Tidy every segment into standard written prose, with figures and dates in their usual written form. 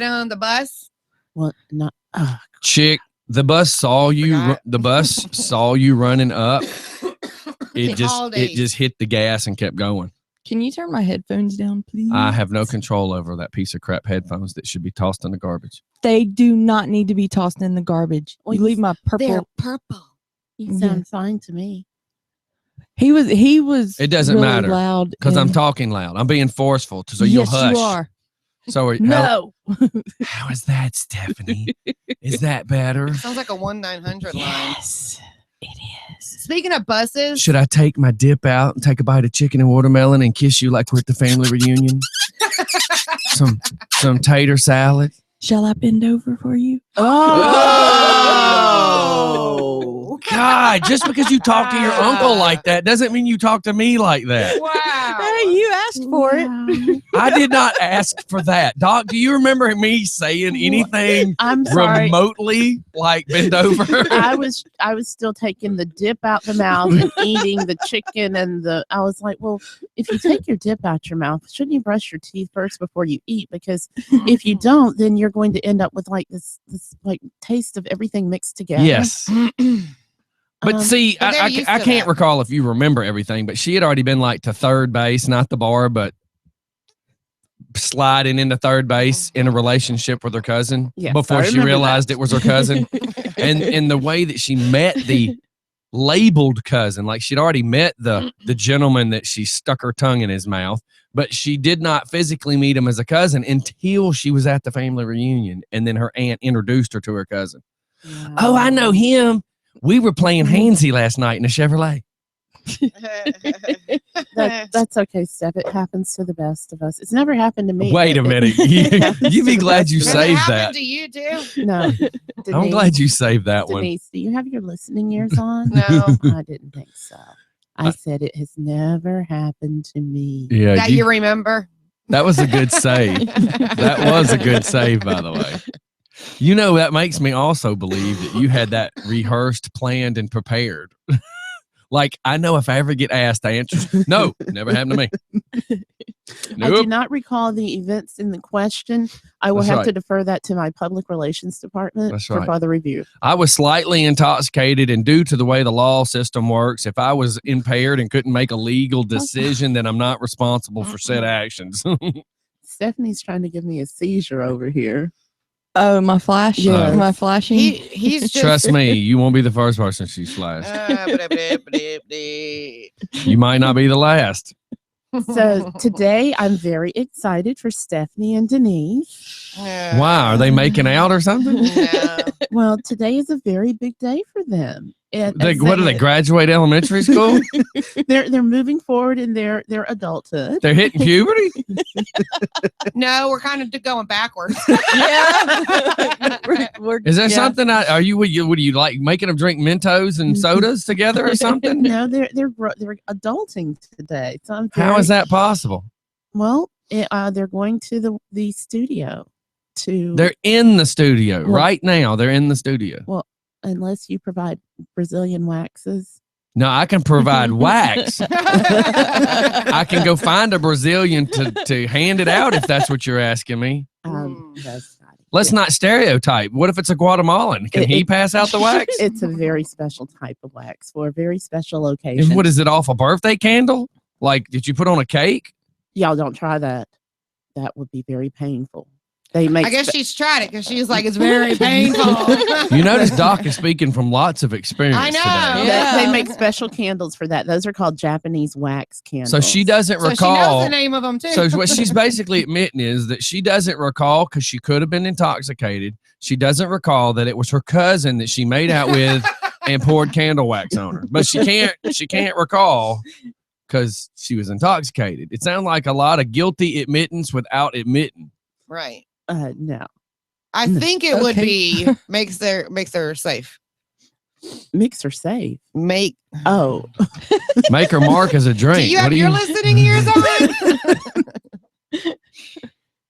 on the bus? Well, not Chick, the bus saw you. Forgot. The bus saw you running up. It The holidays. just hit the gas and kept going. Can you turn my headphones down, please? I have no control over that piece of crap headphones that should be tossed in the garbage. They do not need to be tossed in the garbage. Well, You leave my purple. They're purple. you sound fine to me. He was. It doesn't really matter, loud because I'm and- talking loud. I'm being forceful, so you'll Yes, hush. you are. So No. how is that, Stephanie? Is that better? Sounds like a 1-900 line. Yes, it is. Speaking of buses, Should I take my dip out and take a bite of chicken and watermelon and kiss you like we're at the family reunion? some tater salad. Shall I bend over for you? Oh, God! Just because you talk to your uncle like that doesn't mean you talk to me like that. wow. Hey, you asked for it. I did not ask for that. Doc, do you remember me saying anything I'm sorry. remotely like bend over? I was still taking the dip out the mouth and eating the chicken and I was like, well, if you take your dip out your mouth, shouldn't you brush your teeth first before you eat? Because if you don't, then you're going to end up with like this like taste of everything mixed together. Yes. But see, But they're I used to can't that. recall if you remember everything, but she had already been like to third base, not the bar, but sliding into third base in a relationship with her cousin Yes, before I she remember realized that. it was her cousin. and the way that she met the labeled cousin, like she'd already met the gentleman that she stuck her tongue in his mouth, but she did not physically meet him as a cousin until she was at the family reunion. And then her aunt introduced her to her cousin. Yeah. Oh, I know him. We were playing Handsy last night in a Chevrolet. That's okay, Steph. It happens to the best of us. It's never happened to me. Wait a but minute. it You be glad you Does it saved happen that. to you too? No. I'm glad you saved that one. Denise, do you have your listening ears on? No. I didn't think so. I said it has never happened to me. Yeah, That you remember? that was a good save. That was a good save, by the way. You know, that makes me also believe that you had that rehearsed, planned, and prepared. Like, I know if I ever get asked, I answer, no, never happened to me. I do Nope. not recall the events in the question. I will That's have right. to defer that to my public relations department That's for right. further review. I was slightly intoxicated, and due to the way the law system works, if I was impaired and couldn't make a legal decision, then I'm not responsible for said actions. Stephanie's trying to give me a seizure over here. Oh, my flash. Yes. My flashing. He's just Trust me, you won't be the first person she's flashed. You might not be the last. So today I'm very excited for Stephanie and Denise. Wow, are they making out or something? No. Well, today is a very big day for them. And What do they graduate elementary school? They're moving forward in their adulthood. They're hitting puberty? No, we're kind of going backwards. yeah. Is there yeah. something? Are you would you like making them drink Mentos and sodas together or something? No, they're adulting today. So I'm How very- is that possible? Well, they're going to the studio to They're in the studio Well- right now. They're in the studio. unless you provide Brazilian waxes. No, I can provide wax. I can go find a Brazilian to hand it out if that's what you're asking me. That's not it. Let's not stereotype. What if it's a Guatemalan? Can he pass out the wax? It's a very special type of wax for a very special occasion. And what is it off a birthday candle? Like, did you put on a cake? Y'all don't try that. That would be very painful. They make I guess she's tried it because she's like, it's very painful. You notice Doc is speaking from lots of experience. I know. Today. Yeah. they make special candles for that. Those are called Japanese wax candles. So she doesn't So she knows recall. the name of them too. So what she's basically admitting is that she doesn't recall because she could have been intoxicated. She doesn't recall that it was her cousin that she made out with and poured candle wax on her. But she can't recall because she was intoxicated. It sounds like a lot of guilty admittance without admitting. right. No. I think it would Okay. be makes her safe. Mixer safe. Make Oh. Make her mark as a drink. do you What have do your you? listening ears on?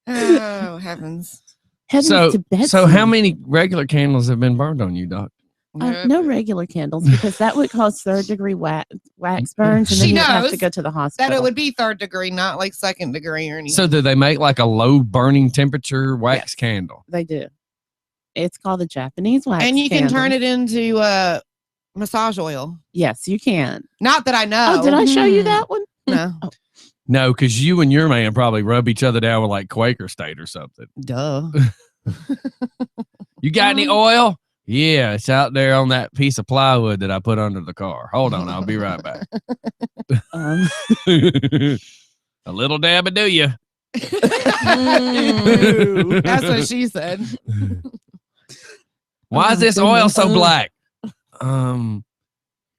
Oh heavens. Heavens So to Betsy. so how many regular candles have been burned on you, Doc? No regular candles because that would cause third-degree wax burns, and then She you'd have to knows go to the hospital. that it would be third degree, not like second degree or anything. So do they make like a low burning temperature wax Yes. candle? They do. It's called the Japanese wax, and you can candle. turn it into massage oil. Yes, you can. Not that I know. Oh, did I show you that one? No. No, because you and your man probably rub each other down with like Quaker State or something. Duh. You got any oil? Yeah, it's out there on that piece of plywood that I put under the car. Hold on, I'll be right back. Um, A little dab of do you? That's what she said. Why is my this oil so goodness. black?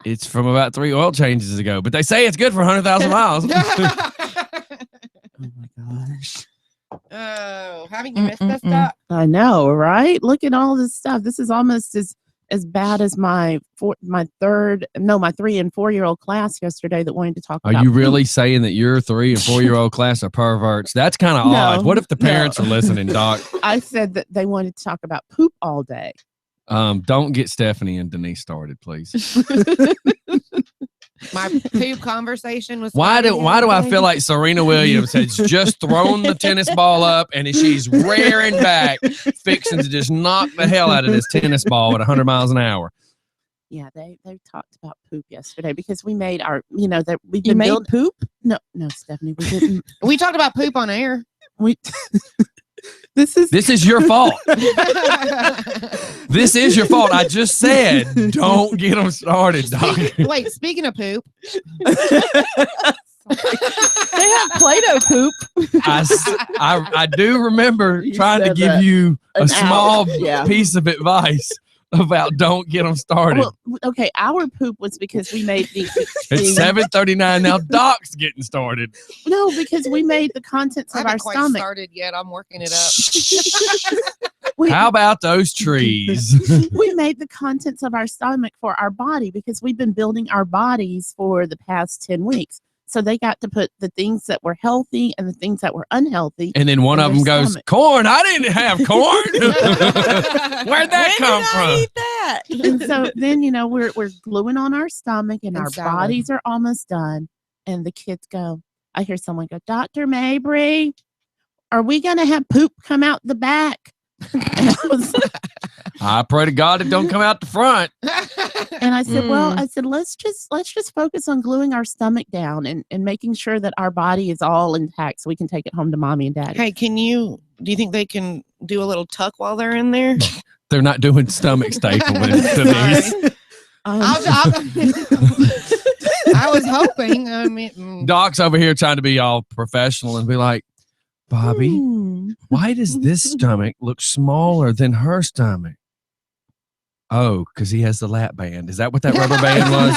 It's from about 3 oil changes ago, but they say it's good for 100,000 miles. oh my gosh. Oh, haven't you missed this stuff? I know, right? Look at all this stuff. This is almost as bad as my 3 and 4 year old class yesterday that wanted to talk Are about you poop. really saying that your 3 and 4 year old class are perverts? That's kind of No, odd. What if the no. parents are listening, Doc? I said that they wanted to talk about poop all day. Don't get Stephanie and Denise started, please. My poop conversation was. Why do I feel like Serena Williams has just thrown the tennis ball up and she's rearing back, fixing to just knock the hell out of this tennis ball at 100 miles an hour? Yeah, they talked about poop yesterday because we made our, that we've You been made building. poop? No, Stephanie, we didn't. We talked about poop on air. We. This is your fault. This is your fault. I just said, don't get them started, Doc. Wait, speaking of poop, They have Play-Doh poop. I do remember You trying to said give that. you a An small hour, yeah. piece of advice about don't get them started. Well, okay, our poop was because we made the. It's 7:39 now. Doc's getting started. No, because we made the contents I of our haven't quite stomach. started yet. I'm working it up. We, How about those trees? we made the contents of our stomach for our body because we've been building our bodies for the past 10 weeks. So they got to put the things that were healthy and the things that were unhealthy. And then one In of their them goes, stomach. corn. I didn't have corn. Where'd that When come did I from? eat that? And so then, we're gluing on our stomach and And our salad. bodies are almost done. And the kids go, I hear someone go, Dr. Mabry, are we going to have poop come out the back? And I was I pray to God it don't come out the front. And I said, well, let's just focus on gluing our stomach down and making sure that our body is all intact so we can take it home to mommy and daddy. Hey, do you think they can do a little tuck while they're in there? They're not doing stomach stapling, Denise. I was hoping. I mean, Doc's over here trying to be all professional and be like, Bobby, why does this stomach look smaller than her stomach? Oh, because he has the lap band. Is that what that rubber band was?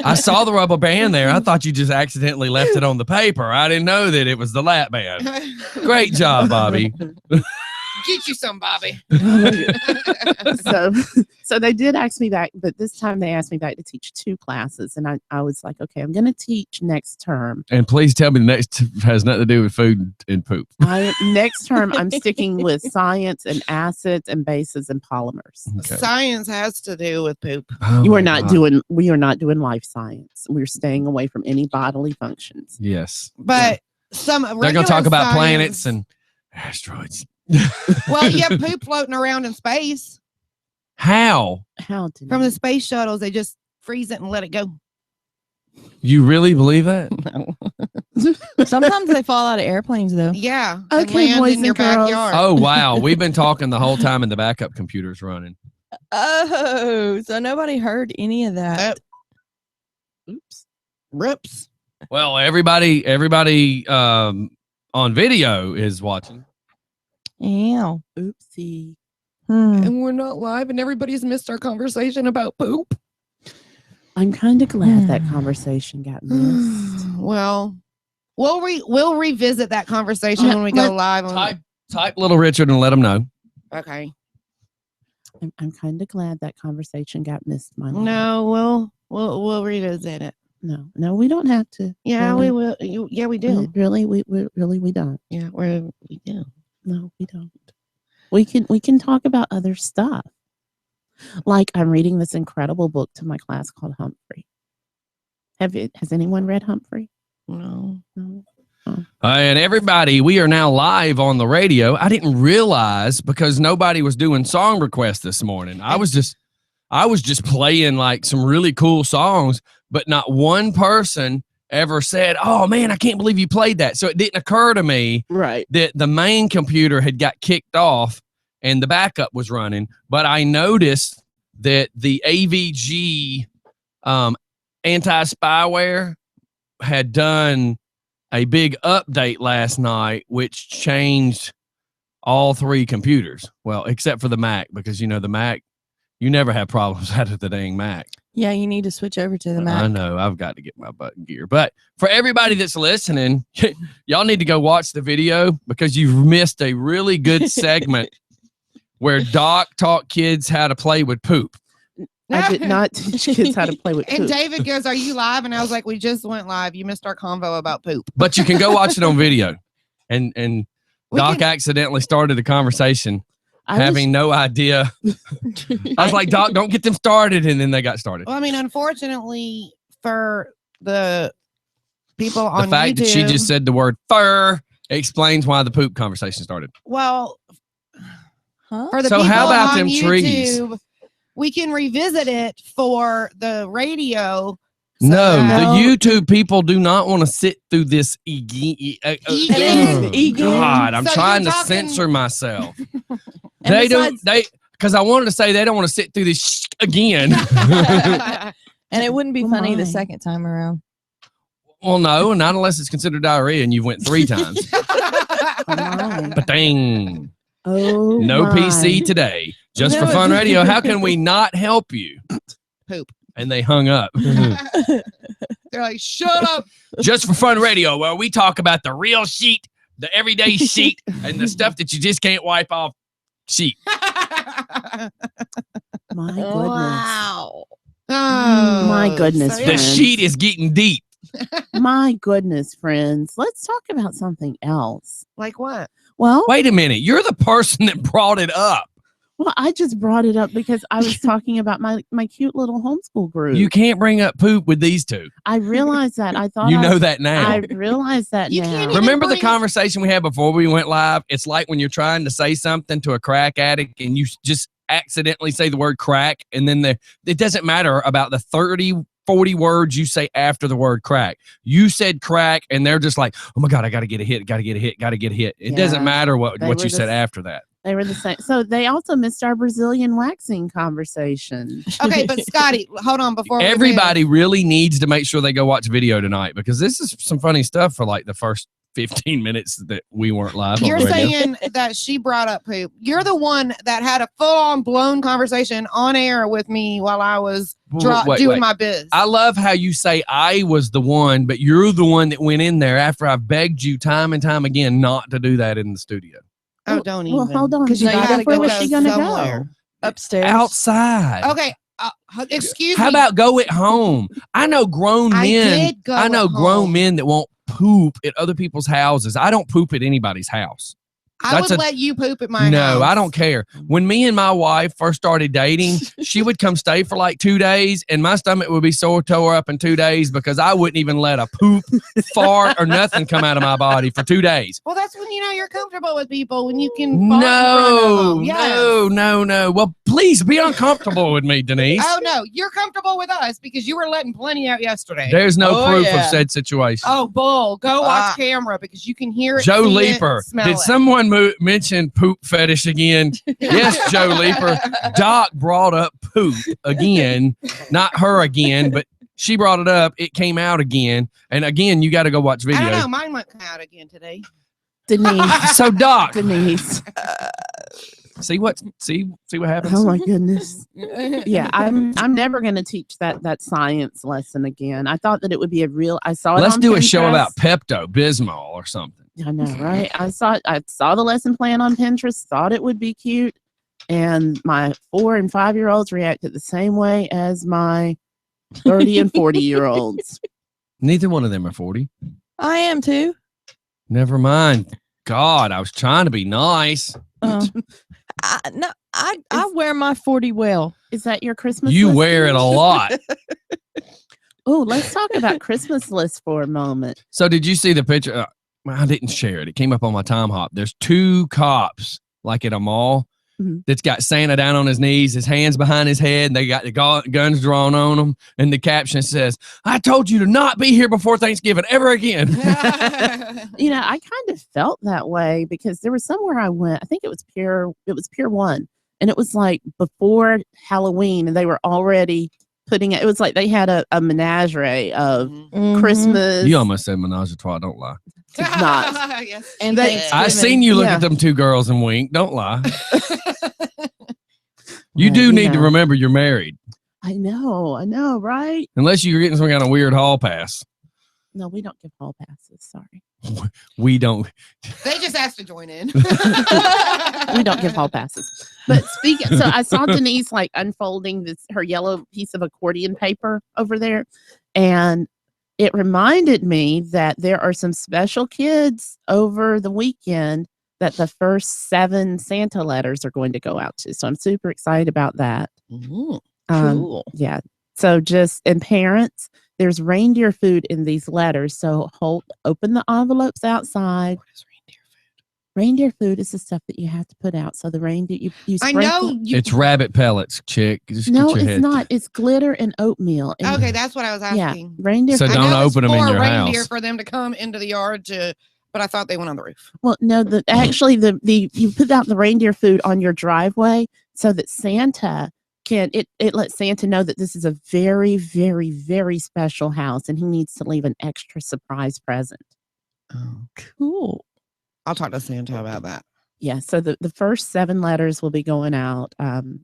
I saw the rubber band there. I thought you just accidentally left it on the paper. I didn't know that it was the lap band. Great job, Bobby. Get you some, Bobby. So they did ask me back, but this time they asked me back to teach 2 classes. And I was like, okay, I'm going to teach next term. And please tell me the next has nothing to do with food and poop. Next term, I'm sticking with science and acids and bases and polymers. Okay. Science has to do with poop. Oh We my are not doing life science. We're staying away from any bodily functions. Yes. But They're going to talk about planets and asteroids. Well, you have poop floating around in space. How? How did From the space shuttles, they just freeze it and let it go. You really believe that? Sometimes they fall out of airplanes, though. Yeah. And Okay, land boys in and your girls. backyard. Oh, wow. We've been talking the whole time and the backup computer's running. Oh, so nobody heard any of that. Oops. Rips. Well, everybody on video is watching. Ew. Oopsie. And we're not live, and everybody's missed our conversation about poop. I'm kind of glad that conversation got missed. Well, we'll revisit that conversation when we go live. Type Little Richard and let him know. Okay. I'm kind of glad that conversation got missed. My love. No, we'll revisit it. No, we don't have to. Yeah, Really? we will. Yeah, we do. Really, we don't. Yeah, we do. No, we don't. We can talk about other stuff. Like I'm reading this incredible book to my class called Humphrey. Has anyone read Humphrey? No. No. And everybody, we are now live on the radio. I didn't realize because nobody was doing song requests this morning. I was just playing like some really cool songs, but not one person ever said, "Oh man, I can't believe you played that." So it didn't occur to me Right. that the main computer had got kicked off and the backup was running. But I noticed that the AVG anti-spyware had done a big update last night, which changed all three computers. Well, except for the Mac, because the Mac, you never have problems out of the dang Mac. Yeah, you need to switch over to the Mac. I know. I've got to get my butt in gear. But for everybody that's listening, y'all need to go watch the video because you've missed a really good segment where Doc taught kids how to play with poop. I did not teach kids how to play with And poop. David goes, "Are you live?" And I was like, "We just went live. You missed our convo about poop." But you can go watch it on video. And We Doc can- accidentally started a conversation I was- having no idea. I was like, "Doc, don't get them started." And then they got started. Well, I mean, unfortunately for the people The on fact YouTube, that she just said the word fur explains why the poop conversation started. well, Huh? for the So people how about on them trees? YouTube, we can revisit it for the radio. so No, that- the YouTube people do not want to sit through this. Again. God, I'm So trying you're to talking- censor myself. And They don't. besides- Because I wanted to say they don't want to sit through this again. And it wouldn't be Oh funny my. the second time around. Well, no, not unless it's considered diarrhea and you went 3 times. Oh, my. But dang, Oh, no my. PC today. Just for No, fun it's- radio. How can we not help you? Poop. And they hung up. They're like, "Shut up." Just for fun radio, where we talk about the real sheet, the everyday sheet, and the stuff that you just can't wipe off sheet. My goodness. Wow. Oh, My goodness, so The friends. sheet is getting deep. My goodness, friends. Let's talk about something else. Like what? Well, Wait a minute. You're the person that brought it up. I just brought it up because I was talking about my cute little homeschool group. You can't bring up poop with these two. I realized that. I thought You I- know that now. I realized that You now. can't even Remember the bring- conversation we had before we went live? It's like when you're trying to say something to a crack addict and you just accidentally say the word crack, and then it doesn't matter about the 30, 40 words you say after the word crack. You said crack, and they're just like, "Oh my God, I got to get a hit, got to get a hit, got to get a hit." It doesn't Yeah. matter what They you were said just- after that. They were the same. So they also missed our Brazilian waxing conversation. Okay, but Scotty, hold on before we do Everybody really needs to make sure they go watch video tonight because this is some funny stuff for like the first 15 minutes that we weren't live. on You're the radio. saying that she brought up poop. You're the one that had a full-on blown conversation on air with me while I was Wait, doing wait. my biz. I love how you say I was the one, but you're the one that went in there after I've begged you time and time again not to do that in the studio. Oh, don't even. Well, hold on. 'Cause you No, you gotta gotta go go Where was she gonna somewhere. go? Upstairs. Outside. Okay, excuse How me. about go at home? I know grown I men. did go I know at grown home. men that won't poop at other people's houses. I don't poop at anybody's house. I that's would a- let you poop at my house. No, I don't care. When me and my wife first started dating, she would come stay for like 2 days, and my stomach would be sore tore up in 2 days because I wouldn't even let a poop, fart, or nothing come out of my body for 2 days. Well, that's when you know you're comfortable with people when you can. fart in front of No, them. Yes. no. Well, please be uncomfortable with me, Denise. Oh no, you're comfortable with us because you were letting plenty out yesterday. There's no Oh, proof yeah. of said situation. Oh, bull! Go watch Ah. camera because you can hear it. Joe see Leaper. it, smell Did it. someone mention poop fetish again? Yes, Joe Leaper. Doc brought up poop again. Not her again, but she brought it up. It came out again. And again, you got to go watch I don't know. video. Mine went out again today. Denise. So Doc, Denise. see what happens? Oh my goodness. Yeah, I'm never gonna teach that science lesson again. I thought that it would be I saw it Let's on do a show Pinterest. about Pepto Bismol or something. I know, right? I saw the lesson plan on Pinterest, thought it would be cute, and my 4 and 5-year-olds reacted the same way as my 30 and 40-year-olds. Neither one of them are 40. I am too. Never mind. God, I was trying to be nice. I wear my 40 well. Is that your Christmas You list? wear it a lot. Oh, let's talk about Christmas lists for a moment. So did you see the picture? I didn't share it. It came up on my time hop. There's 2 cops like at a mall that's got Santa down on his knees, his hands behind his head, and they got the guns drawn on them. And the caption says, "I told you to not be here before Thanksgiving ever again." You know, I kind of felt that way because there was somewhere I went. I think it was Pier 1, and it was like before Halloween, and they were already putting it. It was like they had a menagerie of Christmas. You almost said menage a trois. Don't lie. Did not. Yes, And she they- did. I seen you look Yeah. at them 2 girls and wink. Don't lie. You Well, do need to know. remember you're married. I know, right? Unless you're getting some kind of weird hall pass. No, we don't give hall passes. Sorry, We don't. They just asked to join in. we don't give hall passes. But speaking, so I saw Denise like unfolding her yellow piece of accordion paper over there, and it reminded me that there are some special kids over the weekend that the first 7 Santa letters are going to go out to. So I'm super excited about that. Cool. Yeah. So and parents, there's reindeer food in these letters. So open the envelopes outside. What is reindeer food? Reindeer food is the stuff that you have to put out. So the reindeer, you I sprinkle. know. You, It's rabbit pellets, chick. Just No, get your it's head. not. It's glitter and oatmeal. And okay, that's what I was yeah, asking. reindeer So food. I don't know it's open 'em in for your reindeer house. for them to come into the yard but I thought they went on the roof. Well, no, actually you put out the reindeer food on your driveway so that Santa it lets Santa know that this is a very, very, very special house and he needs to leave an extra surprise present. Oh, Cool. I'll talk to Santa about that. Yeah, so the first 7 letters will be going out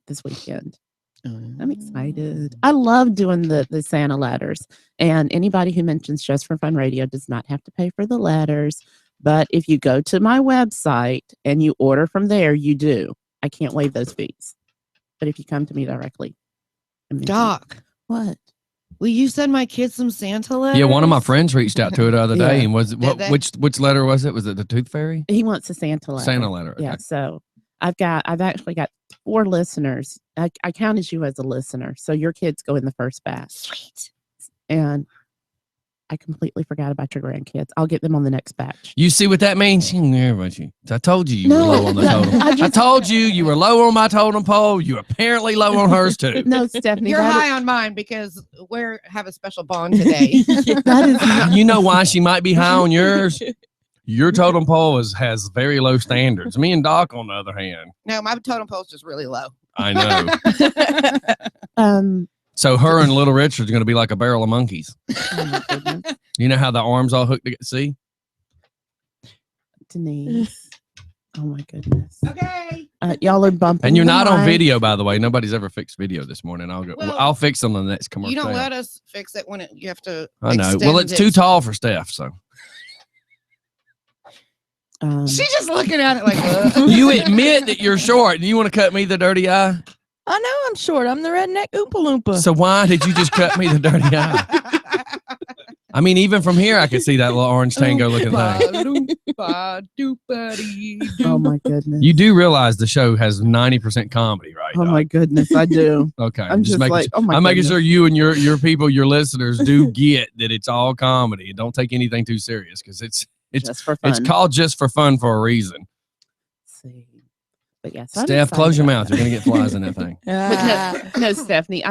this weekend. I'm excited. I love doing the Santa letters. And anybody who mentions Just for Fun Radio does not have to pay for the letters. But if you go to my website and you order from there, you do. I can't waive those fees. But if you come to me directly. and mention- Doc, What? will you send my kids some Santa letters? Yeah, one of my friends reached out to it the other day, Yeah. and was Did they? which letter was it? Was it the Tooth Fairy? He wants a Santa letter. Santa letter. Okay. Yeah, so I've actually got 4 listeners. I counted you as a listener. So your kids go in the first batch. Sweet. And I completely forgot about your grandkids. I'll get them on the next batch. You see what that means? She didn't care about you. I told you were No, low on the no, totem. I I just- told you were low on my totem pole. You apparently low on hers too. No, Stephanie. You're that high on mine because we have a special bond today. that is not, You know why she might be high on yours? Your totem pole has very low standards. Me and Doc, on the other hand, No, my totem pole's just really low. I know. So her and Little Richard's going to be like a barrel of monkeys. oh my goodness. You know how the arms all hooked together? See? Denise. Oh my goodness. Okay. Y'all are bumping. And you're the not on mic. video, by the way. Nobody's ever fixed video this morning. Well, I'll fix them on the next commercial. You don't let us fix it when you have to. I know. extend Well, it's it. too tall for Steph. So She's just looking at it like, you admit that you're short, and you want to cut me the dirty eye. I know I'm short. I'm the redneck Oompa Loompa. So why did you just cut me the dirty eye? I mean, even from here, I could see that little orange tango looking thing. Oh my goodness. You do realize the show has 90% comedy, right? Oh Doc? my goodness. I do. Okay, I'm just making like, oh my I'm making goodness. sure you and your people, your listeners, do get that it's all comedy and don't take anything too serious because it's Just for fun. it's called Just for Fun for a reason. Let's see. But yes, I'm Steph, excited close your about mouth. You're gonna get flies in that thing. But no, Stephanie,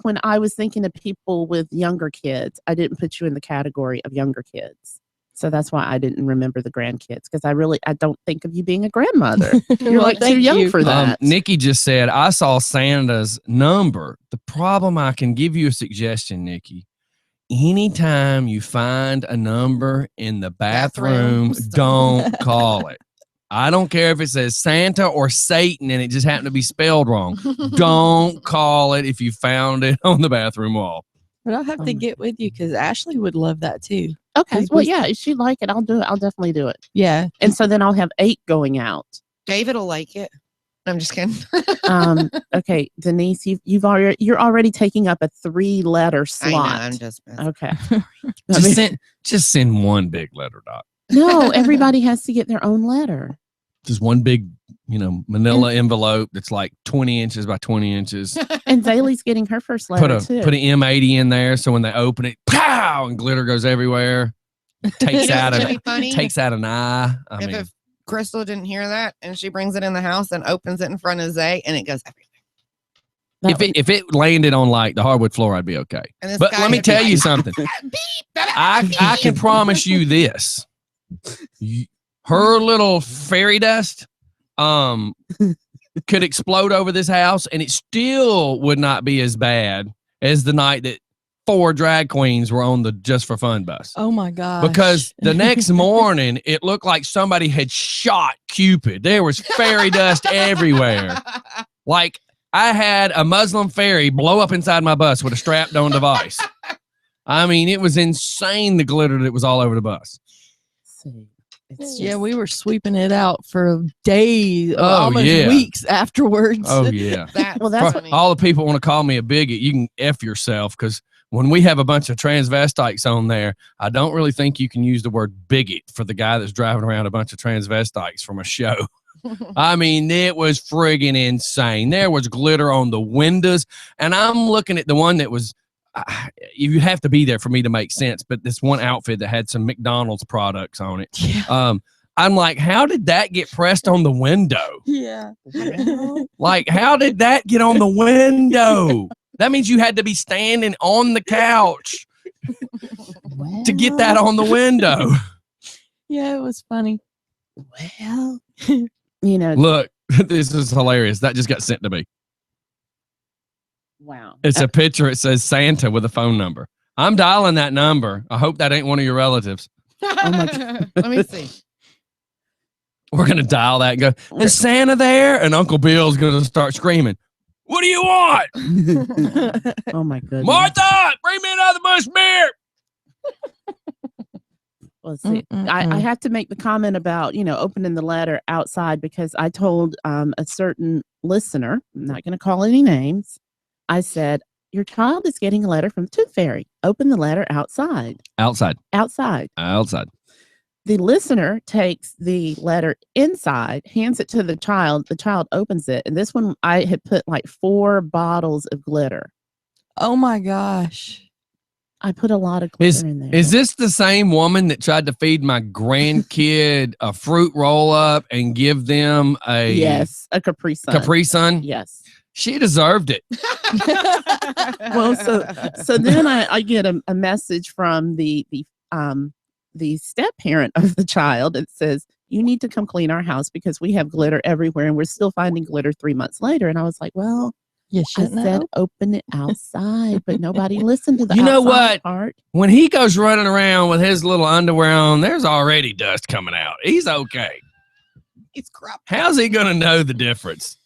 when I was thinking of people with younger kids, I didn't put you in the category of younger kids. So that's why I didn't remember the grandkids because I don't think of you being a grandmother. You're like too young for that. Nikki just said, I saw Santa's number. The problem, I can give you a suggestion, Nikki. Anytime you find a number in the bathroom, Bathrooms. don't call it. I don't care if it says Santa or Satan and it just happened to be spelled wrong. Don't call it if you found it on the bathroom wall. But I'll have to get with you because Ashley would love that too. Okay. Because Well, we- yeah, if she like it, I'll do it. I'll definitely do it. Yeah. And so then I'll have 8 going out. David will like it. I'm just kidding. Okay, Denise, you're already taking up a 3-letter I know, slot. I'm just messing. Okay. Just send one big letter, Doc. No, everybody has to get their own letter. Just one big manila envelope that's like 20 inches by 20 inches. And Zaylee's getting her first Put letter too. an M80 in there, so when they open it, pow, and glitter goes everywhere. Takes out an eye. If Crystal didn't hear that and she brings it in the house and opens it in front of Zay and it goes everywhere. If it landed on like the hardwood floor, I'd be okay. But let me tell you something. I can promise you this. Her little fairy dust could explode over this house and it still would not be as bad as the night that 4 drag queens were on the Just for Fun bus. Oh my gosh. Because the next morning it looked like somebody had shot Cupid. There was fairy dust everywhere. Like I had a Muslim fairy blow up inside my bus with a strapped on device. I mean, it was insane, the glitter that was all over the bus. We were sweeping it out for days, almost weeks afterwards. Oh, yeah. That's funny. All the people want to call me a bigot. You can F yourself, because when we have a bunch of transvestites on there, I don't really think you can use the word bigot for the guy that's driving around a bunch of transvestites from a show. I mean, it was friggin' insane. There was glitter on the windows, and I'm looking at the one that was, you have to be there for me to make sense, but this one outfit that had some McDonald's products on it. Yeah. I'm like, how did that get pressed on the window? Yeah. Like, how did that get on the window? That means you had to be standing on the couch to get that on the window. Yeah, it was funny. Well, look, this is hilarious. That just got sent to me. Wow. It's a picture. It says Santa with a phone number. I'm dialing that number. I hope that ain't one of your relatives. Oh my God. Let me see. We're going to dial that and go, is Santa there? And Uncle Bill's going to start screaming, what do you want? Oh my goodness. Martha, bring me another bush beer. Well, see, I have to make the comment about, opening the letter outside, because I told a certain listener, I'm not going to call any names. I said, your child is getting a letter from the Tooth Fairy. Open the letter outside. Outside. The listener takes the letter inside, hands it to the child opens it. And this one, I had put like 4 bottles of glitter. Oh my gosh. I put a lot of glitter in there. Is this the same woman that tried to feed my grandkid a fruit roll up and give them a Capri Sun? Capri Sun? Yes. She deserved it. Well, so then I get a message from the step parent of the child that says, you need to come clean our house because we have glitter everywhere and we're still finding glitter 3 months later. And I was like, well, I said open it outside, but nobody listened to the outside part. When he goes running around with his little underwear on, there's already dust coming out. He's okay. He's corrupt. How's he going to know the difference?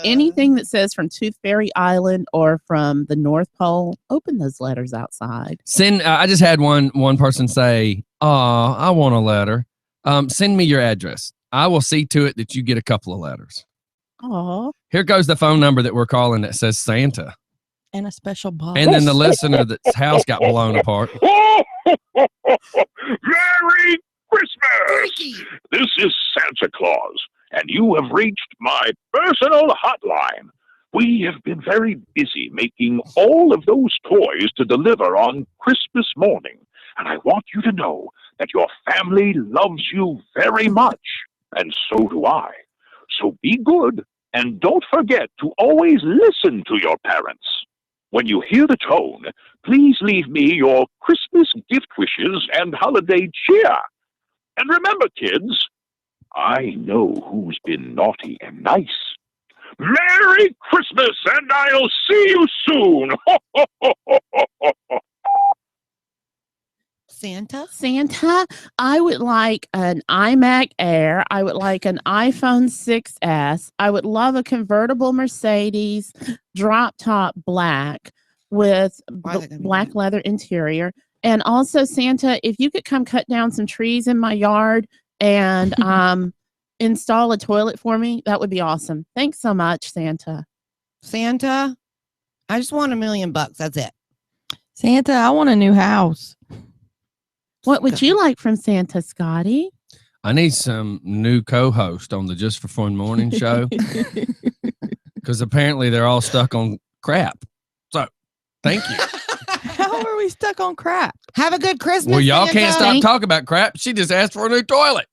Anything that says from Tooth Fairy Island or from the North Pole, open those letters outside. I just had one person say, I want a letter. Send me your address. I will see to it that you get a couple of letters. Oh, here goes the phone number that we're calling that says Santa. And a special box. And then the listener that's house got blown apart. Merry Christmas! This is Santa Claus, and you have reached my personal hotline. We have been very busy making all of those toys to deliver on Christmas morning, and I want you to know that your family loves you very much, and so do I. So be good, and don't forget to always listen to your parents. When you hear the tone, please leave me your Christmas gift wishes and holiday cheer. And remember, kids, I know who's been naughty and nice. Merry Christmas, and I'll see you soon. Santa, I would like an iMac Air. I would like an iPhone 6S. I would love a convertible Mercedes drop top black with black leather interior. And also, Santa, if you could come cut down some trees in my yard and install a toilet for me, that would be awesome. Thanks so much, Santa. Santa, I just want $1 million. That's it. Santa, I want a new house. What would you like from Santa, Scotty? I need some new co-host on the Just for Fun morning show because apparently they're all stuck on crap. So, thank you. How are we stuck on crap? Have a good Christmas. Well, y'all Santa. can't stop talking about crap. She just asked for a new toilet.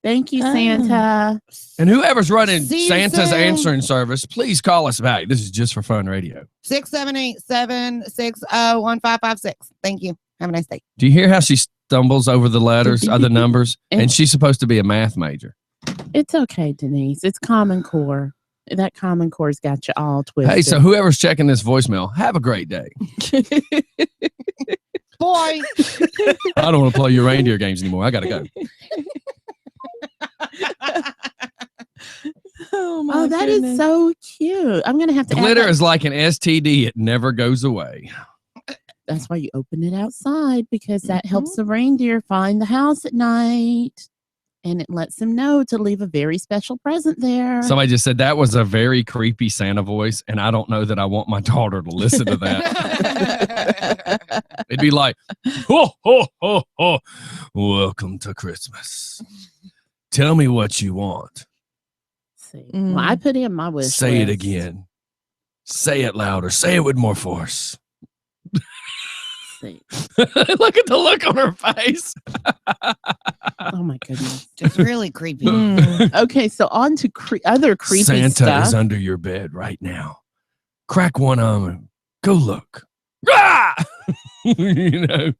Thank you, Santa. And whoever's running See you Santa's soon. answering service, please call us back. This is Just for Fun Radio. 678-760-1556. Thank you. Have a nice day. Do you hear how she stumbles over the letters, the numbers? And she's supposed to be a math major. It's okay, Denise. It's Common Core. That Common Core's got you all twisted. Hey, so whoever's checking this voicemail, have a great day. Boy. I don't want to play your reindeer games anymore. I got to go. Oh, that is so cute. I'm going to have to Glitter is like an STD. It never goes away. That's why you open it outside, because that helps the reindeer find the house at night. And it lets them know to leave a very special present there. Somebody just said that was a very creepy Santa voice, and I don't know that I want my daughter to listen to that. It'd be like, ho, ho, ho, ho. Welcome to Christmas. Tell me what you want. See, well, I put in my wish Say it list. again. Say it louder. Say it with more force. See. Look at the look on her face. Oh my goodness. Just really creepy. Okay, so on to other creepy Santa stuff. is under your bed right now. Crack one arm and go look. Ah! You know.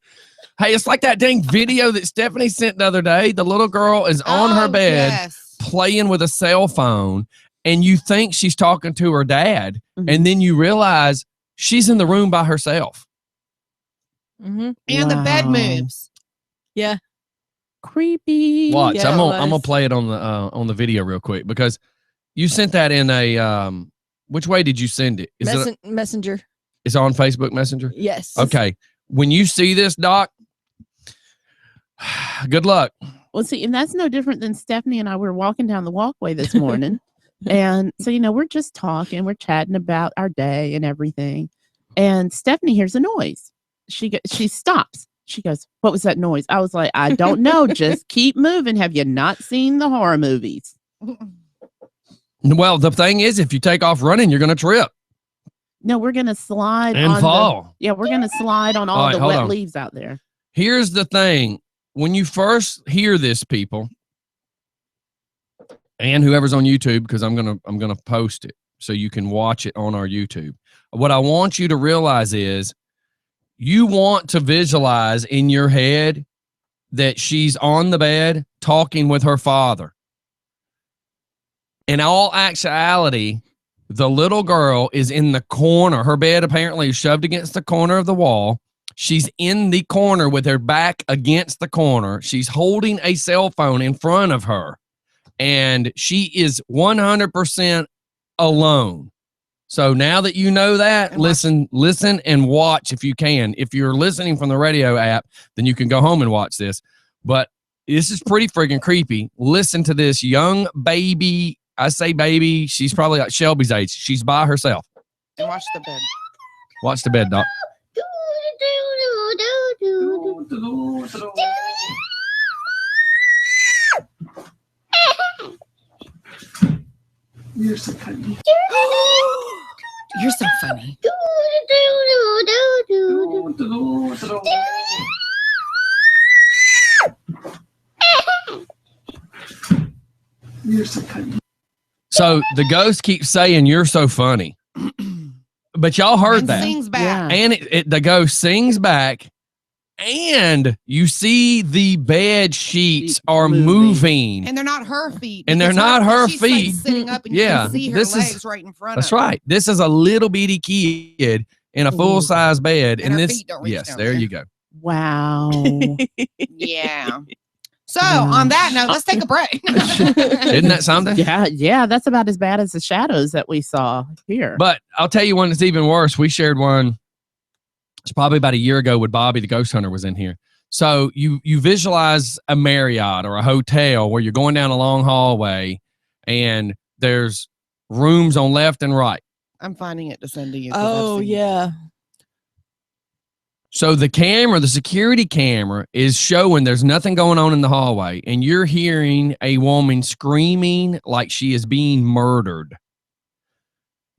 Hey, it's like that dang video that Stephanie sent the other day. The little girl is on her bed playing with a cell phone, and you think she's talking to her dad, and then you realize she's in the room by herself. And the bed moves. Yeah. Creepy. Watch, Yeah, I'm gonna play it on the video real quick because you sent that in a which way did you send it? Is it Messenger. it's on Facebook Messenger? Yes. Okay. When you see this, Doc, good luck. Well, see, and that's no different than Stephanie and I were walking down the walkway this morning. And so, we're just talking, we're chatting about our day and everything. And Stephanie hears a noise. She stops. She goes, "What was that noise?" I was like, "I don't know. Just keep moving. Have you not seen the horror movies?" Well, the thing is, if you take off running, you're going to trip No, we're going to slide and on fall. we're going to slide on all right, the hold wet on. leaves out there. Here's the thing. When you first hear this, people, and whoever's on YouTube, because I'm gonna post it so you can watch it on our YouTube. What I want you to realize is you want to visualize in your head that she's on the bed talking with her father. In all actuality, the little girl is in the corner. Her bed apparently is shoved against the corner of the wall. She's in the corner with her back against the corner. She's holding a cell phone in front of her. And she is 100% alone. So now that you know that, listen and watch if you can. If you're listening from the radio app, then you can go home and watch this. But this is pretty freaking creepy. Listen to this young baby. I say baby. She's probably like Shelby's age. She's by herself. And watch the bed. Watch the bed, Doc. You're so funny. You're so funny. You're so funny. So the ghost keeps saying, "You're so funny." But y'all heard And that. sings back. Yeah. And the ghost sings back, and you see the bed sheets are moving. And they're not her feet. And they're because not her she's, like, feet. sitting up and Yeah, you can see her this is- legs right in front That's of her. right. This is a little bitty kid in a full size bed. And her this, feet don't reach yes, down there there. you go. Wow. Yeah. So on that note, let's take a break. Isn't that something? Yeah, that's about as bad as the shadows that we saw here. But I'll tell you one that's even worse. We shared one. It's probably about a year ago when Bobby the ghost hunter was in here. So you visualize a Marriott or a hotel where you're going down a long hallway and there's rooms on left and right. I'm finding it to send to you. 'cause I've Oh, seen it. yeah. So the camera, the security camera, is showing there's nothing going on in the hallway, and you're hearing a woman screaming like she is being murdered.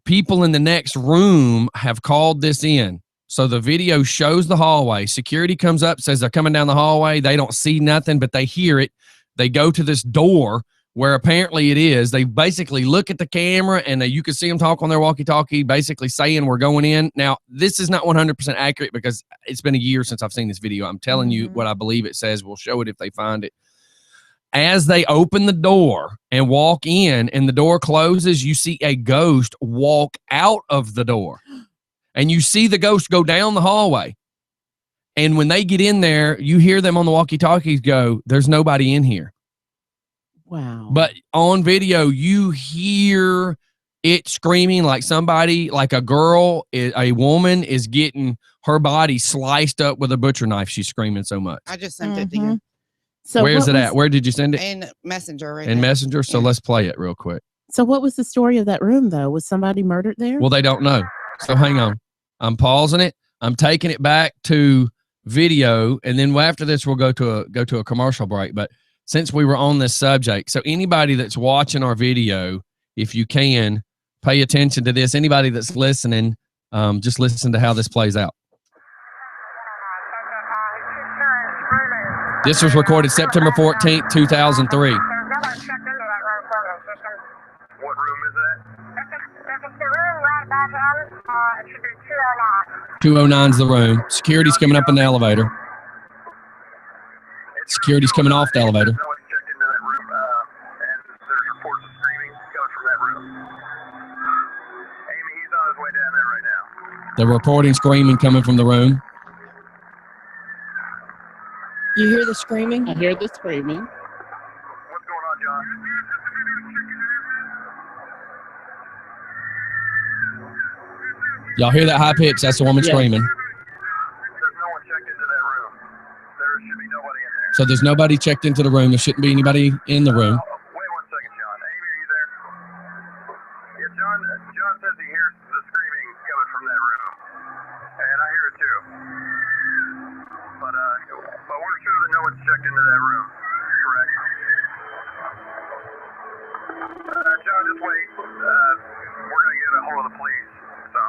People in the next room have called this in. So the video shows the hallway. Security comes up, says they're coming down the hallway. They don't see nothing, but they hear it. They go to this door where apparently it is. They basically look at the camera, and you can see them talk on their walkie-talkie, basically saying we're going in. Now, this is not 100% accurate because it's been a year since I've seen this video. I'm telling you what I believe it says. We'll show it if they find it. As they open the door and walk in and the door closes, you see a ghost walk out of the door. And you see the ghost go down the hallway. And when they get in there, you hear them on the walkie-talkies go, there's nobody in here. Wow. But on video, you hear it screaming like somebody, like a girl, a woman is getting her body sliced up with a butcher knife. She's screaming so much. I just sent it to you So where is it at? Where did you send it? in Messenger. Right In now. Messenger? So let's play it real quick. So what was the story of that room, though? Was somebody murdered there? Well, they don't know. So hang on. I'm pausing it. I'm taking it back to video, and then after this, we'll go to a commercial break. But since we were on this subject, so anybody that's watching our video, if you can, pay attention to this. Anybody that's listening, just listen to how this plays out. This was recorded September 14th, 2003. What room is that? It's the room right back in. It should be 209. 209 is the room. Security's coming up in the elevator. Security's coming off the elevator. No one's checked into that room, and there's reports of screaming coming from that room. Amy, he's on his way down there right now. They're reporting screaming coming from the room. You hear the screaming? I hear the screaming. What's going on, John? Y'all hear that high pitch? That's the woman screaming. There's no one checked into that room. There should be nobody in there. So there's nobody checked into the room. There shouldn't be anybody in the room. Wait 1 second, John. Amy, are you there? Yeah, John says he hears the screaming coming from that room. And I hear it too. But we're sure that no one's checked into that room. Correct. John, just wait. We're going to get a hold of the police. So,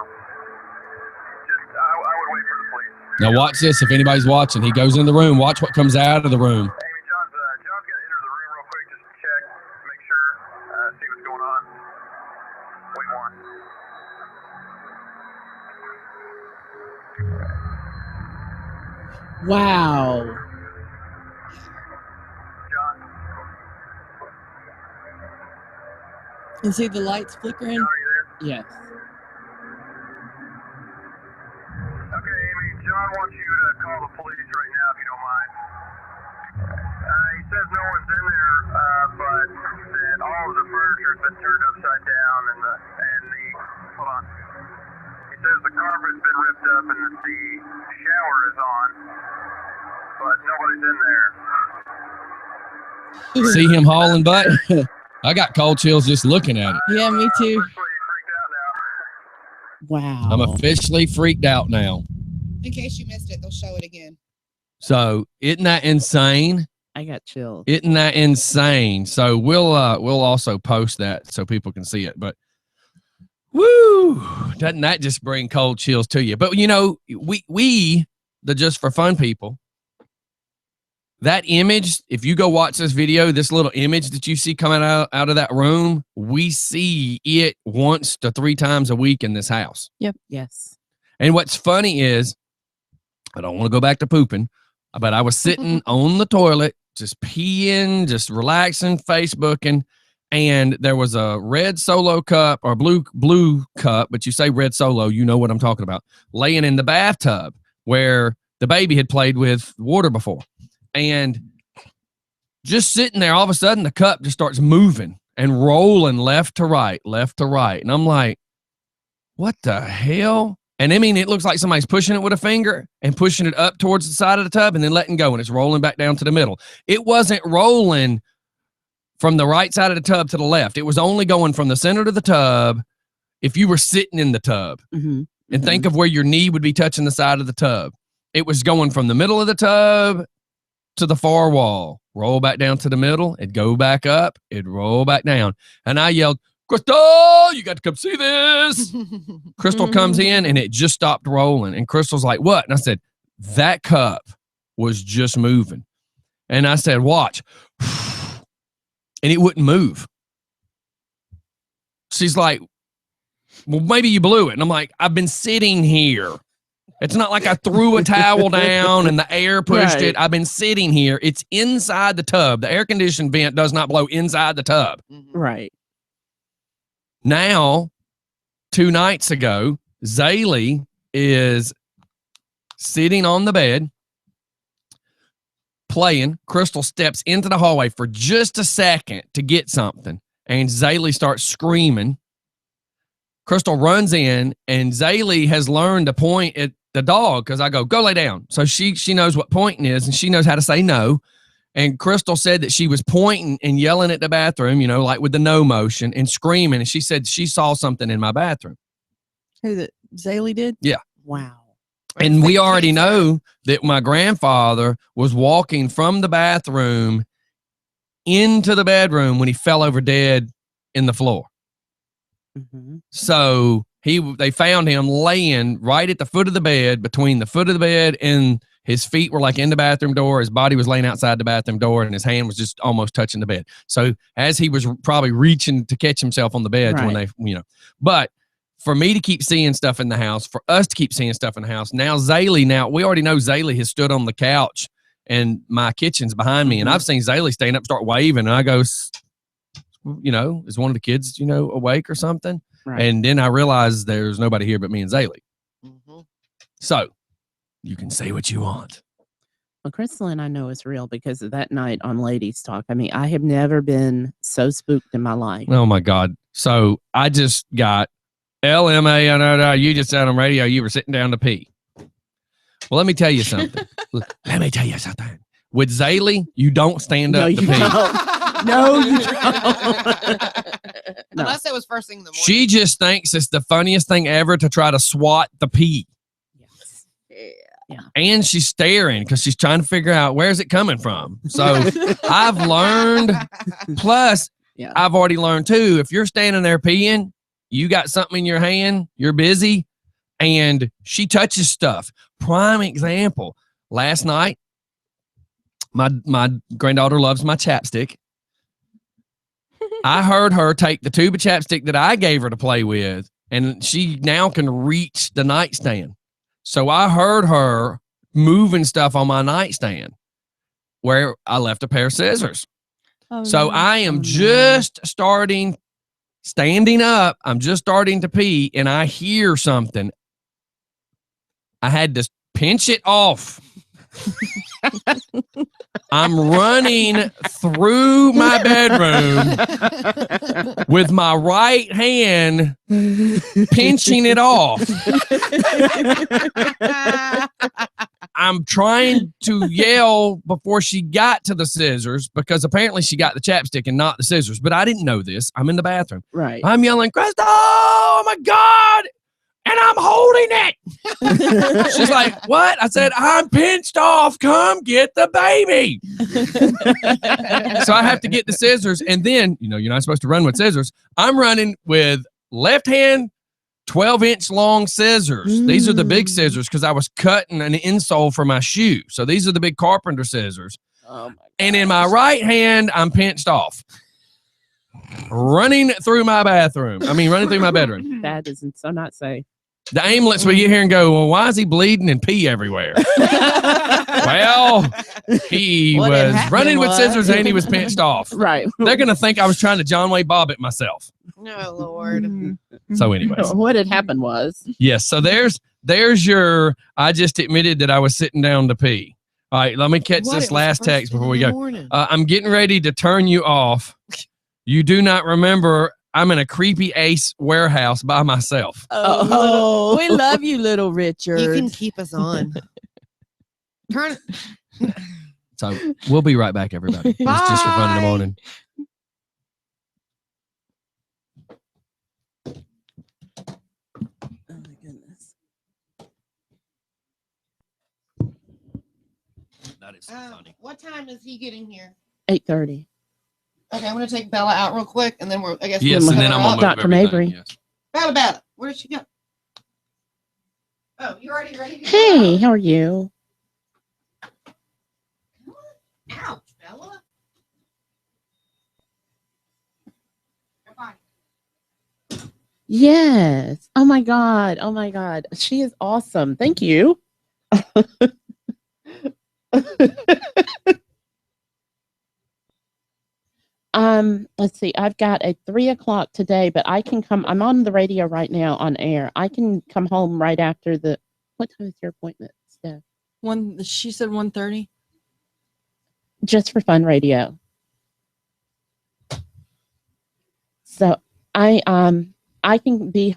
I would wait for the police. Now watch this. If anybody's watching, he goes in the room. Watch what comes out of the room. Amy, John's going to enter the room real quick just to check, make sure, see what's going on. Wait one. Wow. John, You see the lights flickering? John, are you there? Yes. Okay, Amy, John wants you to call the police right now if you don't mind. He says no one's in there, but that all of the furniture's been turned upside down and the hold on. He says the carpet's been ripped up and the shower is on, but nobody's in there. See him hauling butt? I got cold chills just looking at it. Yeah, me too. Officially freaked out now. Wow. I'm officially freaked out now. In case you missed it, they'll show it again. So isn't that insane? I got chills. Isn't that insane? So we'll also post that so people can see it. But woo, doesn't that just bring cold chills to you? But you know, we the Just for Fun people, that image, if you go watch this video, this little image that you see coming out of that room, we see it once to 3 times a week in this house. Yes. And what's funny is, I don't want to go back to pooping, but I was sitting on the toilet, just peeing, just relaxing, Facebooking, and there was a red Solo cup or blue cup, but you say red Solo, you know what I'm talking about, laying in the bathtub where the baby had played with water before. And just sitting there, all of a sudden, the cup just starts moving and rolling left to right. And I'm like, what the hell? And I mean, it looks like somebody's pushing it with a finger and pushing it up towards the side of the tub and then letting go, and it's rolling back down to the middle. It wasn't rolling from the right side of the tub to the left. It was only going from the center to the tub if you were sitting in the tub. Mm-hmm. And think of where your knee would be touching the side of the tub. it was going from the middle of the tub to the far wall, roll back down to the middle, it'd go back up, it'd roll back down. And I yelled, Crystal, you got to come see this. Crystal comes in and it just stopped rolling. And Crystal's like, what? And I said, that cup was just moving. And I said, watch. And it wouldn't move. She's like, well, maybe you blew it. And I'm like, I've been sitting here. It's not like I threw a towel down and the air pushed it. I've been sitting here. It's inside the tub. The air conditioning vent does not blow inside the tub. Right. Now, 2 nights ago, Zaylee is sitting on the bed playing. Crystal steps into the hallway for just a second to get something, and Zaylee starts screaming. Crystal runs in, and Zaylee has learned to point at the dog because I go lay down. So she knows what pointing is, and she knows how to say no. And Crystal said that she was pointing and yelling at the bathroom, you know, like with the no motion and screaming. And she said she saw something in my bathroom. Who that Zaylee did? Yeah. Wow. And we already know that my grandfather was walking from the bathroom into the bedroom when he fell over dead in the floor. So they found him laying right at the foot of the bed, between the foot of the bed and his feet were like in the bathroom door. His body was laying outside the bathroom door, and his hand was just almost touching the bed. So as he was probably reaching to catch himself on the bed when they, you know, but for me to keep seeing stuff in the house, for us to keep seeing stuff in the house. Now Zaylee, we already know Zaylee has stood on the couch and my kitchen's behind me, and I've seen Zaylee stand up, start waving, and I go, you know, is one of the kids, you know, awake or something? Right. And then I realized there's nobody here but me and Zaylee. So you can say what you want. Well, Crystal and I know it's real because of that night on Ladies Talk. I mean, I have never been so spooked in my life. Oh my God. So I just got LMA, you just said on radio you were sitting down to pee. Well, let me tell you something. With Zaylee, you don't stand up to pee. No, you don't. Unless it was first thing in the morning. She just thinks it's the funniest thing ever to try to swat the pee. Yes. Yeah. And she's staring because she's trying to figure out where's it coming from. So I've learned, plus I've already learned too, if you're standing there peeing, you got something in your hand, you're busy, and she touches stuff. Prime example, last night, my granddaughter loves my chapstick. I heard her take the tube of chapstick that I gave her to play with, and she now can reach the nightstand. So I heard her moving stuff on my nightstand where I left a pair of scissors. So I am just standing up. I'm just starting to pee, and I hear something. I had to pinch it off. I'm running through my bedroom with my right hand pinching it off. I'm trying to yell before she got to the scissors because apparently she got the chapstick and not the scissors. But I didn't know this. I'm in the bathroom. Right. I'm yelling, Crystal, oh my God. And I'm holding it. She's like, what? I said, I'm pinched off. Come get the baby. So I have to get the scissors. And then, you know, you're not supposed to run with scissors. I'm running with left hand 12-inch long scissors. These are the big scissors because I was cutting an insole for my shoe. So these are the big carpenter scissors. Oh my and in my right hand, I'm pinched off. Running through my bedroom. That isn't so not safe. The ambulance will get here and go, well, why is he bleeding and pee everywhere? Well, he was running with scissors and he was pinched off. Right. They're going to think I was trying to John Wayne Bobbitt myself. Oh, Lord. So anyways. What had happened was. Yes. So there's your, I just admitted that I was sitting down to pee. All right. Let me catch this last text before we go. I'm getting ready to turn you off. You do not remember I'm in a creepy Ace warehouse by myself. Oh, we love you, little Richard. You can keep us on. Turn. So we'll be right back, everybody. It's just for fun in the morning. Oh my goodness. That is so funny. What time is he getting here? 8:30. Okay, I'm gonna take Bella out real quick, and then I guess. Yes, we'll and then cover I'm up. gonna move Dr. Mabry. everything. Yes. Bella, where did she go? Oh, you already ready? To go Hey, out? how are you? Ouch, Bella. Goodbye. Yes. Oh my God. Oh my God. She is awesome. Thank you. Let's see. I've got a 3:00 today, but I can come. I'm on the radio right now on air. I can come home right after the. What time is your appointment, Steph? She said 1:30. Just for fun radio. So I can be.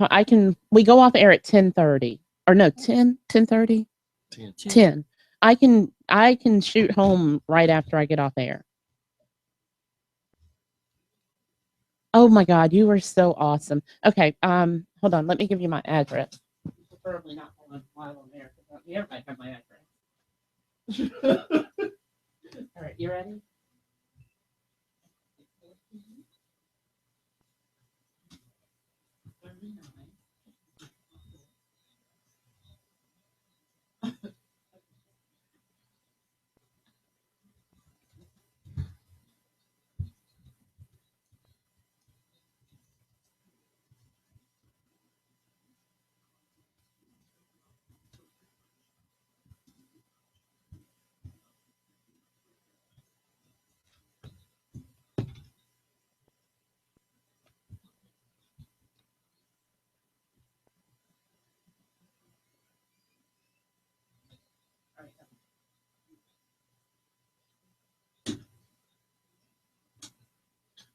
We go off air at 10:30 or no 10:30. 10. I can shoot home right after I get off air. Oh my God, you were so awesome. Okay, hold on, let me give you my address. Preferably not while on air, because everybody have my address. All right, you ready?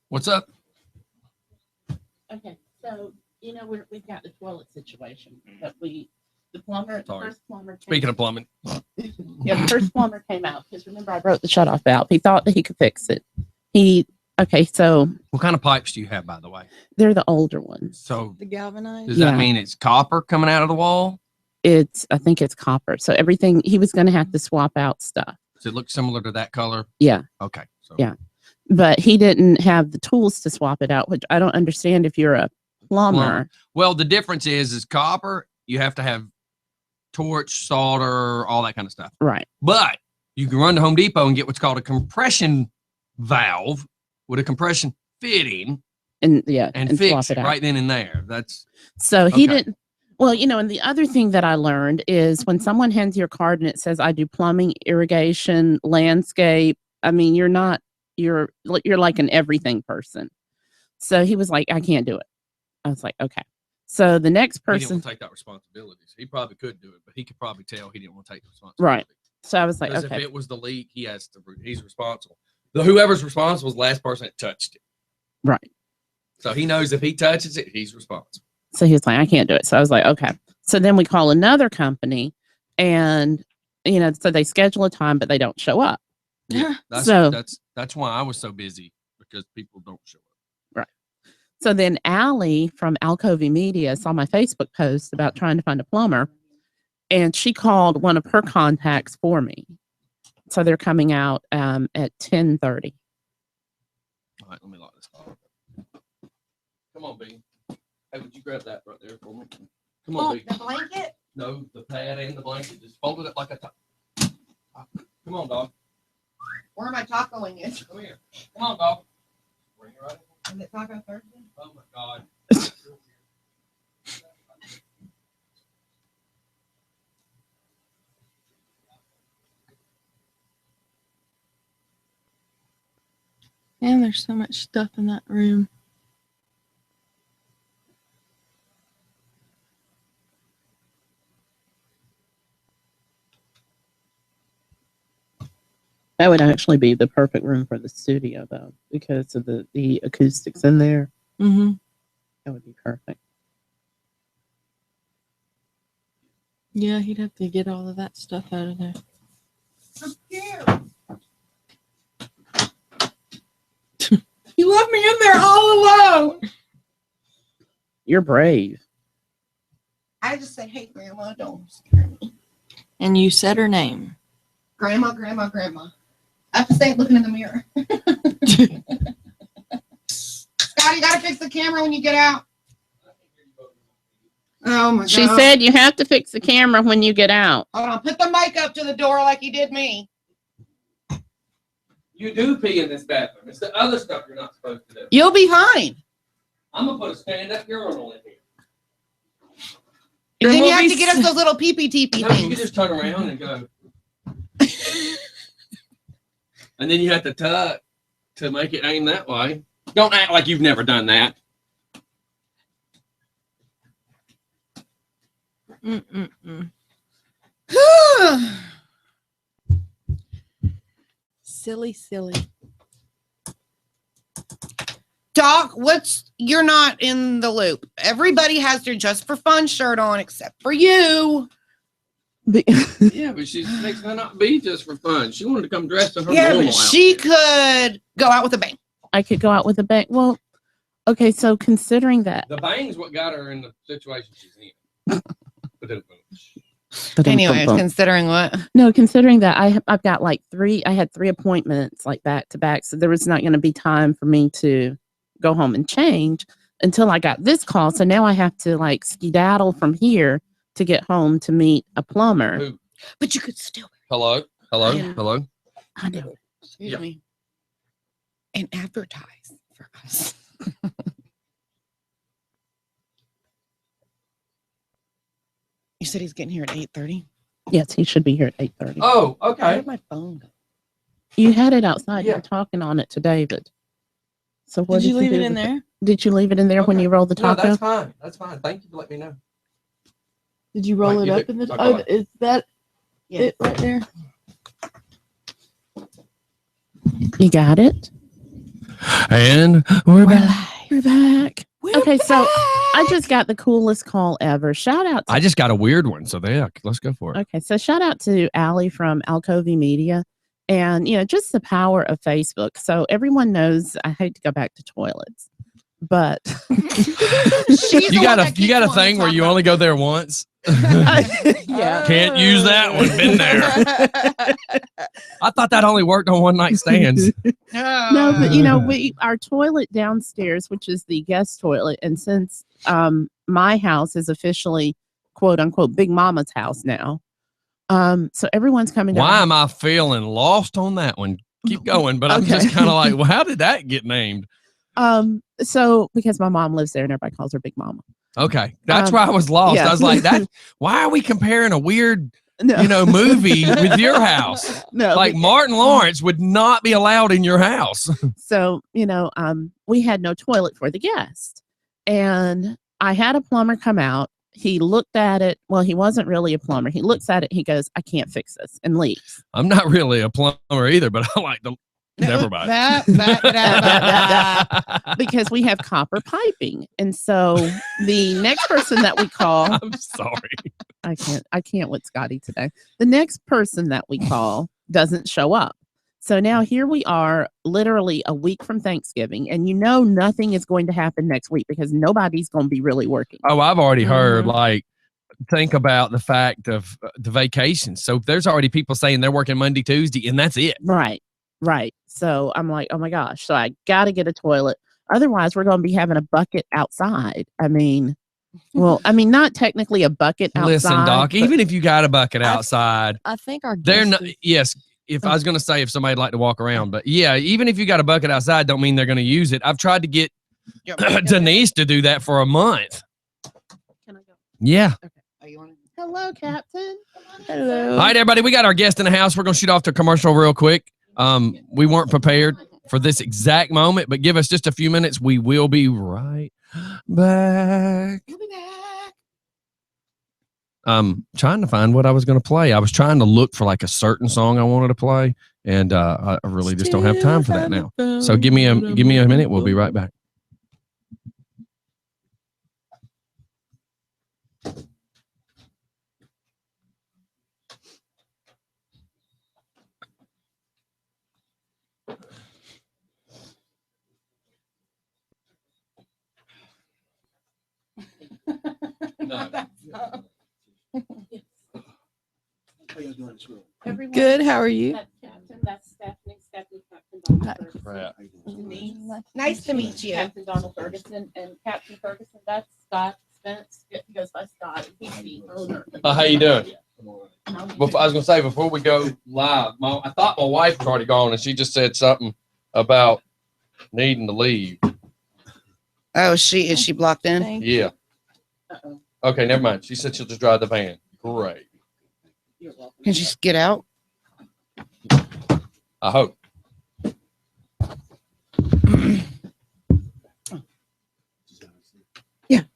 What's up? Okay, so we've got the toilet situation that the plumber, the Sorry. first plumber. Speaking of plumbing, Yeah, the first plumber came out because remember I broke the shutoff valve. He thought that he could fix it. So what kind of pipes do you have, by the way? they're the older ones. So The galvanized. does Yeah. that mean it's copper coming out of the wall? I think it's copper. So everything he was going to have to swap out stuff. Does it look similar to that color? Yeah. Okay. So Yeah. But he didn't have the tools to swap it out, which I don't understand if you're a plumber. Well, the difference is copper. You have to have torch, solder, all that kind of stuff. Right. But you can run to Home Depot and get what's called a compression valve with a compression fitting And and swap fix it out. right then and there. That's So he Okay. didn't. Well, and the other thing that I learned is when someone hands you a card and it says, I do plumbing, irrigation, landscape. I mean, you're like an everything person. So he was like, I can't do it. I was like, okay. So the next he didn't person, want to take that responsibility. So he probably could do it, but he could probably tell he didn't want to take the responsibility. Right. So I was like, Because okay. if it was the leak, he's responsible. Whoever's responsible is the last person that touched it. Right. So he knows if he touches it, he's responsible. So he was like, I can't do it. So I was like, okay. So then we call another company and, so they schedule a time, but they don't show up. Yeah. So- That's why I was so busy, because people don't show up. So then Allie from Alcovey Media saw my Facebook post about trying to find a plumber, and she called one of her contacts for me. So they're coming out at 10:30. All right, let me lock this off. Come on, B. Hey, would you grab that right there for me? Come on, B. The blanket? No, the pad and the blanket. Just fold it up like a top. Come on, dog. Where am I tacoing it? Come here. Come on, dog. Bring it right in. Is it Taco Thursday? Oh my God. Man, there's so much stuff in that room. That would actually be the perfect room for the studio, though, because of the acoustics in there. Mm-hmm. That would be perfect. Yeah, he'd have to get all of that stuff out of there. So cute. You left me in there all alone. You're brave. I just said, hey, Grandma, don't scare me. And you said her name. Grandma. I have to say it looking in the mirror. Scott, you gotta fix the camera when you get out. Oh my god. She said you have to fix the camera when you get out. Hold on, put the mic up to the door like you did me. You do pee in this bathroom. It's the other stuff you're not supposed to do. You'll be fine. I'm gonna put a stand-up urinal in here. And then you have to get us those little pee-pee teepee No, you things. can just turn around and go. And then you have to tuck to make it aim that way. Don't act like you've never done that. Silly. Doc, you're not in the loop. Everybody has their Just for Fun shirt on except for you. Yeah, but she makes her not be just for fun. She wanted to come dressed in her Yeah, normal but she outfit. could go out with a bang. I could go out with a bang. Well, okay, so considering that. The bang's what got her in the situation she's in. Anyways, considering what? No, considering that I've got like I had 3 appointments like back to back. So there was not going to be time for me to go home and change until I got this call. So now I have to like skedaddle from here to get home to meet a plumber. Who? But you could still. Hello? Yeah. Hello? I know. Excuse me. And advertise for us. You said he's getting here at 8:30. Yes, he should be here at 8:30. Oh, Where okay. did my phone go? You had it outside. You Yeah. were talking on it to David. So what Did you leave do it in with there? Did you leave it in there when Okay. you rolled the No, taco? that's fine. That's fine. Thank you for letting me know. Did you roll Right, it you up do. in the? Okay. Oh, is that Yeah. it right there? You got it? And we're back. We're back. Okay, so I just got the coolest call ever. Shout out to I just got a weird one, so yeah, let's go for it. Okay, so shout out to Allie from Alcovey Media, and just the power of Facebook. So everyone knows I hate to go back to toilets, but You got a thing where you only go there once. yeah, Can't use that one. Been there. I thought that only worked on one night stands. no, but our toilet downstairs, which is the guest toilet, and since my house is officially quote unquote Big Mama's house now, so everyone's coming down. Why am I feeling lost on that one? Keep going, but I'm just kind of like, well, how did that get named? So because my mom lives there and everybody calls her Big Mama. Okay, that's why I was lost. yeah. I was like, that. Why are we comparing a weird, No, movie with your house? no, Like Martin Lawrence would not be allowed in your house. So, we had no toilet for the guest. And I had a plumber come out. He looked at it. Well, he wasn't really a plumber. He looks at it. He goes, I can't fix this, and leaves. I'm not really a plumber either, but I like the. Never mind. Because we have copper piping. And so the next person that we call, I'm sorry. I can't with Scotty today. The next person that we call doesn't show up. So now here we are, literally a week from Thanksgiving, and nothing is going to happen next week because nobody's going to be really working. Oh, I've already heard, think about the fact of the vacations. So there's already people saying they're working Monday, Tuesday, and that's it. Right. So I'm like, oh my gosh. So I got to get a toilet. Otherwise, we're going to be having a bucket outside. Not technically a bucket outside. Listen, Doc, but- even if you got a bucket outside, I think our they're guest not. is- Yes. If I was going to say if somebody'd like to walk around, but yeah, even if you got a bucket outside, don't mean they're going to use it. I've tried to get Denise to do that for a month. Can I go? Yeah. Hello, Captain. Hello. All right, everybody, we got our guest in the house. We're going to shoot off to a commercial real quick. We weren't prepared for this exact moment, but give us just a few minutes. We will be right back. We'll be back. Trying to find what I was going to play. I was trying to look for like a certain song I wanted to play, and I really just don't have time for that now. So give me a minute. We'll be right back. No. Everyone, Good. How are you? that's Captain, that's Stephanie, Captain Donald Crap. Ferguson. Nice to meet you. Captain Donald Ferguson and Captain Ferguson, that's Scott Spence. He goes by Scott. He's the owner. How you doing? Before, I was gonna say before we go live, I thought my wife was already gone, and she just said something about needing to leave. Oh, is she blocked in? Yeah. Uh-oh. Okay, never mind. She said she'll just drive the van. Great. You're welcome. Can she just get out? I hope.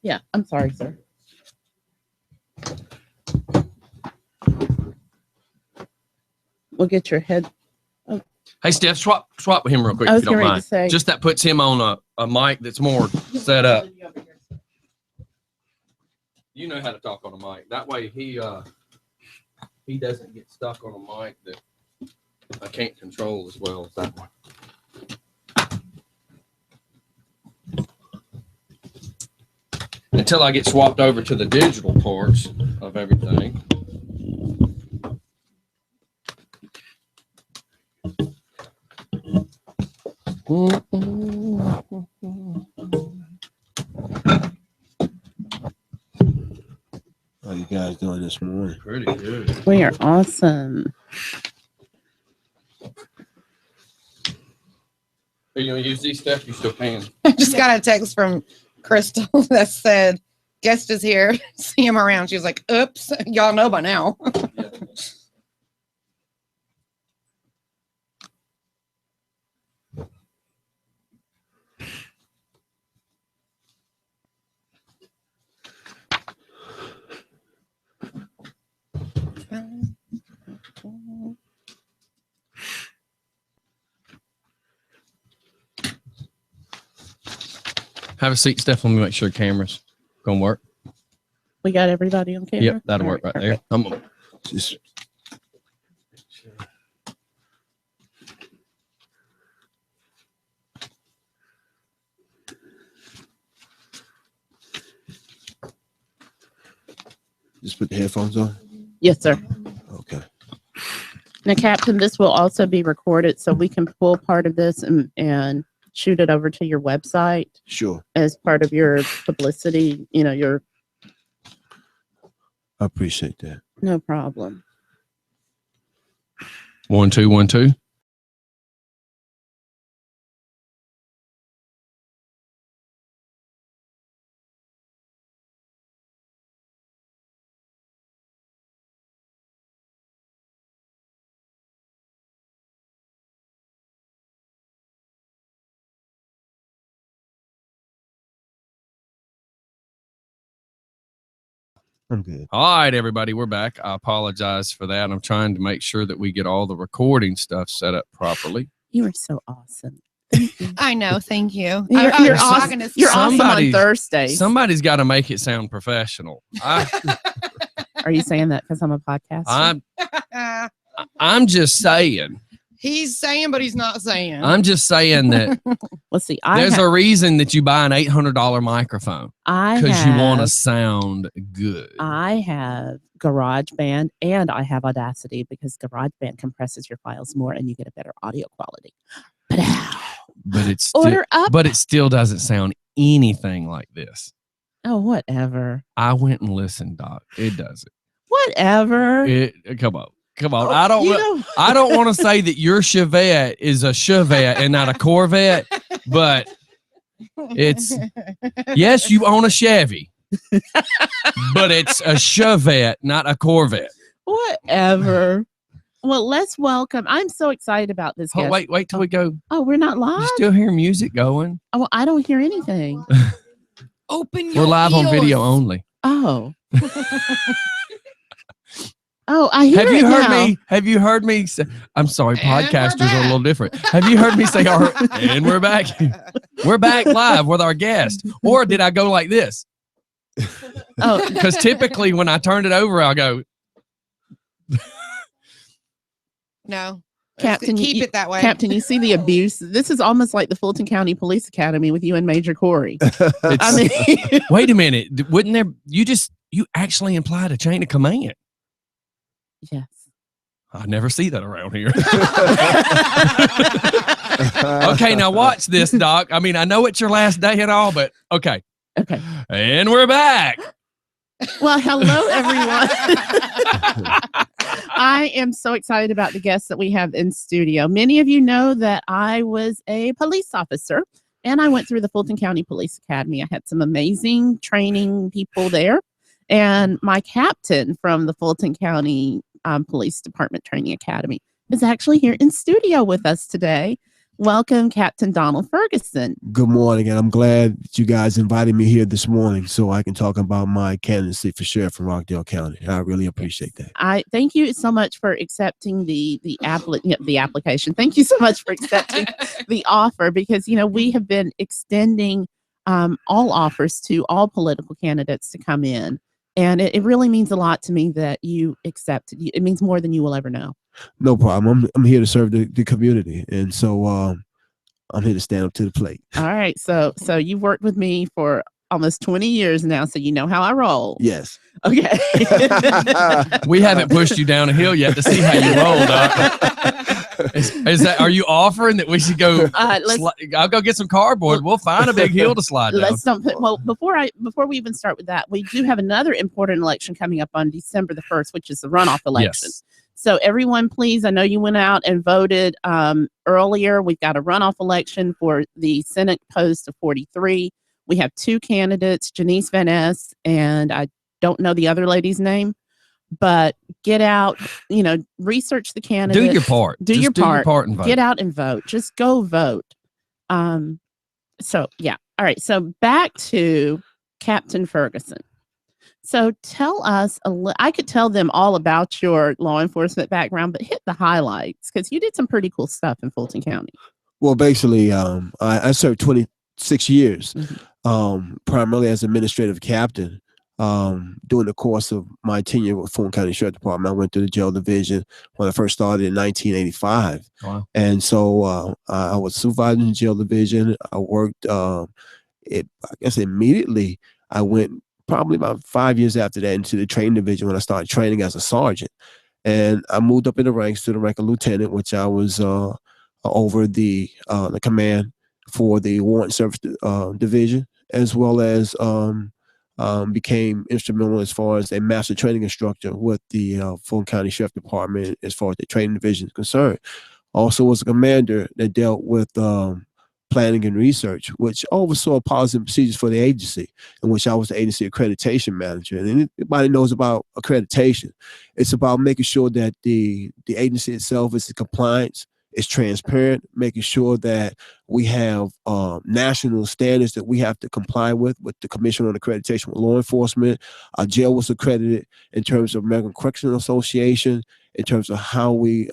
Yeah, I'm sorry, sir. We'll get your head. Hey, Steph, swap with him real quick I if was you don't getting ready to mind. say. Just that puts him on a mic that's more set up. You know how to talk on a mic. That way he doesn't get stuck on a mic that I can't control as well as that one. Until I get swapped over to the digital parts of everything. How you guys doing this morning? Pretty good. We are awesome. Are you gonna use these stuff? You still can. I just got a text from Crystal that said, guest is here. See him around. She was like, oops, y'all know by now. Have a seat, Steph. Let me make sure the camera's gonna work. We got everybody on camera? Yep, that'll All work right perfect. there. I'm gonna Just put the headphones on. Yes, sir. Okay. Now, Captain, this will also be recorded so we can pull part of this and shoot it over to your website Sure. as part of your publicity. You know, your I appreciate that. no problem. 1 2 1 2. I'm good. All right, everybody, we're back. I apologize for that. I'm trying to make sure that we get all the recording stuff set up properly. You are so awesome. I know. Thank you. You're, I you're was awesome. talking to You're awesome on Somebody's- Thursdays. Somebody's got to make it sound professional. Are you saying that because I'm a podcaster? I'm just saying. He's saying, but he's not saying. I'm just saying that Let's see. there's a reason that you buy an $800 microphone because you want to to. sound good. I have GarageBand and I have Audacity because GarageBand compresses your files more and you get a better audio quality. But Order up. but it still doesn't sound anything like this. oh, whatever. I went and listened, Doc. It doesn't. Whatever. Come on. I don't. You know- I don't want to say that your Chevette is a Chevette and not a Corvette, but it's yes, you own a Chevy, but it's a Chevette, not a Corvette. Whatever. Well, let's welcome. I'm so excited about this. Oh, guest. wait till we go. Oh, we're not live? You still hear music going? Oh, well, I don't hear anything. Open your We're live on video ears. only. Oh. Oh, I hear Have it you heard now. me? Have you heard me say? I'm sorry, And we're podcasters are a back. little different. Have you heard me say? And we're back. We're back live with our guest. Or did I go like this? Oh, Because typically when I turn it over, I'll go. No. Captain, Keep you- it that way. Captain, you see the abuse. This is almost like the Fulton County Police Academy with you and Major Corey. I mean, Wait a minute. Wouldn't there? You actually implied a chain of command. yes. I never see that around here. Okay, now watch this, Doc. I mean, I know it's your last day and all, but okay. Okay. And we're back. Well, hello, everyone. I am so excited about the guests that we have in studio. Many of you know that I was a police officer and I went through the Fulton County Police Academy. I had some amazing training people there. And my captain from the Fulton County Police Department Training Academy is actually here in studio with us today. Welcome, Captain Donald Ferguson. Good morning, and I'm glad that you guys invited me here this morning so I can talk about my candidacy for sheriff in Rockdale County. I really appreciate that. I thank you so much for accepting the application. Thank you so much for accepting the offer, because we have been extending all offers to all political candidates to come in, and it really means a lot to me that you accepted. It means more than you will ever know. No problem. I'm here to serve the community, and so I'm here to stand up to the plate. All right. So you've worked with me for almost 20 years now, so you know how I roll. Yes. Okay. We haven't pushed you down a hill yet to see how you roll, Doc. Is that? Are you offering that we should go? I'll go get some cardboard. We'll find a big hill to slide down. Let's don't put. Well, before we even start with that, we do have another important election coming up on December the 1st, which is the runoff election. Yes. So everyone, please, I know you went out and voted earlier. We've got a runoff election for the Senate post of 43. We have two candidates, Janice Van Ness, and I don't know the other lady's name, but get out, research the candidate. Do your part. Do your part and vote. Get out and vote. Just go vote. So, yeah. All right. So back to Captain Ferguson. So tell us, I could tell them all about your law enforcement background, but hit the highlights, because you did some pretty cool stuff in Fulton County. Well, basically, I served 26 years, primarily as administrative captain. During the course of my tenure with Fulton County Sheriff Department, I went through the jail division when I first started in 1985. Wow. And so I was supervising the jail division. I worked, I guess immediately I went probably about 5 years after that into the training division when I started training as a sergeant. And I moved up in the ranks to the rank of lieutenant, which I was over the command for the warrant service division, as well as became instrumental as far as a master training instructor with the Fulton County Sheriff Department as far as the training division is concerned. Also was a commander that dealt with planning and research, which oversaw policy and procedures for the agency, in which I was the agency accreditation manager. And anybody knows about accreditation. It's about making sure that the agency itself is in compliance, is transparent, making sure that we have national standards that we have to comply with the Commission on Accreditation with Law Enforcement. Our jail was accredited in terms of American Correctional Association, in terms of how we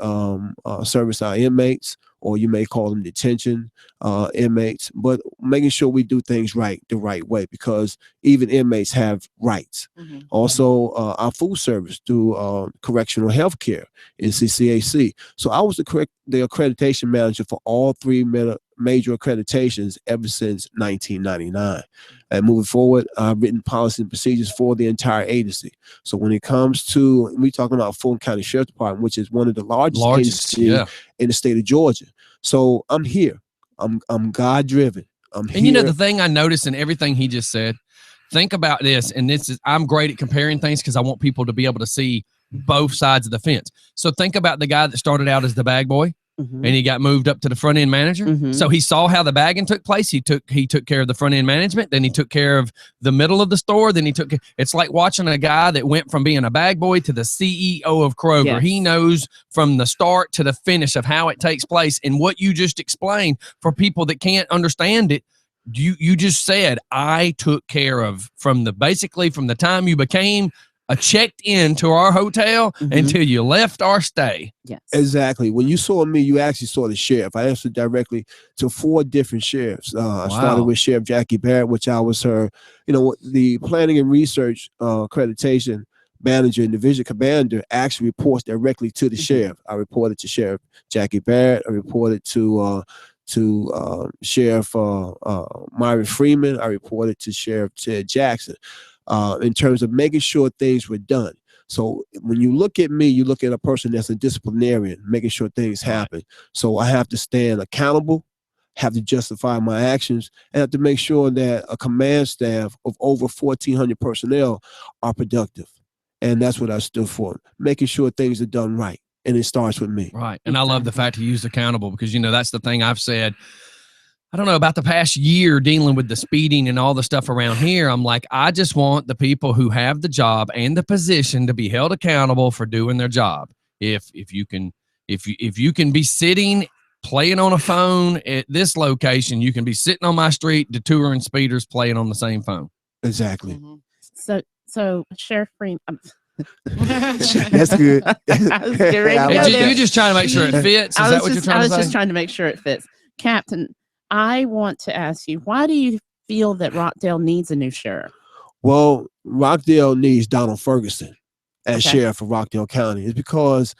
service our inmates, or you may call them detention inmates, but making sure we do things the right way, because even inmates have rights. Mm-hmm. Also, our food service through correctional health care in CCAC. So I was the accreditation manager for all three major accreditations ever since 1999. And moving forward, I've written policy and procedures for the entire agency. So when it comes to, we talking about Fulton County Sheriff Department, which is one of the largest agencies in the state of Georgia. So I'm here. I'm God-driven. I'm here. And you know, the thing I noticed in everything he just said, think about this, and I'm great at comparing things because I want people to be able to see both sides of the fence. So think about the guy that started out as the bag boy. Mm-hmm. And he got moved up to the front end manager. Mm-hmm. So he saw how the bagging took place. He took care of the front end management. Then he took care of the middle of the store. Then it's like watching a guy that went from being a bag boy to the CEO of Kroger. Yes. He knows from the start to the finish of how it takes place. And what you just explained, for people that can't understand it, you just said, I took care of from the time you became checked into our hotel until you left our stay. Yes, exactly. When you saw me, you actually saw the sheriff. I answered directly to 4 different sheriffs. I started with Sheriff Jackie Barrett, which I was her, the planning and research accreditation manager and division commander actually reports directly to the sheriff. I reported to Sheriff Jackie Barrett. I reported to Sheriff Myron Freeman. I reported to Sheriff Ted Jackson. In terms of making sure things were done. So when you look at me, you look at a person that's a disciplinarian, making sure things happen. So I have to stand accountable, have to justify my actions, and have to make sure that a command staff of over 1,400 personnel are productive. And that's what I stood for, making sure things are done right. And it starts with me. Right. And I love the fact he used accountable because, you know, that's the thing I've said. I don't know about the past year dealing with the speeding and all the stuff around here. I'm like, I just want the people who have the job and the position to be held accountable for doing their job. If you can be sitting playing on a phone at this location, you can be sitting on my street detouring speeders playing on the same phone. Exactly. Mm-hmm. So Sheriff Freeman. That's good. You're just trying to make sure it fits. Is that what you're trying to say? I was just trying to make sure it fits. Captain, I want to ask you, why do you feel that Rockdale needs a new sheriff? Well, Rockdale needs Donald Ferguson as sheriff of Rockdale County. It's because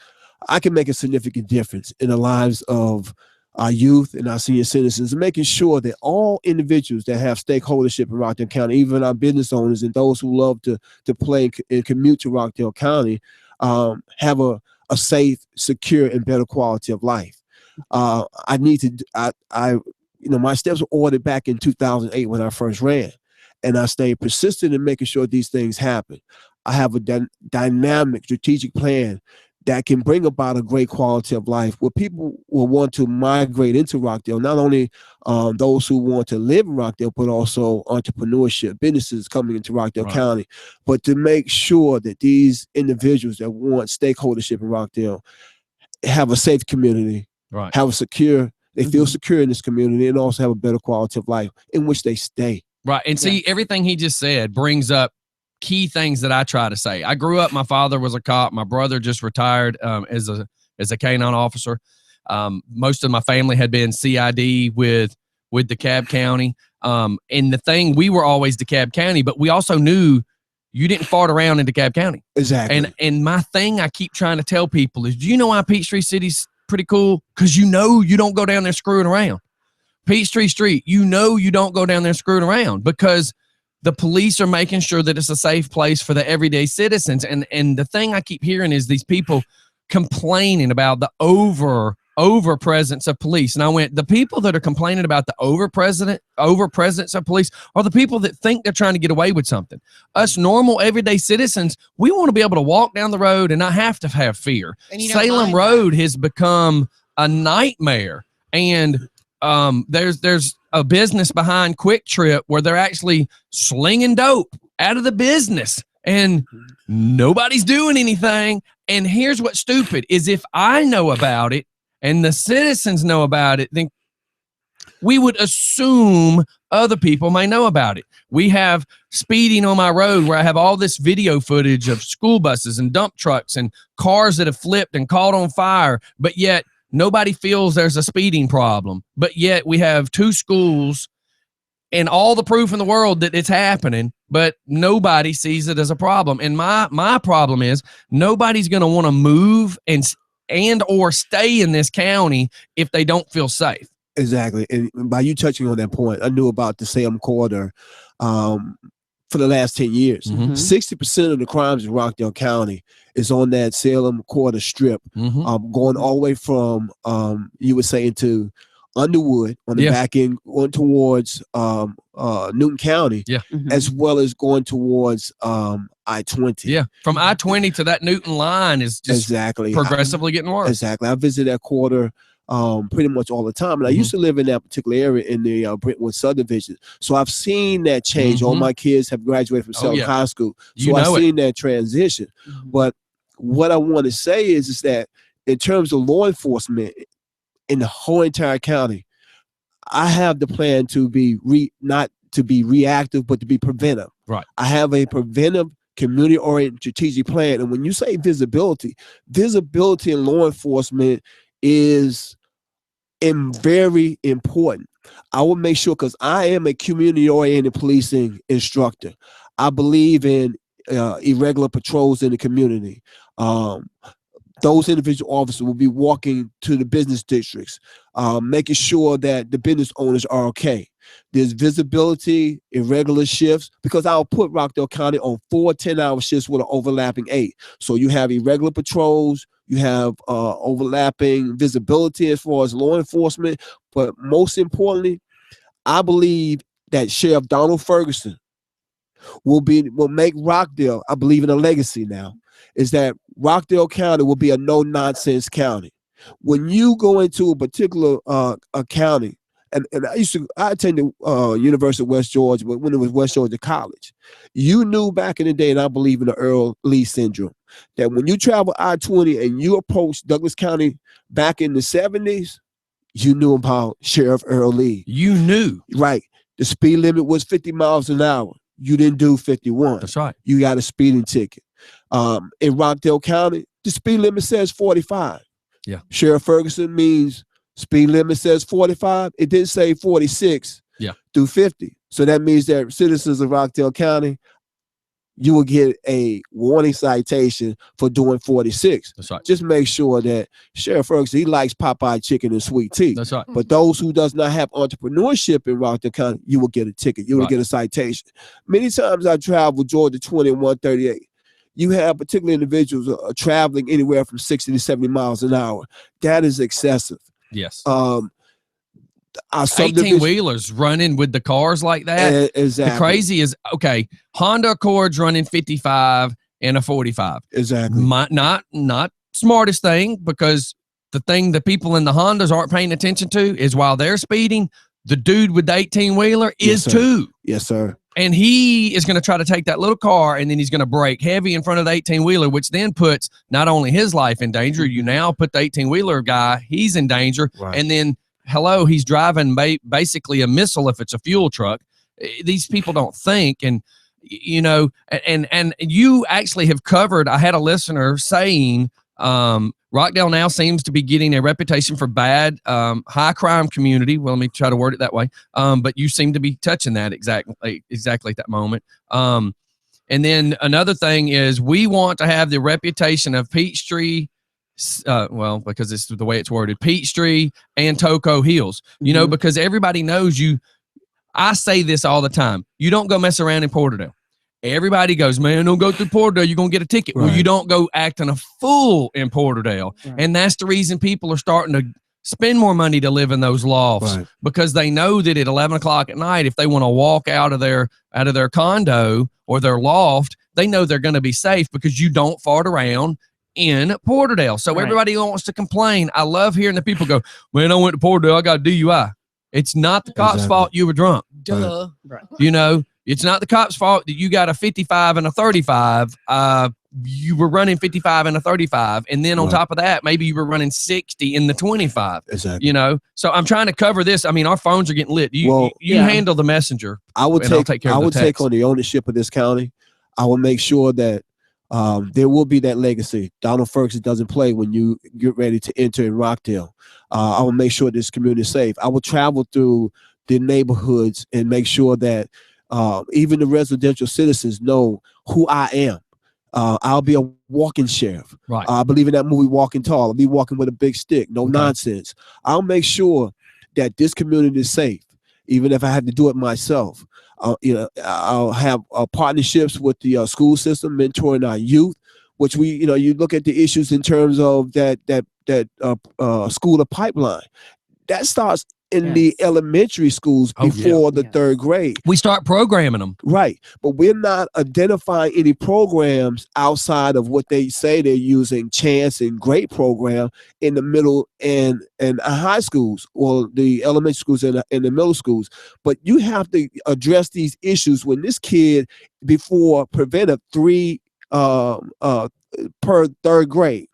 I can make a significant difference in the lives of our youth and our senior citizens, making sure that all individuals that have stakeholdership in Rockdale County, even our business owners and those who love to play and commute to Rockdale County, have a safe, secure, and better quality of life. My steps were ordered back in 2008 when I first ran, and I stayed persistent in making sure these things happen. I have a dynamic strategic plan that can bring about a great quality of life where people will want to migrate into Rockdale, not only those who want to live in Rockdale, but also entrepreneurship, businesses coming into Rockdale County, but to make sure that these individuals that want stakeholdership in Rockdale have a safe community, have a secure, they feel secure in this community, and also have a better quality of life in which they stay. Right. And see, everything he just said brings up key things that I try to say. I grew up, my father was a cop. My brother just retired as a canine officer. Most of my family had been CID with DeKalb County. And the thing, we were always DeKalb County, but we also knew you didn't fart around in DeKalb County. Exactly. And my thing I keep trying to tell people is, do you know why Peachtree City's pretty cool? Because you know you don't go down there screwing around. Peachtree Street, you know you don't go down there screwing around because the police are making sure that it's a safe place for the everyday citizens. And the thing I keep hearing is these people complaining about the over presence of police. And I went, the people that are complaining about the over presence of police are the people that think they're trying to get away with something. Us normal everyday citizens, we want to be able to walk down the road and not have to have fear. Salem Road has become a nightmare. And there's a business behind Quick Trip where they're actually slinging dope out of the business and nobody's doing anything. And here's what's stupid is if I know about it and the citizens know about it, then we would assume other people may know about it. We have speeding on my road where I have all this video footage of school buses and dump trucks and cars that have flipped and caught on fire, but yet nobody feels there's a speeding problem, but yet we have 2 schools and all the proof in the world that it's happening, but nobody sees it as a problem. And my problem is nobody's going to want to move and or stay in this county if they don't feel safe. Exactly. And by you touching on that point, I knew about the Salem Corridor for the last 10 years. 60% of the crimes in Rockdale County is on that Salem Corridor strip, going all the way from, you would say, into Underwood on the back end, going towards Newton County, as well as going towards I-20. Yeah, from I-20 to that Newton line is just progressively getting worse. Exactly. I visit that corridor pretty much all the time. And I used to live in that particular area in the Brentwood subdivision. So I've seen that change. All my kids have graduated from Salem High School. So I've seen that transition. But what I want to say is that in terms of law enforcement in the whole entire county, I have the plan to be not to be reactive, but to be preventive. Right. I have a preventive, community-oriented strategic plan. And when you say visibility in law enforcement is very important. I will make sure, because I am a community-oriented policing instructor. I believe in irregular patrols in the community. those individual officers will be walking to the business districts, making sure that the business owners are okay. There's visibility, irregular shifts, because I'll put Rockdale County on 4 10-hour shifts with an overlapping 8. So you have irregular patrols, you have overlapping visibility as far as law enforcement, but most importantly, I believe that Sheriff Donald Ferguson will make Rockdale, I believe in a legacy now, is that Rockdale County will be a no-nonsense county. When you go into a particular a county, and I attended University of West Georgia, but when it was West Georgia College, you knew back in the day, and I believe in the Earl Lee syndrome, that when you travel I-20 and you approach Douglas County back in the 70s, you knew about Sheriff Earl Lee. You knew. Right. The speed limit was 50 miles an hour. You didn't do 51. That's right. You got a speeding ticket. In Rockdale County, the speed limit says 45. Yeah. Sheriff Ferguson means speed limit says 45. It didn't say 46 through 50. So that means that citizens of Rockdale County, you will get a warning citation for doing 46. That's right. Just make sure that Sheriff Ferguson, he likes Popeye chicken and sweet tea. That's right. But those who does not have entrepreneurship in Rockdale County, you will get a ticket. You will get a citation. Many times I travel Georgia 20 and 138. You have particular individuals traveling anywhere from 60 to 70 miles an hour. That is excessive. Yes. 18-wheelers running with the cars like that. Exactly. The crazy is, okay, Honda Accord's running 55 and a 45. Exactly. Not smartest thing, because the thing the people in the Hondas aren't paying attention to is while they're speeding, the dude with the 18-wheeler is too. Yes, sir. And he is going to try to take that little car, and then he's going to brake heavy in front of the 18-wheeler, which then puts not only his life in danger, you now put the 18-wheeler guy, he's in danger. Right. And then, hello, he's driving basically a missile if it's a fuel truck. These people don't think. And, you know, and you actually have covered, I had a listener saying, Rockdale now seems to be getting a reputation for bad, high crime community. Well, let me try to word it that way. But you seem to be touching that exactly at that moment. And then another thing is we want to have the reputation of Peachtree, because it's the way it's worded, Peachtree and Toco Hills, you know, because everybody knows you. I say this all the time. You don't go mess around in Porterdale. Everybody goes, man, don't go through Porterdale. You're going to get a ticket. Right. Well, you don't go acting a fool in Porterdale. Right. And that's the reason people are starting to spend more money to live in those lofts, because they know that at 11 o'clock at night, if they want to walk out of their condo or their loft, they know they're going to be safe because you don't fart around in Porterdale. So everybody wants to complain. I love hearing the people go, man, I went to Porterdale. I got a DUI. It's not the cop's fault you were drunk. Duh. Right. You know, it's not the cop's fault that you got a 55 and a 35. You were running 55 and a 35. And then on top of that, maybe you were running 60 in the 25. Exactly. You know, so I'm trying to cover this. I mean, our phones are getting lit. You handle the messenger. I would take on the ownership of this county. I will make sure that there will be that legacy. Donald Ferguson doesn't play when you get ready to enter in Rockdale. I will make sure this community is safe. I will travel through the neighborhoods and make sure that even the residential citizens know who I am. I'll be a walking sheriff. Right. I believe in that movie Walking Tall. I'll be walking with a big stick. No nonsense. I'll make sure that this community is safe, even if I have to do it myself. I'll have partnerships with the school system, mentoring our youth, which you look at the issues in terms of that school of pipeline. That starts in the elementary schools before the third grade. We start programming them. Right. But we're not identifying any programs outside of what they say they're using, Chance and GREAT program, in the middle and high schools, or the elementary schools and the middle schools. But you have to address these issues when this kid, before preventive 3 per third grade,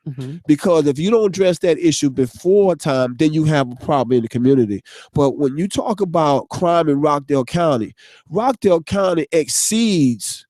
because if you don't address that issue before time, then you have a problem in the community. But when you talk about crime in Rockdale County exceeds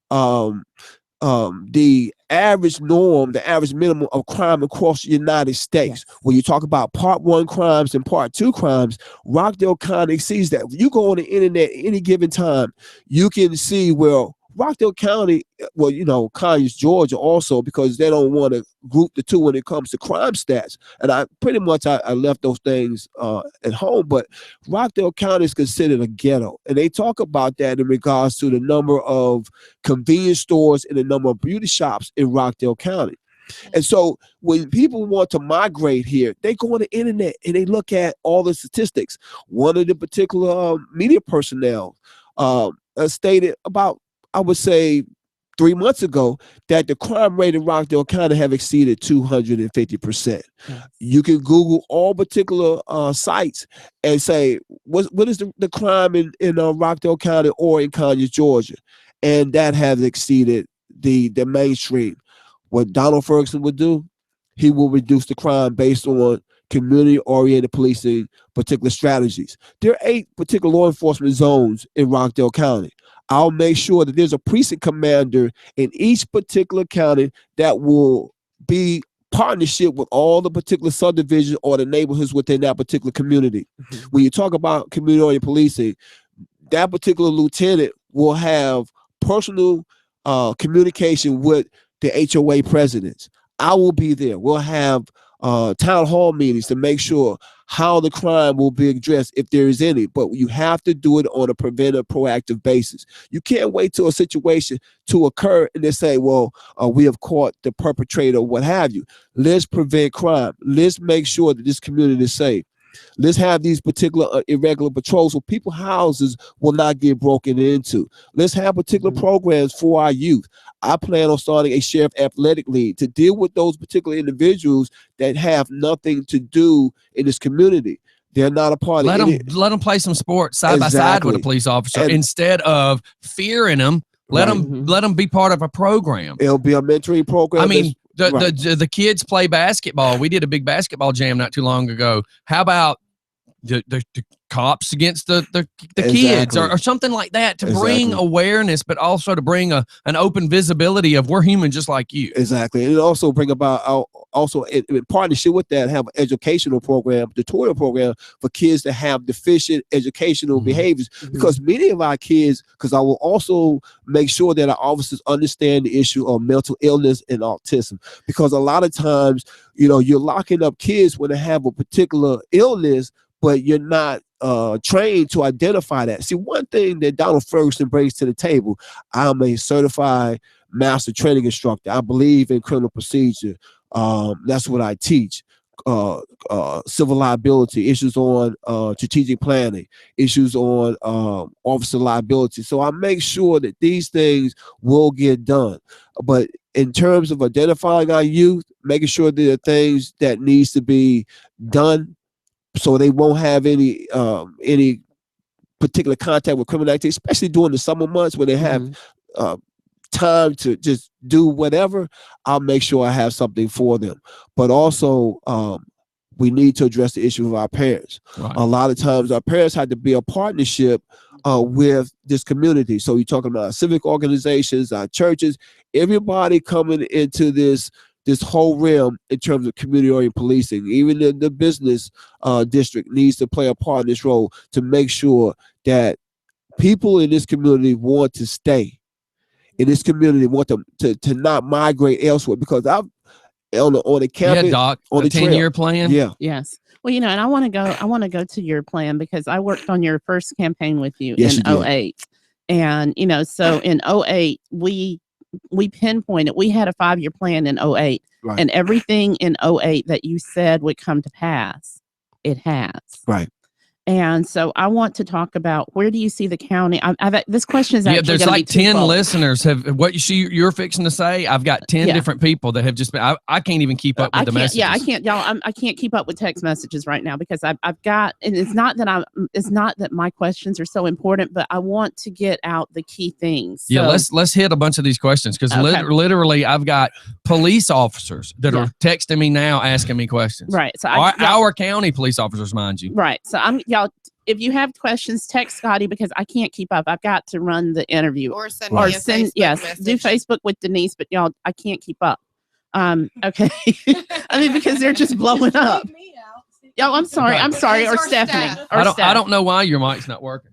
the average norm, the average minimum of crime across the United States. When you talk about Part 1 crimes and Part 2 crimes, Rockdale County exceeds that. If you go on the internet at any given time, you can see where Rockdale County, well, Conyers, Georgia also, because they don't want to group the two when it comes to crime stats. And I pretty much I left those things at home, but Rockdale County is considered a ghetto. And they talk about that in regards to the number of convenience stores and the number of beauty shops in Rockdale County. And so when people want to migrate here, they go on the internet and they look at all the statistics. One of the particular media personnel stated about, I would say, 3 months ago, that the crime rate in Rockdale County have exceeded 250%. Yes. You can Google all particular sites and say, what is the crime in Rockdale County or in Conyers, Georgia? And that has exceeded the mainstream. What Donald Ferguson would do, he will reduce the crime based on community-oriented policing, particular strategies. There are 8 particular law enforcement zones in Rockdale County. I'll make sure that there's a precinct commander in each particular county that will be partnership with all the particular subdivisions or the neighborhoods within that particular community. Mm-hmm. When you talk about community-oriented policing, that particular lieutenant will have personal communication with the HOA presidents. I will be there. We'll have town hall meetings to make sure how the crime will be addressed if there is any, but you have to do it on a preventive, proactive basis. You can't wait till a situation to occur and then say, well, we have caught the perpetrator, what have you. Let's prevent crime. Let's make sure that this community is safe. Let's have these particular irregular patrols so people's houses will not get broken into. Let's have particular programs for our youth. I plan on starting a sheriff athletic league to deal with those particular individuals that have nothing to do in this community. They're not a part of it. Let them play some sports side by side with a police officer instead of fearing them. Let them be part of a program. It'll be a mentoring program. I mean, the kids play basketball. We did a big basketball jam not too long ago. How about the cops against the kids or something like that to bring awareness, but also to bring an open visibility of we're human just like you. Exactly. And also bring about also in partnership with that, have an educational program, tutorial program for kids that have deficient educational behaviors, because many of our kids, because I will also make sure that our officers understand the issue of mental illness and autism, because a lot of times, you're locking up kids when they have a particular illness, but you're not trained to identify that. See, one thing that Donald Ferguson brings to the table, I'm a certified master training instructor. I believe in criminal procedure. That's what I teach. Civil liability, issues on strategic planning, issues on officer liability. So I make sure that these things will get done. But in terms of identifying our youth, making sure there are things that needs to be done so they won't have any particular contact with criminal activity, especially during the summer months when they have time to just do whatever. I'll make sure I have something for them. But also, we need to address the issue of our parents. Right. A lot of times, our parents had to be a partnership with this community. So you're talking about civic organizations, our churches, everybody coming into this whole realm in terms of community-oriented policing. Even the business district needs to play a part in this role to make sure that people in this community want to stay in this community, want to not migrate elsewhere. Because I've on the campus, Doc, on the 10-year plan. Yeah. Yes. Well, and I want to go to your plan because I worked on your first campaign with you in 2008. And, so in 2008, we pinpointed, we had a 5-year plan in 2008, right. And everything in 2008 that you said would come to pass, it has. Right. And so I want to talk about, where do you see the county? This question is actually there's like 10 listeners have what you're fixing to say. I've got 10 different people that have just been. I can't even keep up with the messages. Yeah, I can't, y'all. I can't keep up with text messages right now because I've got, and it's not that my questions are so important, but I want to get out the key things. So, yeah, let's hit a bunch of these questions because literally I've got police officers that are texting me now asking me questions. Right. So our county police officers, mind you. Right. So y'all, if you have questions, text Scotty because I can't keep up. I've got to run the interview. Or send me a Facebook message. Do Facebook with Denise, but y'all, I can't keep up. Okay. I mean, because they're just blowing up. Y'all, I'm sorry. Or Stephanie. I don't know why your mic's not working.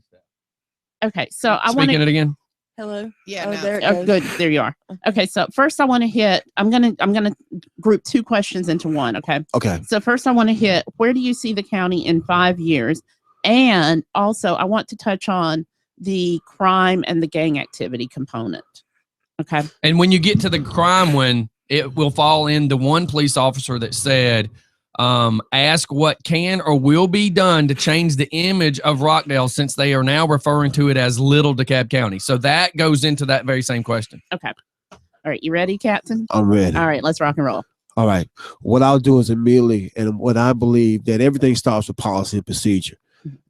Okay. So Speaking it again. Hello. Yeah, Oh, no. there it Oh, goes. good. There you are. Okay, so first I want to hit. I'm gonna group two questions into one. Okay. Okay. So first I want to hit. Where do you see the county in 5 years? And also I want to touch on the crime and the gang activity component. Okay. And when you get to the crime one, it will fall into one police officer that said, ask what can or will be done to change the image of Rockdale, since they are now referring to it as Little DeKalb County. So that goes into that very same question. Okay. All right. You ready, Captain? I'm ready. All right. Let's rock and roll. All right. What I'll do is immediately, and what I believe that everything starts with policy and procedure.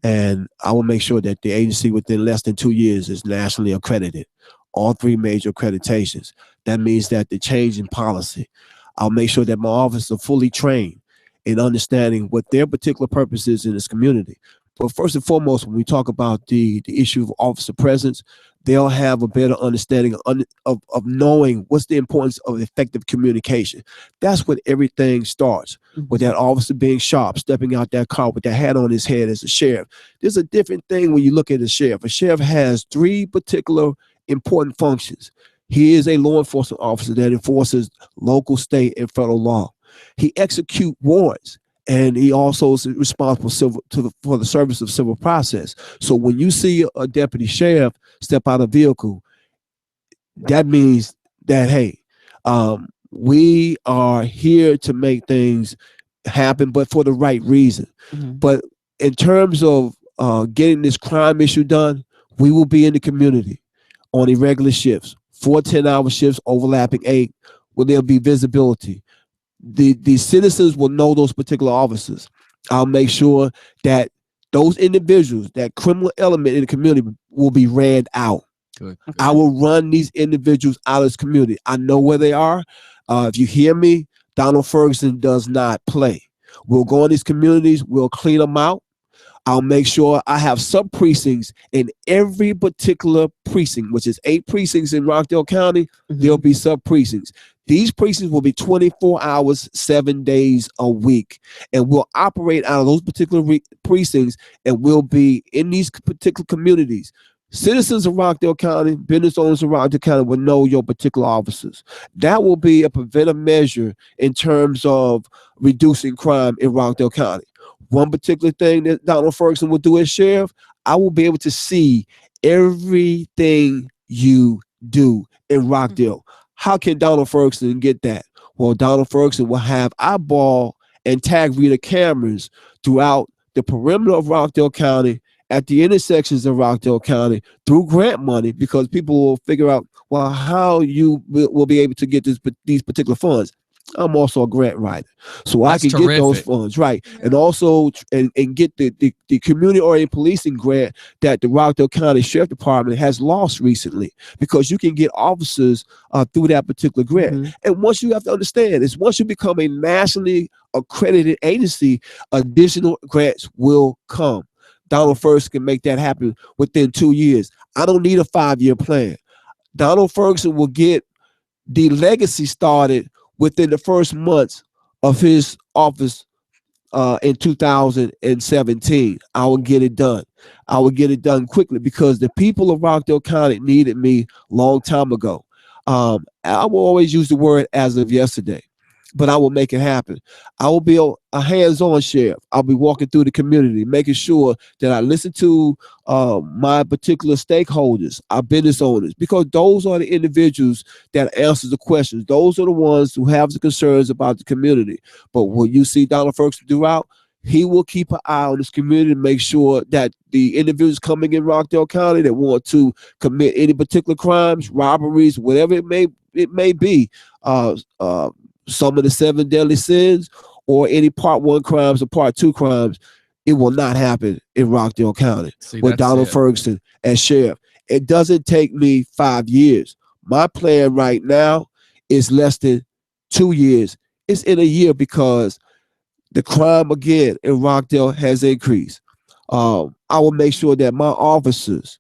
And I will make sure that the agency within less than 2 years is nationally accredited. All 3 major accreditations. That means that the change in policy, I'll make sure that my officers are fully trained in understanding what their particular purpose is in this community. But first and foremost, when we talk about the issue of officer presence, they'll have a better understanding of knowing what's the importance of effective communication. That's what everything starts with, that officer being sharp, stepping out that car with that hat on his head as a sheriff. There's a different thing when you look at a sheriff. A sheriff has 3 particular important functions. He is a law enforcement officer that enforces local, state, and federal law. He executes warrants, and he also is responsible for the service of civil process. So when you see a deputy sheriff step out of a vehicle, that means that, hey, we are here to make things happen, but for the right reason. But in terms of getting this crime issue done, we will be in the community on irregular shifts, 4 10-hour shifts overlapping 8, where there'll be visibility. The citizens will know those particular officers. I'll make sure that those individuals, that criminal element in the community, will be ran out. Good. I will run these individuals out of this community. I know where they are. If you hear me, Donald Ferguson does not play. We'll go in these communities. We'll clean them out. I'll make sure I have sub-precincts in every particular precinct, which is 8 precincts in Rockdale County. There'll be sub-precincts. These precincts will be 24 hours, 7 days a week. And we'll operate out of those particular precincts, and we'll be in these particular communities. Citizens of Rockdale County, business owners of Rockdale County will know your particular officers. That will be a preventive measure in terms of reducing crime in Rockdale County. One particular thing that Donald Ferguson will do as sheriff, I will be able to see everything you do in Rockdale. How can Donald Ferguson get that? Well, Donald Ferguson will have eyeball and tag reader cameras throughout the perimeter of Rockdale County, at the intersections of Rockdale County, through grant money, because people will figure out, well, how you will be able to get these particular funds. I'm also a grant writer, so That's I can get those funds, right? And also and get the community-oriented policing grant that the Rockdale County Sheriff Department has lost recently, because you can get officers through that particular grant. And once you have to understand is, once you become a nationally accredited agency, additional grants will come. Donald Ferguson can make that happen within 2 years. I don't need a 5-year plan. Donald Ferguson will get the legacy started within the first months of his office in 2017. I will get it done. I will get it done quickly, because the people of Rockdale County needed me long time ago. I will always use the word as of yesterday, but I will make it happen. I will be a hands-on sheriff. I'll be walking through the community, making sure that I listen to my particular stakeholders, our business owners, because those are the individuals that answer the questions. Those are the ones who have the concerns about the community. But what you see Donald Ferguson do out, he will keep an eye on this community and make sure that the individuals coming in Rockdale County that want to commit any particular crimes, robberies, whatever it may be, some of the 7 deadly sins, or any Part 1 crimes or Part 2 crimes, it will not happen in Rockdale County with Donald Ferguson as sheriff. It doesn't take me 5 years. My plan right now is less than 2 years. It's in a year, because the crime again in Rockdale has increased. I will make sure that my officers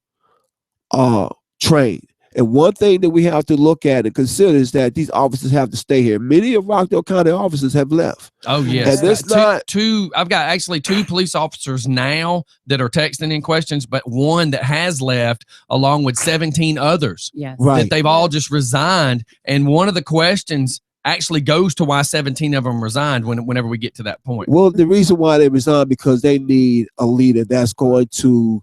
are trained, And one thing that we have to look at and consider is that these officers have to stay here. Many of Rockdale County officers have left. Oh yes, And that's not I've got actually 2 police officers now that are texting in questions, but one that has left, along with 17 others Yes. right. that they've all just resigned. And one of the questions actually goes to why 17 of them resigned whenever we get to that point. Well, the reason why they resigned because they need a leader that's going to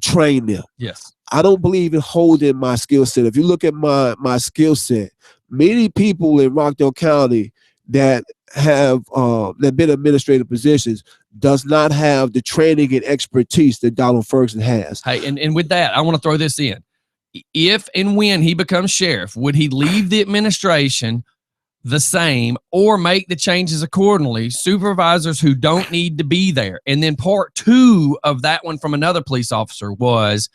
train them. Yes. I don't believe in holding my skill set. If you look at my skill set, many people in Rockdale County that have that been administrative positions does not have the training and expertise that Donald Ferguson has. Hey, and with that, I want to throw this in. If and when he becomes sheriff, would he leave the administration the same or make the changes accordingly? Supervisors who don't need to be there. And then part 2 of that one from another police officer was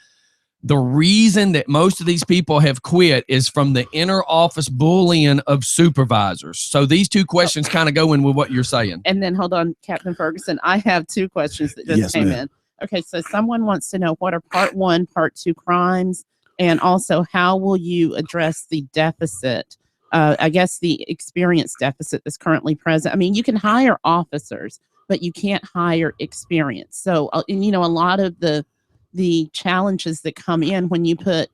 the reason that most of these people have quit is from the inner office bullying of supervisors. So these 2 questions kind of go in with what you're saying. And then hold on, Captain Ferguson. I have 2 questions that just Yes, came ma'am. in. Okay, so someone wants to know what are part 1, part 2 crimes, and also how will you address the deficit? I guess the experience deficit that's currently present. I mean, you can hire officers, but you can't hire experience. So, and you know, a lot of the challenges that come in when you put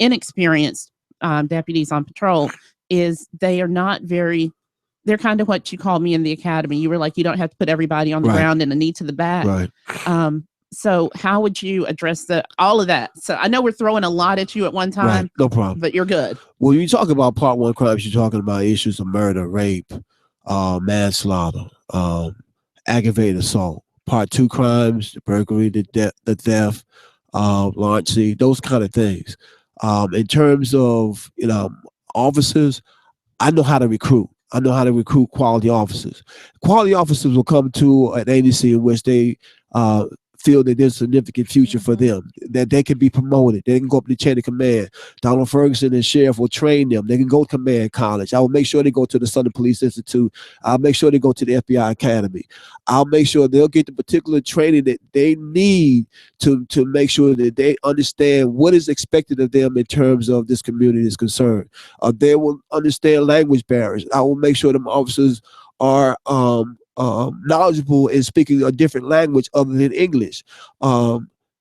inexperienced deputies on patrol is they are not very. They're kind of what you called me in the academy. You were like, you don't have to put everybody on the Right. ground in a knee to the back. Right. So how would you address all of that? So I know we're throwing a lot at you at one time, Right. No problem. but you're good. When you talk about part 1 crimes, you're talking about issues of murder, rape, manslaughter, aggravated assault. Part 2 crimes, the burglary, the theft, larceny, those kind of things. In terms of officers, I know how to recruit. I know how to recruit quality officers. Quality officers will come to an agency in which they feel that there's a significant future for them, that they can be promoted. They can go up the chain of command. Donald Ferguson and Sheriff will train them. They can go to command college. I will make sure they go to the Southern Police Institute. I'll make sure they go to the FBI Academy. I'll make sure they'll get the particular training that they need to make sure that they understand what is expected of them in terms of this community is concerned. They will understand language barriers. I will make sure them officers are knowledgeable in speaking a different language other than English,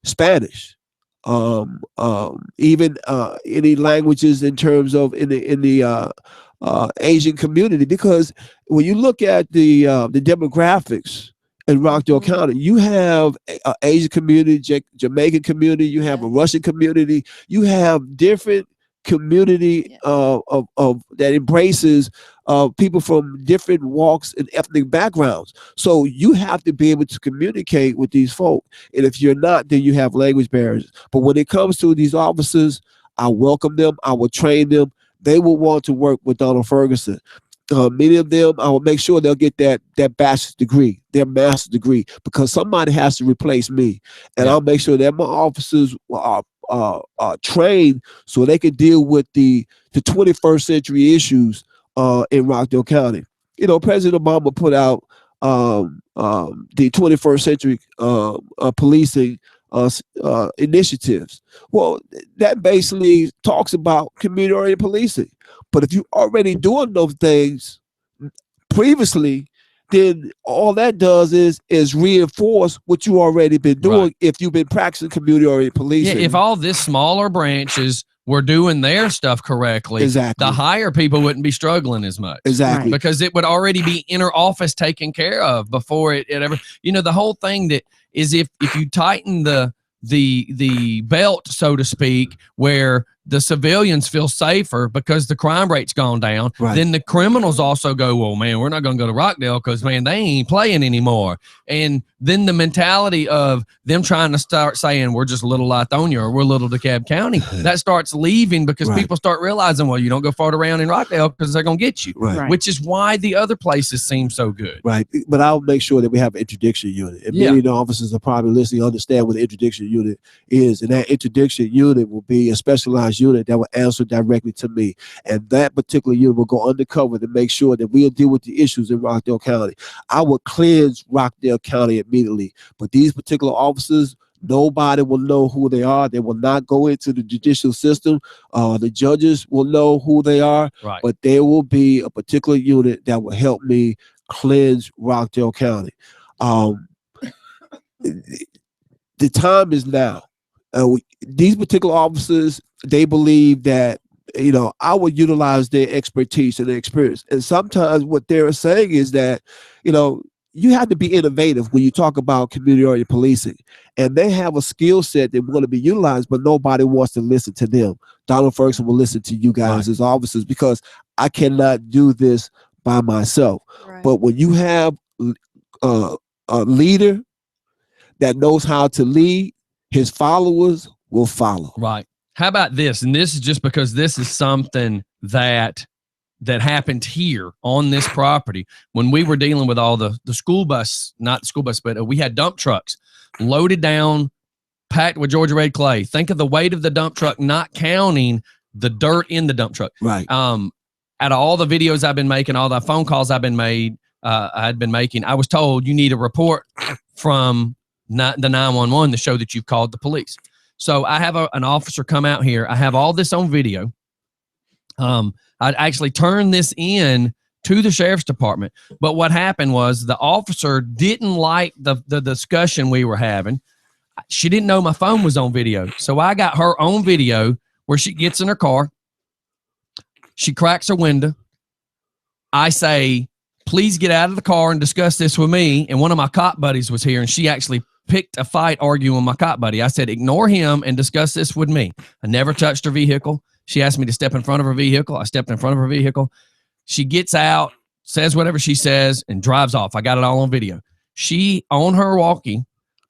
Spanish, even any languages in terms of in the Asian community. Because when you look at the demographics in Rockdale County, you have an Asian community, Jamaican community, you have a Russian community, you have different community of that embraces people from different walks and ethnic backgrounds. So you have to be able to communicate with these folk. And if you're not, then you have language barriers. But when it comes to these officers, I welcome them. I will train them. They will want to work with Donald Ferguson. Many of them, I will make sure they'll get that bachelor's degree, their master's degree, because somebody has to replace me. And I'll make sure that my officers are trained so they can deal with the 21st century issues in Rockdale County. You know, President Obama put out the 21st century policing initiatives. Well, that basically talks about community-oriented policing. But if you're already doing those things previously, then all that does is reinforce what you already been doing if you've been practicing community-oriented policing. Yeah, if all this smaller branches were doing their stuff correctly, the higher people wouldn't be struggling as much. Exactly. Because it would already be inner office taken care of before it ever, you know, the whole thing that is if you tighten the belt, so to speak, where the civilians feel safer because the crime rate's gone down, then the criminals also go, well, man, we're not going to go to Rockdale because, man, they ain't playing anymore. And then the mentality of them trying to start saying we're just Little Lithonia or we're Little DeKalb County, that starts leaving because people start realizing, well, you don't go far around in Rockdale because they're going to get you, which is why the other places seem so good. Right. But I'll make sure that we have an interdiction unit. And many of the officers are probably listening, understand what the interdiction unit is. And that interdiction unit will be a specialized unit that will answer directly to me. And that particular unit will go undercover to make sure that we'll deal with the issues in Rockdale County. I will cleanse Rockdale County immediately. But these particular officers, Nobody will know who they are. They will not go into the judicial system. The judges will know who they are, Right. but there will be a particular unit that will help me cleanse Rockdale County. The time is now. These particular officers, they believe that, you know, I would utilize their expertise and their experience. And sometimes what they're saying is that, you know, you have to be innovative when you talk about community-oriented policing. And they have a skill set that want to be utilized, but nobody wants to listen to them. Donald Ferguson will listen to you guys as officers because I cannot do this by myself. Right. But when you have a leader that knows how to lead, his followers will follow. Right. How about this? And this is just because this is something that happened here on this property when we were dealing with all the school bus, not the school bus, but we had dump trucks loaded down, packed with Georgia red clay. Think of the weight of the dump truck, not counting the dirt in the dump truck. Right. Out of all the videos I've been making, all the phone calls I had been making, I was told you need a report from the 911 to show that you've called the police. So I have an officer come out here. I have all this on video. I'd actually turned this in to the sheriff's department. But what happened was the officer didn't like the discussion we were having. She didn't know my phone was on video. So I got her on video where she gets in her car. She cracks her window. I say, please get out of the car and discuss this with me. And one of my cop buddies was here, and she actually picked a fight arguing with my cop buddy. I said, ignore him and discuss this with me. I never touched her vehicle. She asked me to step in front of her vehicle. I stepped in front of her vehicle. She gets out, says whatever she says, and drives off. I got it all on video. She, on her walkie,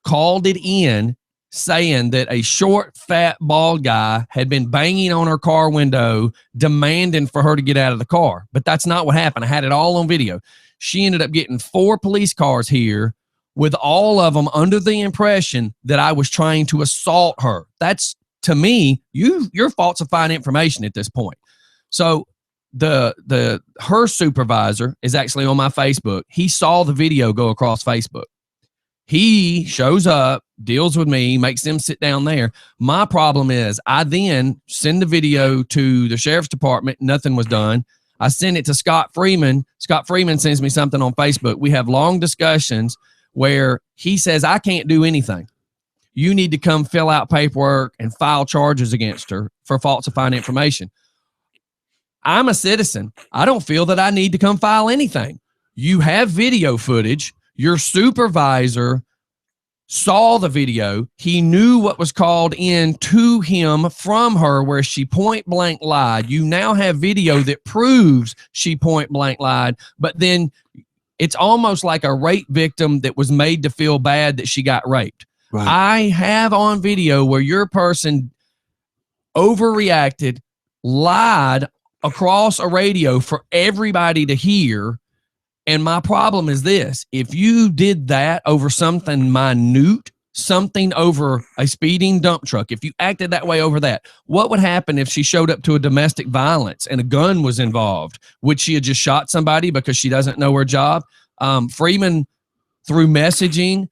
called it in saying that a short, fat, bald guy had been banging on her car window, demanding for her to get out of the car. But that's not what happened. I had it all on video. She ended up getting 4 police cars here with all of them under the impression that I was trying to assault her. That's, to me, you're falsifying information at this point. So her supervisor is actually on my Facebook. He saw the video go across Facebook. He shows up, deals with me, makes them sit down there. My problem is I then send the video to the sheriff's department. Nothing was done. I send it to Scott Freeman. Scott Freeman sends me something on Facebook. We have long discussions where he says, I can't do anything. You need to come fill out paperwork and file charges against her for falsifying information. I'm a citizen. I don't feel that I need to come file anything. You have video footage. Your supervisor saw the video. He knew what was called in to him from her where she point blank lied. You now have video that proves she point blank lied, but then it's almost like a rape victim that was made to feel bad that she got raped. Right. I have on video where your person overreacted, lied across a radio for everybody to hear. And my problem is this: if you did that over something minute, something over a speeding dump truck, if you acted that way over that, what would happen if she showed up to a domestic violence and a gun was involved? Would she have just shot somebody because she doesn't know her job? Freeman, through messaging,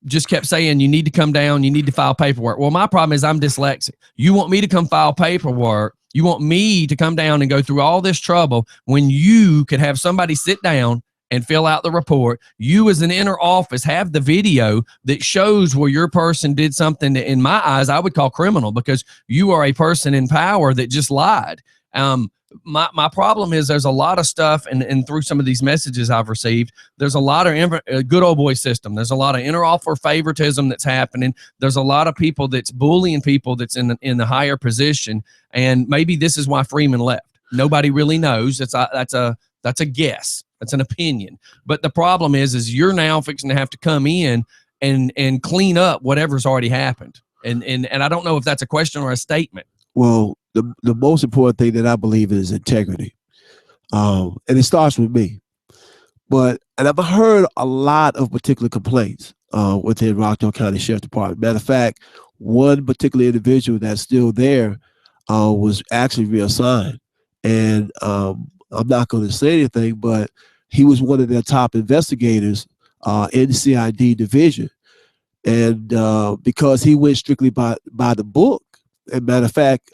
just kept saying, you need to come down, you need to file paperwork. Well, my problem is I'm dyslexic. You want me to come file paperwork. You want me to come down and go through all this trouble when you could have somebody sit down and fill out the report. You as an inner office have the video that shows where your person did something that in my eyes I would call criminal, because you are a person in power that just lied. My problem is there's a lot of stuff, and through some of these messages I've received, there's a lot of good old boy system. There's a lot of inter-offer favoritism that's happening. There's a lot of people that's bullying people that's in the higher position, and maybe this is why Freeman left. Nobody really knows. That's a guess. That's an opinion. But the problem is you're now fixing to have to come in and clean up whatever's already happened. And I don't know if that's a question or a statement. Well, the most important thing that I believe in is integrity. And it starts with me. And I've heard a lot of particular complaints within Rockdale County Sheriff's Department. Matter of fact, one particular individual that's still there was actually reassigned. And I'm not going to say anything, but he was one of their top investigators in the CID division. And because he went strictly by the book, and matter of fact,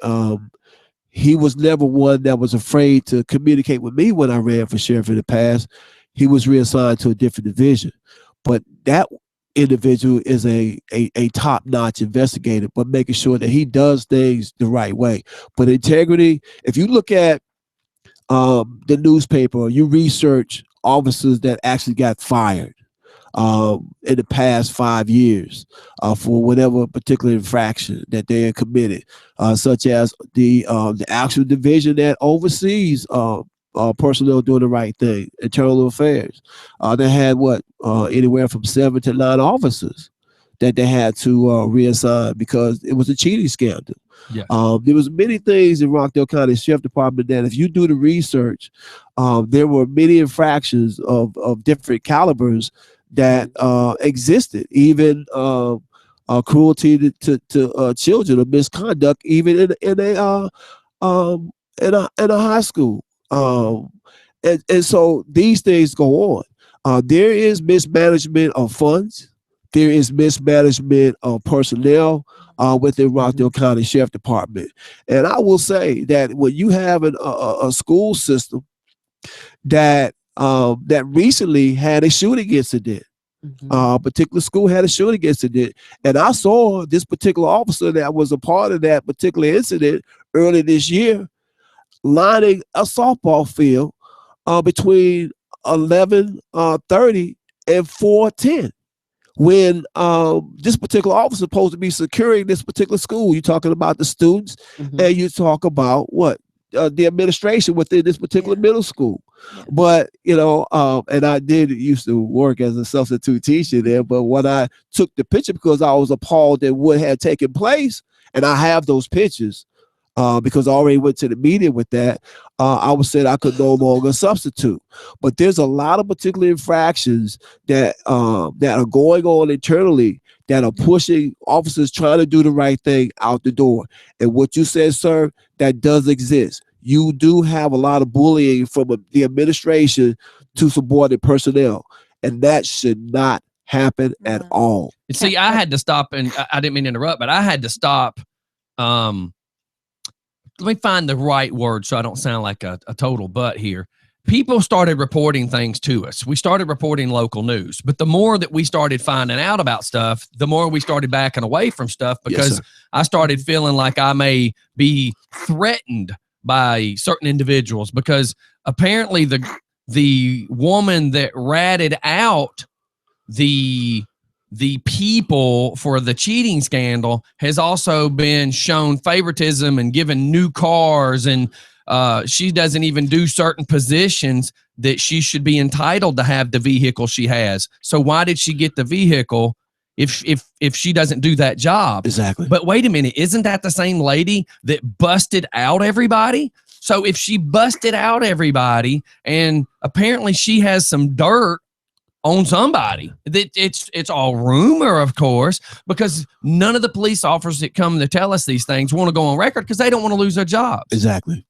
he was never one that was afraid to communicate with me when I ran for sheriff in the past. He was reassigned to a different division, but that individual is a top-notch investigator, but making sure that he does things the right way. But integrity, if you look at the newspaper, or you research officers that actually got fired in the past 5 years for whatever particular infraction that they had committed, such as the actual division that oversees personnel doing the right thing, internal affairs. They had anywhere from 7 to 9 officers that they had to reassign because it was a cheating scandal. Yeah. There was many things in Rockdale County Sheriff Department that if you do the research, there were many infractions of different calibers that existed, even cruelty to children, or misconduct, even in a high school. And so these things go on. There is mismanagement of funds. There is mismanagement of personnel within Rockdale County Sheriff Department. And I will say that when you have a school system that recently had a shooting incident, a particular school had a shooting incident, and I saw this particular officer that was a part of that particular incident early this year lining a softball field between 11:30 and 4:10. When this particular officer is supposed to be securing this particular school. You're talking about the students, and you talk about the administration within this particular middle school. But and I used to work as a substitute teacher there, but when I took the picture, because I was appalled at what had taken place, and I have those pictures because I already went to the media with that, I was said I could no longer substitute. But there's a lot of particular infractions that are going on internally that are pushing officers trying to do the right thing out the door. And what you said, sir, that does exist. You do have a lot of bullying from the administration to subordinate personnel, and that should not happen at all. See, I had to stop, and I didn't mean to interrupt, but I had to stop. Let me find the right word so I don't sound like a total butt here. People started reporting things to us. We started reporting local news, but the more that we started finding out about stuff, the more we started backing away from stuff, because I started feeling like I may be threatened by certain individuals, because apparently the woman that ratted out the people for the cheating scandal has also been shown favoritism and given new cars, and she doesn't even do certain positions that she should be entitled to have the vehicle she has. So why did she get the vehicle if she doesn't do that job? Exactly. But wait a minute, isn't that the same lady that busted out everybody? So if she busted out everybody, and apparently she has some dirt on somebody, that it's all rumor, of course, because none of the police officers that come to tell us these things want to go on record because they don't want to lose their jobs. Exactly.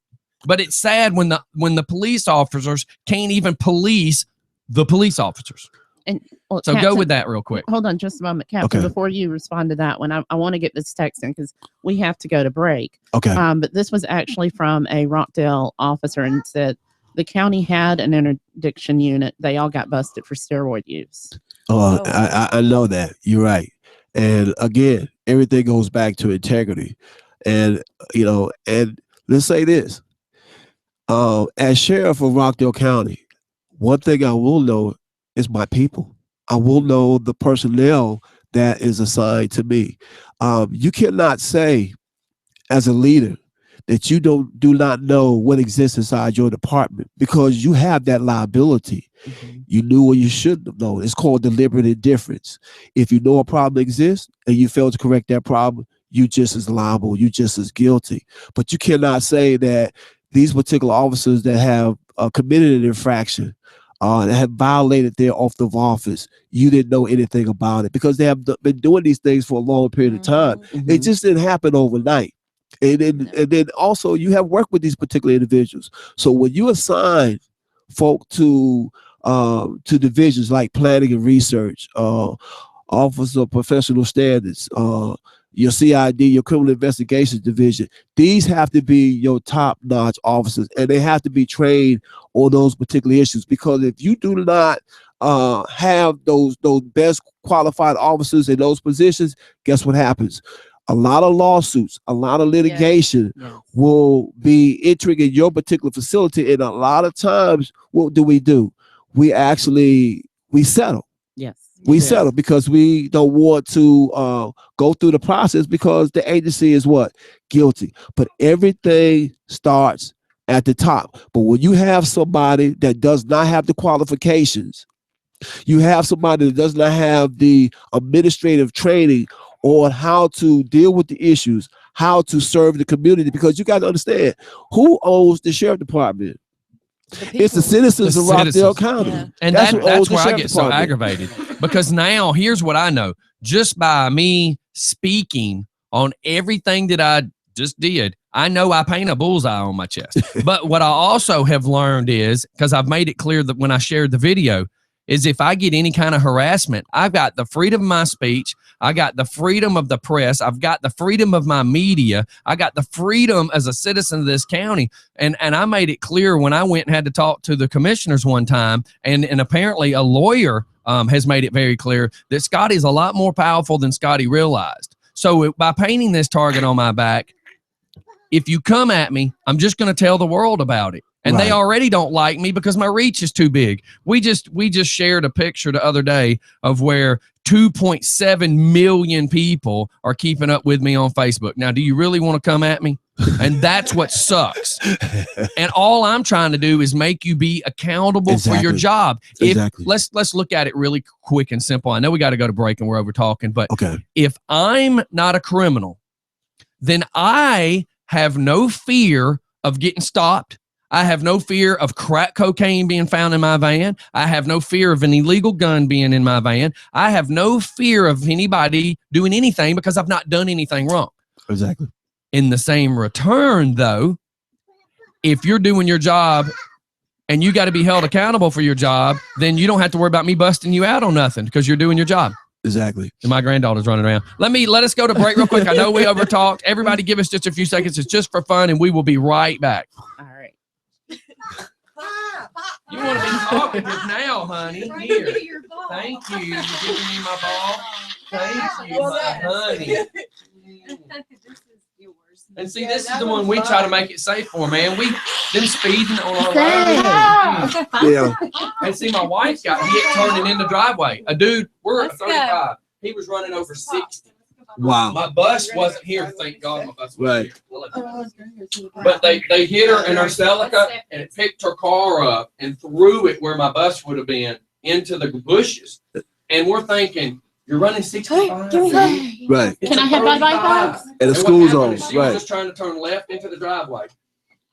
But it's sad when the police officers can't even police the police officers. And so Captain, go with that real quick. Hold on just a moment, Captain. Okay. Before you respond to that one, I want to get this text in because we have to go to break. Okay. But this was actually from a Rockdale officer, and said the county had an interdiction unit. They all got busted for steroid use. I know that. You're right. And again, everything goes back to integrity. And, and let's say this. As sheriff of Rockdale County, one thing I will know is my people. I will know the personnel that is assigned to me. You cannot say as a leader that you do not know what exists inside your department, because you have that liability. You knew what you shouldn't have known. It's called deliberate indifference. If you know a problem exists and you fail to correct that problem, you just as liable, you just as guilty. But you cannot say that these particular officers that have committed an infraction, that have violated their oath of office, you didn't know anything about it, because they have been doing these things for a long period of time. It just didn't happen overnight. And then also you have worked with these particular individuals. So when you assign folk to divisions like planning and research, Office of Professional Standards, your CID, your Criminal Investigations Division. These have to be your top-notch officers, and they have to be trained on those particular issues. Because if you do not have those best qualified officers in those positions, guess what happens? A lot of lawsuits, a lot of litigation will be entering in your particular facility, and a lot of times, what do? We settle. Yes. We settle because we don't want to go through the process because the agency is what? Guilty. But everything starts at the top. But when you have somebody that does not have the qualifications, you have somebody that does not have the administrative training on how to deal with the issues, how to serve the community, because you got to understand, who owns the sheriff department? It's the citizens of Rockdale County. Yeah. And that's where I get so aggravated, because now here's what I know. Just by me speaking on everything that I just did, I know I paint a bullseye on my chest. But what I also have learned is, because I've made it clear that when I shared the video, is if I get any kind of harassment, I've got the freedom of my speech, I got the freedom of the press, I've got the freedom of my media, I got the freedom as a citizen of this county. And I made it clear when I went and had to talk to the commissioners one time, and apparently a lawyer has made it very clear that Scotty's a lot more powerful than Scotty realized. So by painting this target on my back, if you come at me, I'm just going to tell the world about it. And they already don't like me because my reach is too big. We just shared a picture the other day of where 2.7 million people are keeping up with me on Facebook. Now, do you really want to come at me? And that's what sucks. And all I'm trying to do is make you be accountable for your job. Let's look at it really quick and simple. I know we got to go to break and we're over talking, but if I'm not a criminal, then I have no fear of getting stopped. I have no fear of crack cocaine being found in my van. I have no fear of an illegal gun being in my van. I have no fear of anybody doing anything because I've not done anything wrong. Exactly. In the same return, though, if you're doing your job and you got to be held accountable for your job, then you don't have to worry about me busting you out on nothing because you're doing your job. Exactly. And my granddaughter's running around. Let us go to break real quick. I know we overtalked. Everybody give us just a few seconds. It's just for fun, and we will be right back. All right. You want to be talking now, honey. Here. Thank you. You're giving me my ball. Thank you, my honey. And see, this is the one we try to make it safe for, man. We've been speeding on our road. Yeah. And see, my wife got hit turning in the driveway. A dude, we're at 35. He was running over 60. Wow. My bus wasn't here, thank God my bus wasn't here. But they hit her in her Celica, and it picked her car up and threw it where my bus would have been into the bushes. And we're thinking, you're running 65. Right. Can I have my bike? And the school zone. She was just trying to turn left into the driveway.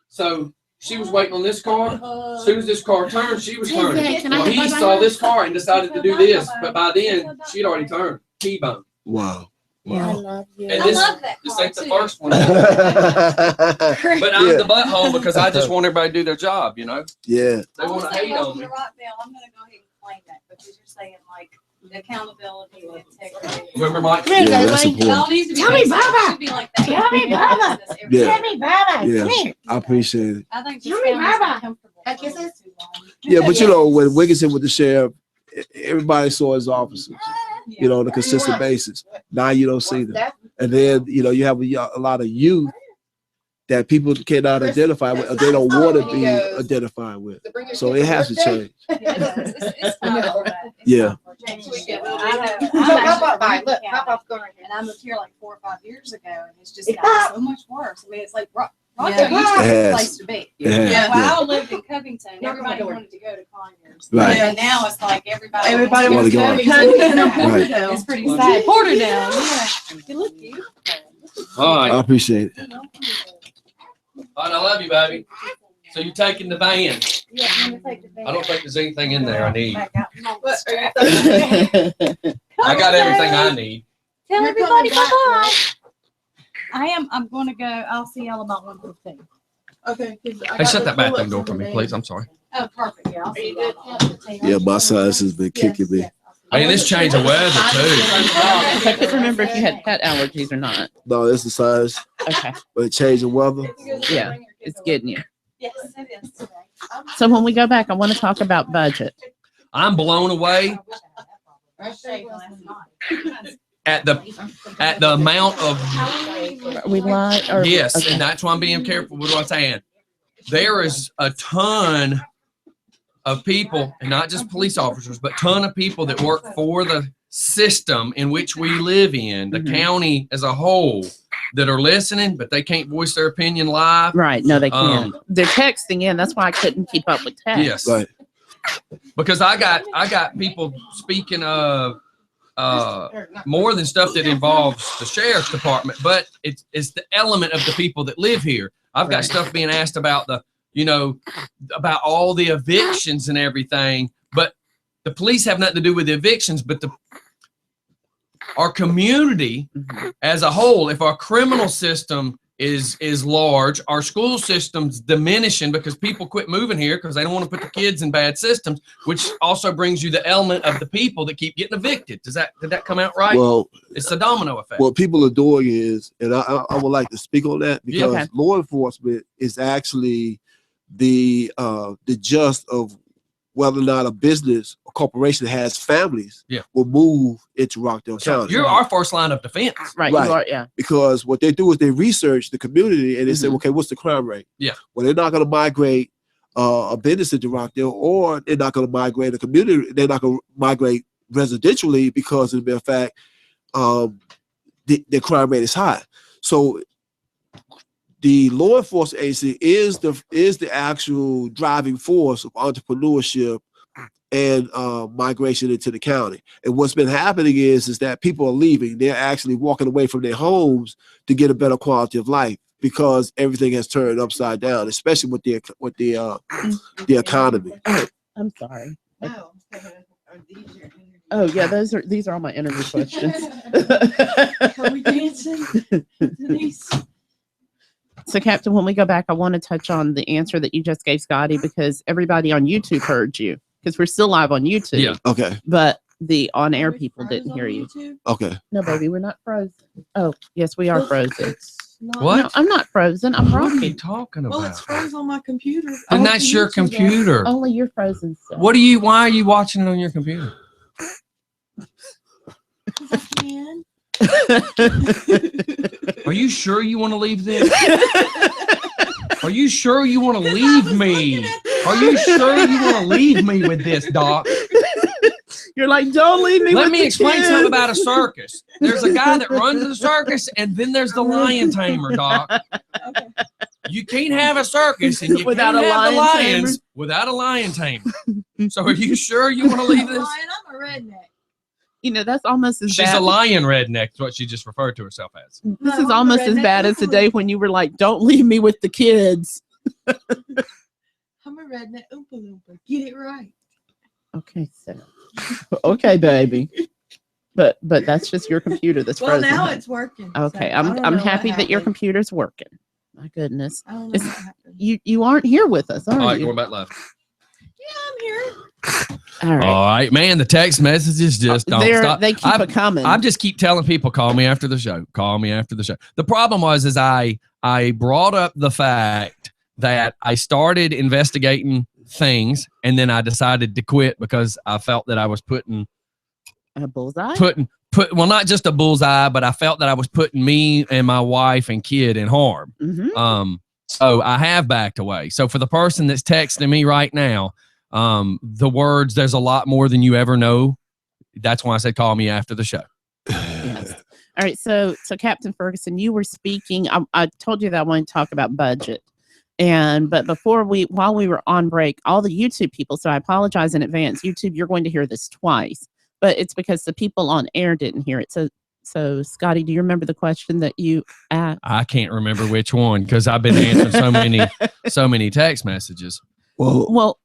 So she was waiting on this car. As soon as this car turned, she was turning. Well, he saw this car and decided to do this. But by then, she'd already turned. T-bone. Wow. I love you. And this ain't the first one. But I'm the butthole because I just want everybody to do their job, you know? Yeah. They want to hate on me. I'm going to go ahead and claim that because you're saying, like, the accountability and integrity. Remember, Mike? Yeah, that's important. Tell me, Baba. Tell me, Baba. Yeah. Tell me, Baba. Yeah. Come here. I appreciate it. I think Tell me, Baba. kisses. Yeah, but you know, when Wigginton with the sheriff, everybody saw his officers, you know, on a consistent basis. Now you don't see them. And then, you know, you have a lot of youth that people cannot identify with, or they don't want to be identified with. So it has to change. Yeah. And I moved here like 4 or 5 years ago, and it's just gotten so much worse. I mean, it's like Rockdale used to be a place to be. Yeah. When I lived in Covington, everybody wanted to go to Conyers. Right. And now it's like everybody wants to go. Covington. It's pretty sad. Porterdale, yeah. You look beautiful. All right. I appreciate it. All right, I love you, baby. So you're taking the van. Yeah, I'm gonna take the van. I don't think there's anything in there I need. I I got everything I need. Tell everybody bye-bye. I'm going to go. I'll see y'all about 1:15. Okay. Hey, shut that bathroom door for me, please. I'm sorry. Oh, perfect. Yeah, I'll see y'all about 1:15. Yeah, my size has been kicking me. Yes, I'll Man, this change of weather too. I couldn't remember if you had pet allergies or not. No, it's the signs. Okay. But change of weather. Yeah, it's getting you. Yes, it is today. So when we go back, I want to talk about budget. I'm blown away at the amount of Are we live? Or, yes, okay. and that's why I'm being careful with what I'm saying. There is a ton of people, and not just police officers, but ton of people that work for the system in which we live in, the county as a whole, that are listening, but they can't voice their opinion live. Right. No, they can't. They're texting in. That's why I couldn't keep up with text. Yes. Right. Because I got people speaking of more than stuff that involves the sheriff's department, but it's the element of the people that live here. I've got stuff being asked about about all the evictions and everything, but the police have nothing to do with the evictions, but our community as a whole, if our criminal system is large, our school system's diminishing because people quit moving here because they don't want to put the kids in bad systems, which also brings you the element of the people that keep getting evicted. Did that come out right? Well, it's the domino effect. What people are doing is, and I would like to speak on that because law enforcement is actually the just of whether or not a business or corporation that has families will move into Rockdale County. You're our first line of defense. Right. You are, yeah. Because what they do is they research the community and they say, okay, what's the crime rate? Yeah. Well, they're not going to migrate a business into Rockdale, or they're not going to migrate a community. They're not going to migrate residentially because of the mere fact the crime rate is high. So the law enforcement agency is the actual driving force of entrepreneurship and migration into the county. And what's been happening is that people are leaving. They're actually walking away from their homes to get a better quality of life because everything has turned upside down, especially with the economy. I'm sorry. Oh yeah, these are all my interview questions. Are we dancing? Denise? So, Captain, when we go back, I want to touch on the answer that you just gave Scotty because everybody on YouTube heard you because we're still live on YouTube. Yeah. Okay. But the on-air people didn't hear you. Okay. No, baby, we're not frozen. Oh, yes, we are frozen. What? No, I'm not frozen. I'm What are you rocking. talking about? Well, it's frozen on my computer. And that's your computer. Only you're frozen. So. Why are you watching it on your computer? I can. Are you sure you want to leave this? Are you sure you want to leave me? Are you sure you want to leave me with this, Doc? You're like, don't leave me. Let with me the explain kids. something about a circus. There's a guy that runs the circus, and then there's the lion tamer, Doc. Okay. You can't have a circus and you Without can't a have the lion lions without a lion tamer. So are you sure you want to leave this? Lion, I'm a redneck. You know, that's almost as She's bad. a lion redneck, is what she just referred to herself as. This is almost as bad as the day when you were like, don't leave me with the kids. I'm a redneck Oompa Loompa. Get it right. Okay, so. Okay, baby. But that's just your computer that's Well, frozen. now it's working. Okay, so I don't I'm know what happy that your happened. computer's working. My goodness. I don't know It's- what happened. You aren't here with us, are All right, you? going back left. Yeah, I'm here. All right. All right, man. The text messages just don't stop. They keep I've- it coming. I just keep telling people, call me after the show. Call me after the show. The problem was I brought up the fact that I started investigating things and then I decided to quit because I felt that I was putting a bullseye? well, not just a bullseye, but I felt that I was putting me and my wife and kid in harm. Mm-hmm. So I have backed away. So for the person that's texting me right now, the words, there's a lot more than you ever know. That's why I said, call me after the show. Yes. All right. So Captain Ferguson, you were speaking. I told you that I wanted to talk about budget. But while we were on break, all the YouTube people, so I apologize in advance. YouTube, you're going to hear this twice, but it's because the people on air didn't hear it. So Scotty, do you remember the question that you asked? I can't remember which one because I've been answering so many text messages. Well,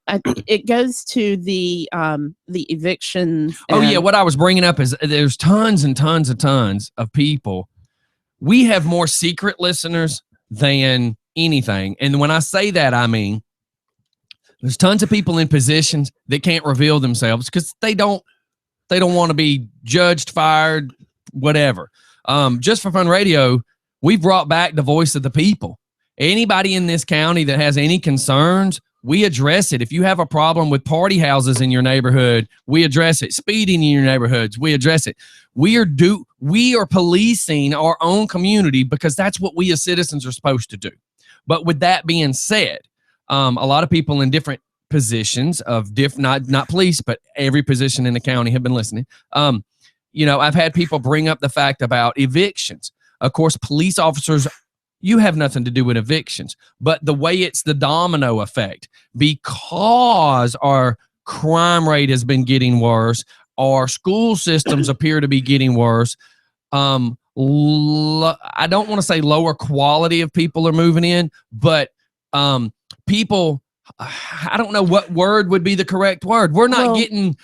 it goes to the evictions. Oh yeah, what I was bringing up is there's tons and tons and tons of people. We have more secret listeners than anything, and when I say that, I mean there's tons of people in positions that can't reveal themselves because they don't They don't want to be judged, fired, whatever. Just for Fun Radio, we've brought back the voice of the people. Anybody in this county that has any concerns, we address it. If you have a problem with party houses in your neighborhood, we address it. Speeding in your neighborhoods, we address it. We are policing our own community because that's what we as citizens are supposed to do. But with that being said, a lot of people in different positions of not police, but every position in the county have been listening. I've had people bring up the fact about evictions. Of course, police officers, you have nothing to do with evictions, but the way it's the domino effect, because our crime rate has been getting worse, our school systems appear to be getting worse. I don't want to say lower quality of people are moving in, but people, I don't know what word would be the correct word. We're not getting,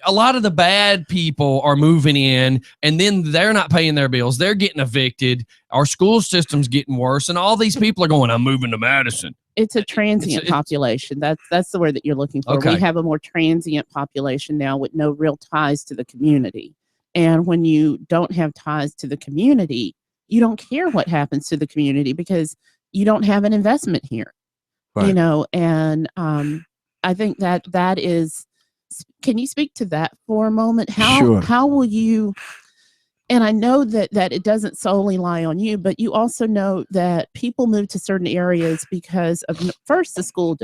a lot of the bad people are moving in and then they're not paying their bills. They're getting evicted. Our school system's getting worse. And all these people are going, I'm moving to Madison. It's a transient population. That's the word that you're looking for. Okay. We have a more transient population now with no real ties to the community. And when you don't have ties to the community, you don't care what happens to the community because you don't have an investment here. Right. And I think that is, can you speak to that for a moment? How will you, and I know that it doesn't solely lie on you, but you also know that people move to certain areas because of, first, the school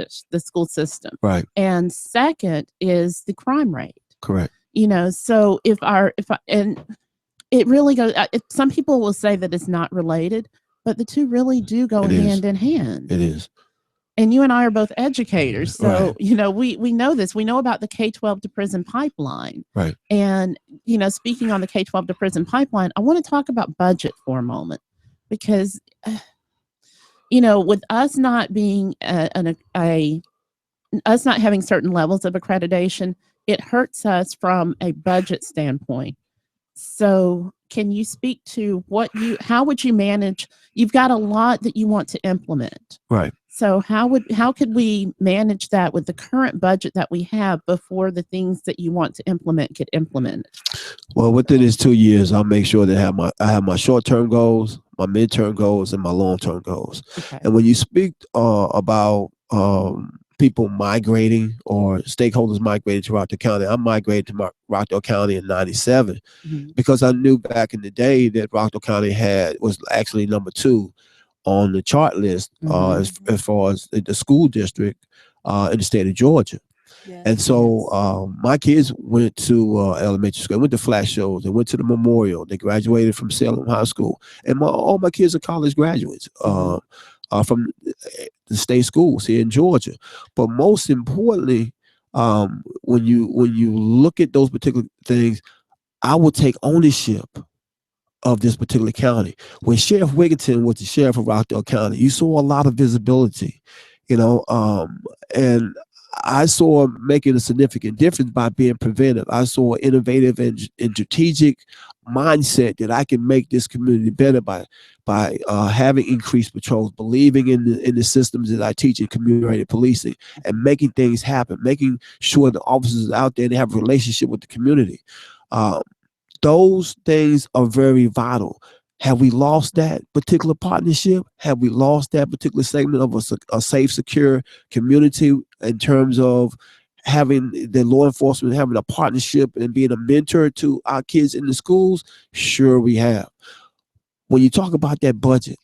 system. Right. And second is the crime rate. Correct. So and it really goes, some people will say that it's not related, but the two really do go hand in hand. It is. And you and I are both educators. So, we know this. We know about the K-12 to prison pipeline. Right. And, speaking on the K-12 to prison pipeline, I want to talk about budget for a moment because, with us not being us not having certain levels of accreditation, it hurts us from a budget standpoint. So can you speak to how would you manage? You've got a lot that you want to implement. Right. So how could we manage that with the current budget that we have before the things that you want to implement get implemented? Well, within these 2 years, I'll make sure that I have my short-term goals, my midterm goals, and my long-term goals. Okay. And when you speak about people migrating or stakeholders migrating to Rockdale County, I migrated to Rockdale County in '97 because I knew back in the day that Rockdale County was actually number 2 on the chart list as far as the school district in the state of Georgia. Yes. And so my kids went to elementary school, went to flash shows, they went to the memorial, they graduated from Salem High School. And all my kids are college graduates from the state schools here in Georgia. But most importantly, when you look at those particular things, I will take ownership of this particular county. When Sheriff Wigginton was the sheriff of Rockdale County, you saw a lot of visibility, and I saw making a significant difference by being preventive. I saw innovative and strategic mindset that I can make this community better by having increased patrols, believing in the systems that I teach in community policing, and making things happen, making sure the officers out there, they have a relationship with the community. Those things are very vital. Have we lost that particular partnership? Have we lost that particular segment of a safe, secure community in terms of having the law enforcement, having a partnership and being a mentor to our kids in the schools? Sure, we have. When you talk about that budget,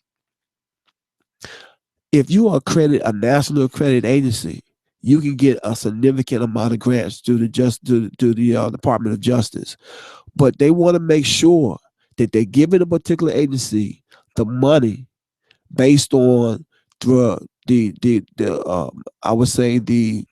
if you are a national accredited agency, you can get a significant amount of grants through the Department of Justice. But they want to make sure that they're giving a particular agency the money based on I would say the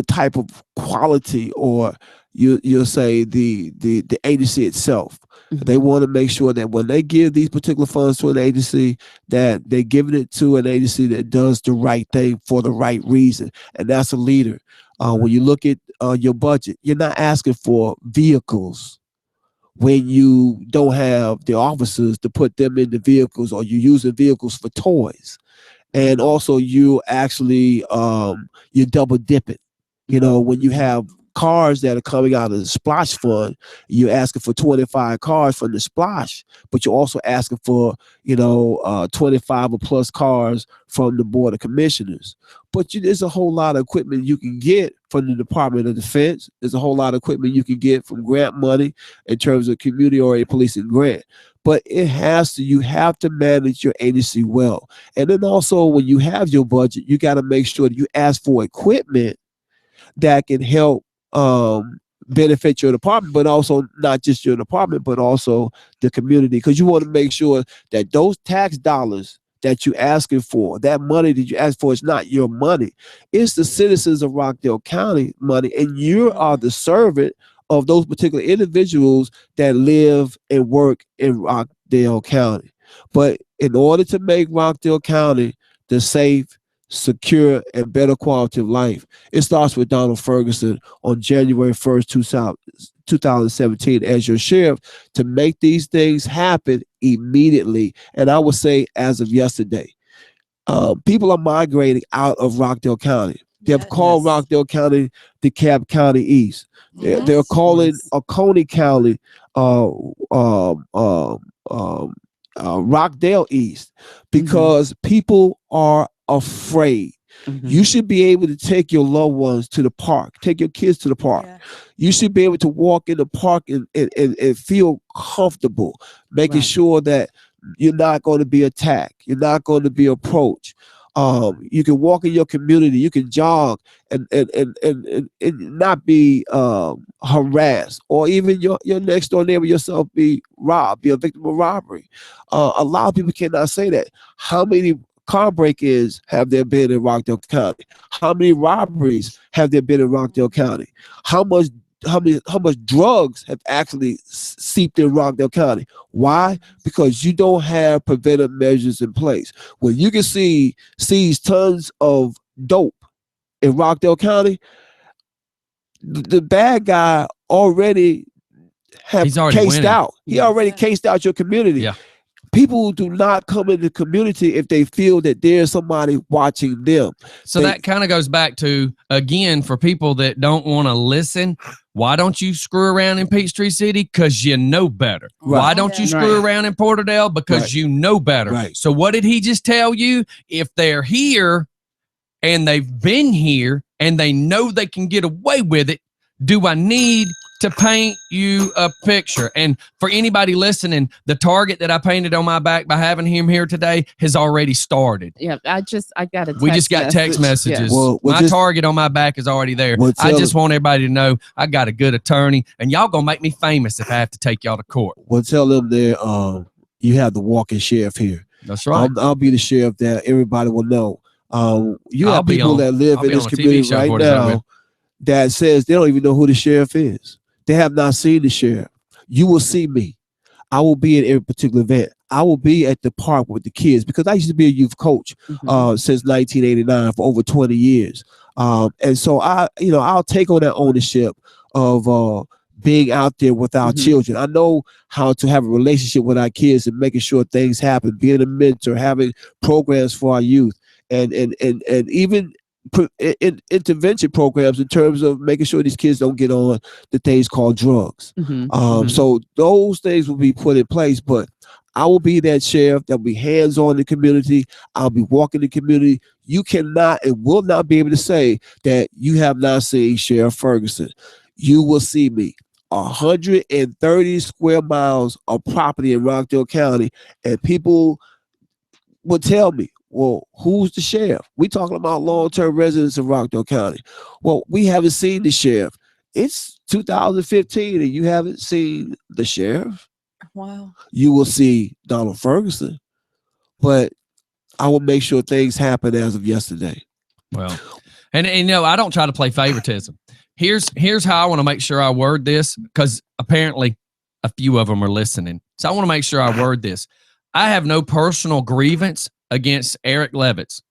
type of quality, or you'll say the agency itself. They want to make sure that when they give these particular funds to an agency, that they're giving it to an agency that does the right thing for the right reason, and that's a leader. When you look at your budget, you're not asking for vehicles when you don't have the officers to put them in the vehicles, or you're using vehicles for toys. And also you actually, you're double dipping. You know, when you have cars that are coming out of the Splash Fund, you're asking for 25 cars from the Splash, but you're also asking for, 25 or plus cars from the Board of Commissioners. But there's a whole lot of equipment you can get from the Department of Defense. There's a whole lot of equipment you can get from grant money in terms of community-oriented policing grant. But you have to manage your agency well. And then also when you have your budget, you got to make sure that you ask for equipment that can help benefit your department, but also not just your department, but also the community. Because you want to make sure that those tax dollars that you're asking for, that money that you ask for, is not your money. It's the citizens of Rockdale County money, and you are the servant of those particular individuals that live and work in Rockdale County. But in order to make Rockdale County the safe, secure, and better quality of life, it starts with Donald Ferguson on January 1st, 2017 as your sheriff to make these things happen immediately. And I would say as of yesterday, people are migrating out of Rockdale County. They've called Rockdale County DeKalb County East. They're calling Oconee County Rockdale East because people are afraid. You should be able to take your loved ones to the park, take your kids to the park. You should be able to walk in the park and feel comfortable, making sure that you're not going to be attacked, you're not going to be approached. You can walk in your community, you can jog and not be harassed, or even your next door neighbor yourself be robbed, be a victim of robbery. A lot of people cannot say that. How many car break-ins have there been in Rockdale County? How many robberies have there been in Rockdale County? How much drugs have actually seeped in Rockdale County? Why? Because you don't have preventive measures in place. When you can seize tons of dope in Rockdale County, the bad guy already cased winning. out. He already cased out your community. Yeah. People do not come into the community if they feel that there's somebody watching them. So that kind of goes back to, again, for people that don't want to listen, why don't you screw around in Peachtree City? Because you know better. Right. Why don't you screw around in Porterdale? Because you know better. Right. So what did he just tell you? If they're here and they've been here and they know they can get away with it, do I need to paint you a picture? And for anybody listening, the target that I painted on my back by having him here today has already started. Yeah, I got a text We just got text messages. Yeah. My target on my back is already there. I just want everybody to know I got a good attorney, and y'all gonna make me famous if I have to take y'all to court. Well, tell them there, you have the walking sheriff here. That's right. I'll be the sheriff that everybody will know. You have people that live in this community right now that says they don't even know who the sheriff is. They have not seen the sheriff. You will see me. I will be at every particular event. I will be at the park with the kids because I used to be a youth coach since 1989 for over 20 years. And so I'll take on that ownership of being out there with our children. I know how to have a relationship with our kids and making sure things happen, being a mentor, having programs for our youth, and even intervention programs in terms of making sure these kids don't get on the things called drugs. So those things will be put in place, but I will be that sheriff that will be hands-on in the community. I'll be walking the community. You cannot and will not be able to say that you have not seen Sheriff Ferguson. You will see me. 130 square miles of property in Rockdale County, and people will tell me, well, who's the sheriff? We talking about long-term residents of Rockdale County. Well, we haven't seen the sheriff. It's 2015 and you haven't seen the sheriff. Wow. You will see Donald Ferguson, but I will make sure things happen as of yesterday. Well, and I don't try to play favoritism. Here's how I want to make sure I word this, because apparently a few of them are listening. So I want to make sure I word this. I have no personal grievance against Eric Levitz.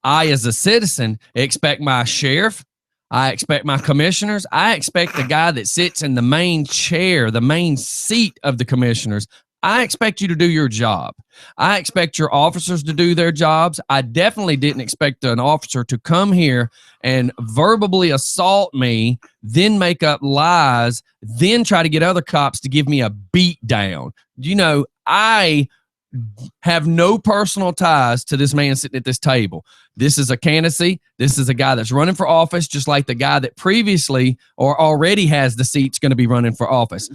I, as a citizen, expect my sheriff, I expect my commissioners, I expect the guy that sits in the main chair, the main seat of the commissioners, I expect you to do your job. I expect your officers to do their jobs. I definitely didn't expect an officer to come here and verbally assault me, then make up lies, then try to get other cops to give me a beat down. You know, I have no personal ties to this man sitting at this table. This is a candidacy. This is a guy that's running for office, just like the guy that previously or already has the seats going to be running for office.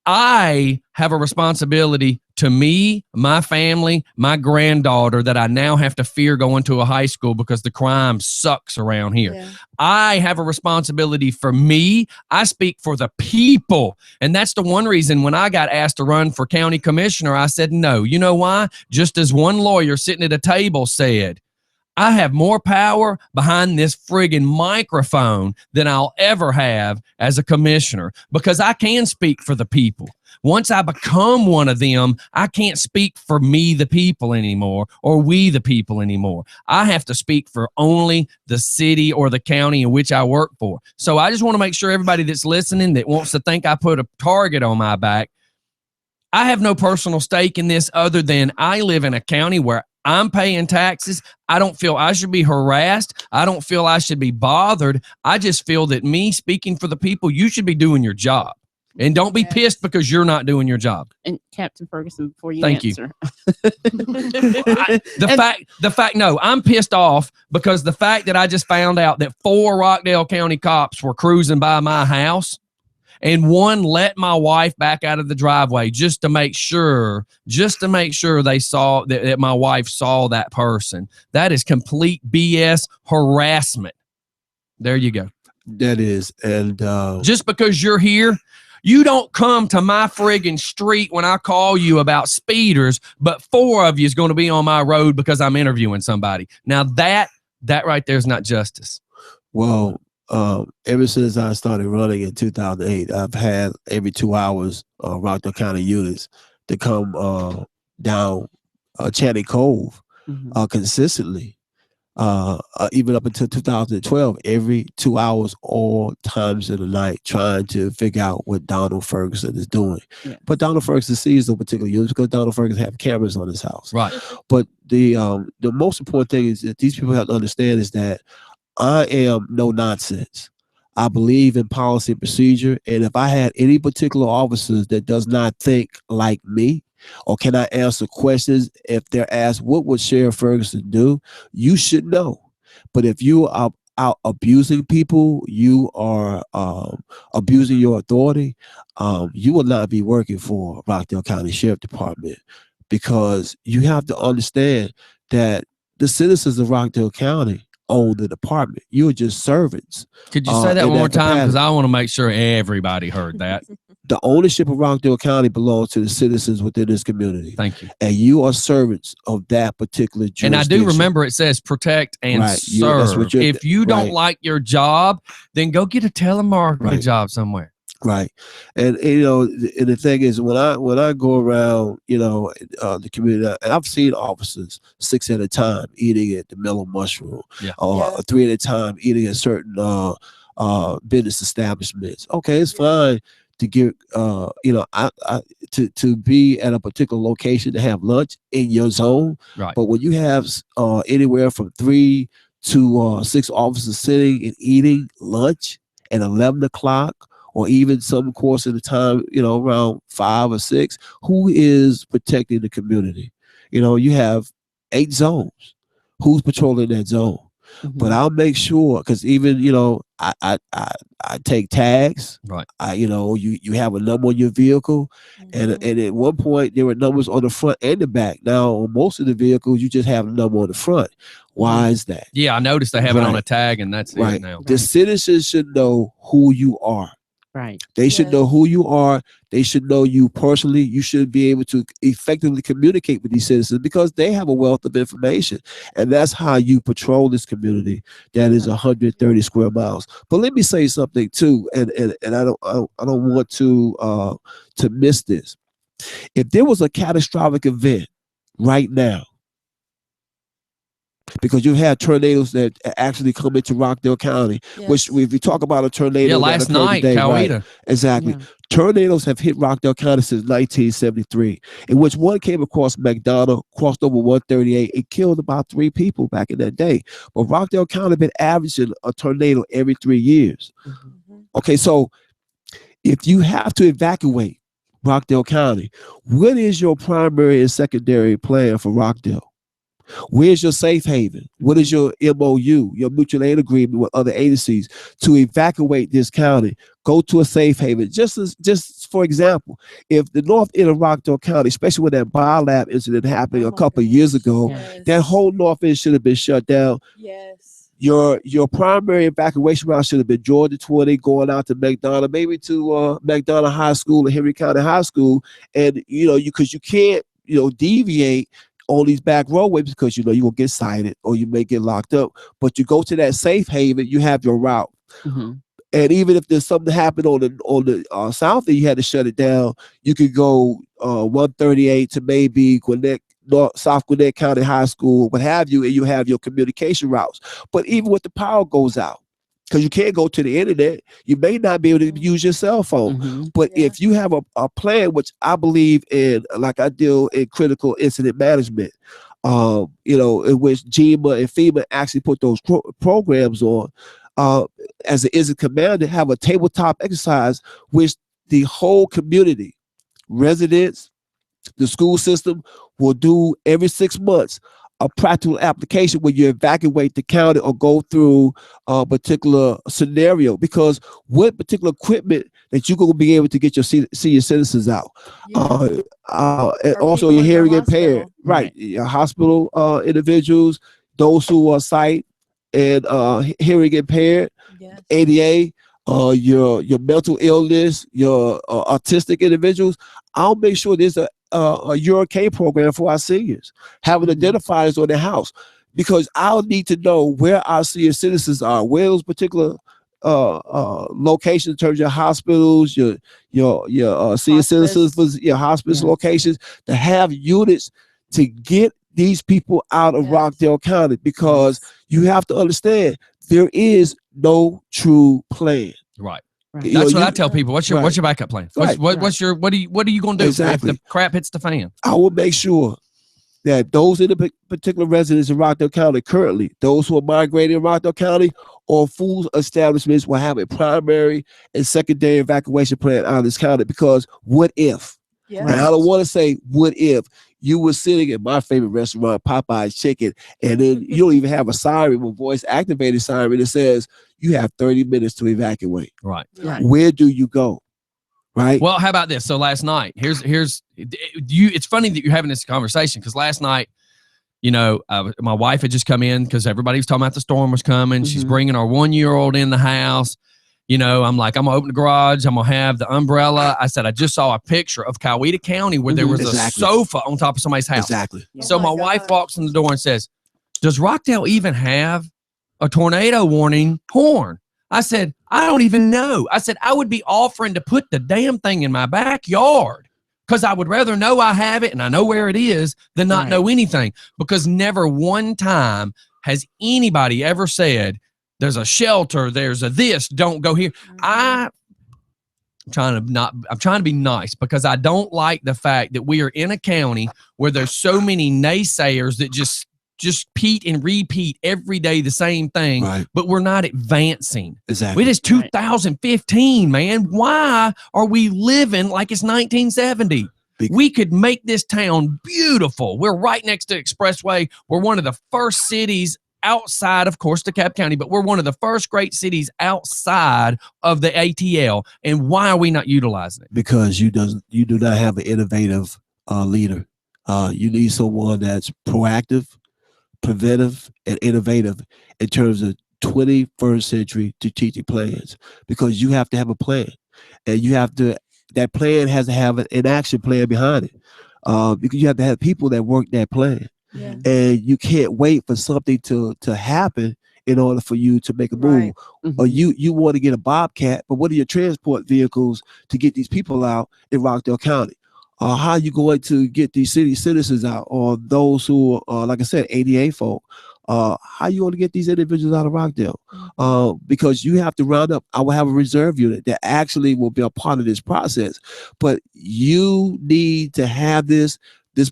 I have a responsibility to me, my family, my granddaughter that I now have to fear going to a high school because the crime sucks around here. Yeah. I have a responsibility for me. I speak for the people. And that's the one reason when I got asked to run for county commissioner, I said no. You know why? Just as one lawyer sitting at a table said, I have more power behind this friggin' microphone than I'll ever have as a commissioner because I can speak for the people. Once I become one of them, I can't speak for me, the people anymore, or we, the people anymore. I have to speak for only the city or the county in which I work for. So I just want to make sure everybody that's listening that wants to think I put a target on my back, I have no personal stake in this other than I live in a county where I'm paying taxes. I don't feel I should be harassed. I don't feel I should be bothered. I just feel that me speaking for the people, you should be doing your job. And don't be pissed because you're not doing your job. And Captain Ferguson, before you Thank answer. The fact, no, I'm pissed off because the fact that I just found out that 4 Rockdale County cops were cruising by my house and one let my wife back out of the driveway just to make sure they saw that my wife saw that person. That is complete BS harassment. There you go. That is. And just because you're here, you don't come to my friggin' street when I call you about speeders, but 4 of you is going to be on my road because I'm interviewing somebody. Now that right there is not justice. Well, ever since I started running in 2008, I've had every 2 hours Rockdale County units to come down Channing Cove consistently. Even up until 2012, every 2 hours, all times of the night, trying to figure out what Donald Ferguson is doing. Yeah. But Donald Ferguson sees no particular units because Donald Ferguson have cameras on his house. Right. But the most important thing is that these people have to understand is that I am no nonsense. I believe in policy and procedure. And if I had any particular officers that does not think like me, or can I answer questions if they're asked, what would Sheriff Ferguson do? You should know. But if you are out abusing people, you are abusing your authority, you will not be working for Rockdale County Sheriff Department, because you have to understand that the citizens of Rockdale County own the department. You're just servants. Could you say that one more time? Because I want to make sure everybody heard that. The ownership of Rockdale County belongs to the citizens within this community. Thank you. And you are servants of that particular jurisdiction. And I do remember it says protect and serve. If you don't like your job, then go get a telemarketing job somewhere. Right. And you know, and the thing is, when I go around, you know, the community, and I've seen officers 6 at a time eating at the Mellow Mushroom, or 3 at a time eating at certain business establishments. Okay, it's fine to get you know, to be at a particular location to have lunch in your zone. Right. But when you have anywhere from 3 to 6 officers sitting and eating lunch at 11 o'clock, or even some course of the time, you know, around 5 or 6, who is protecting the community? You know, you have 8 zones. Who's patrolling that zone? But I'll make sure, because even, you know, I take tags. Right. You know, you have a number on your vehicle, and at one point there were numbers on the front and the back. Now on most of the vehicles, you just have a number on the front. Why is that? Yeah, I noticed they have it on a tag, and that's it now. The citizens should know who you are. Right. They should know who you are. They should know you personally. You should be able to effectively communicate with these citizens because they have a wealth of information. And that's how you patrol this community that is 130 square miles. But let me say something too, and I don't want to miss this. If there was a catastrophic event right now, because you've had tornadoes that actually come into Rockdale County, which if you talk about a tornado, last night, today, Coweta. Exactly. Tornadoes have hit Rockdale County since 1973, in which one came across McDonough, crossed over 138, and killed about 3 people back in that day. But Rockdale County been averaging a tornado every 3 years. Okay, so if you have to evacuate Rockdale County, what is your primary and secondary plan for Rockdale? Where's your safe haven? What is your MOU, your mutual aid agreement with other agencies to evacuate this county? Go to a safe haven. Just for example, if the north end of Rockdale County, especially when that biolab incident happened a couple of years ago, that whole north end should have been shut down. Yes. Your primary evacuation route should have been Georgia 20, going out to McDonough, maybe to McDonough High School or Henry County High School, and because you can't deviate on these back roadways because you will get cited or you may get locked up. But you go to that safe haven, you have your route. And even if there's something happened on the south and you had to shut it down, you could go 138 to maybe Gwinnett, South Gwinnett County High School, what have you, and you have your communication routes. But even when the power goes out, because you can't go to the internet, you may not be able to use your cell phone. But if you have a plan, which I believe in, like I deal in critical incident management, in which GEMA and FEMA actually put those programs on, as an incident commander, have a tabletop exercise which the whole community, residents, the school system will do every 6 months. A practical application when you evacuate the county or go through a particular scenario, because what particular equipment that you're going to be able to get your senior citizens out, and also your hearing impaired, right? Your hospital individuals, those who are sight and hearing impaired, ADA, your mental illness, your autistic individuals. I'll make sure there's a Uricane program for our seniors, having identifiers on their house, because I'll need to know where our senior citizens are, where those particular locations in terms of your hospitals, your senior citizens, your hospice locations, to have units to get these people out of Rockdale County, because you have to understand there is no true plan. Right. That's what I tell people. What's your backup plan? What are you going to do if the crap hits the fan? I will make sure that those in the particular residents in Rockdale County currently, those who are migrating in Rockdale County or food establishments, will have a primary and secondary evacuation plan out of this county. Because what if? And I don't want to say what if you were sitting at my favorite restaurant, Popeye's Chicken, and then you don't even have a siren, a voice activated siren that says you have 30 minutes to evacuate. Right. Where do you go? Right. Well, how about this? So last night, it's funny that you're having this conversation, because last night, my wife had just come in because everybody was talking about the storm was coming. She's bringing our 1-year-old in the house. I'm like, I'm going to open the garage. I'm going to have the umbrella. I said, I just saw a picture of Coweta County where there was a sofa on top of somebody's house. So my wife walks in the door and says, does Rockdale even have a tornado warning horn? I said, I don't even know. I said, I would be offering to put the damn thing in my backyard, because I would rather know I have it and I know where it is than not know anything, because never one time has anybody ever said, there's a shelter, there's a this, don't go here. I'm trying to be nice, because I don't like the fact that we are in a county where there's so many naysayers that just repeat and repeat every day the same thing, but we're not advancing. Exactly. It is 2015, man. Why are we living like it's 1970? We could make this town beautiful. We're right next to Expressway. We're one of the first cities outside, of course, DeKalb County, but we're one of the first great cities outside of the ATL. And why are we not utilizing it? Because you do not have an innovative leader. You need someone that's proactive, preventive, and innovative in terms of 21st century strategic plans, because you have to have a plan, and that plan has to have an action plan behind it, because you have to have people that work that plan. And you can't wait for something to happen in order for you to make a move. Or you want to get a Bobcat, but what are your transport vehicles to get these people out in Rockdale County? How are you going to get these city citizens out, or those who are, like I said, ADA folk, how you going to get these individuals out of Rockdale? Because you have to round up. I will have a reserve unit that actually will be a part of this process, but you need to have this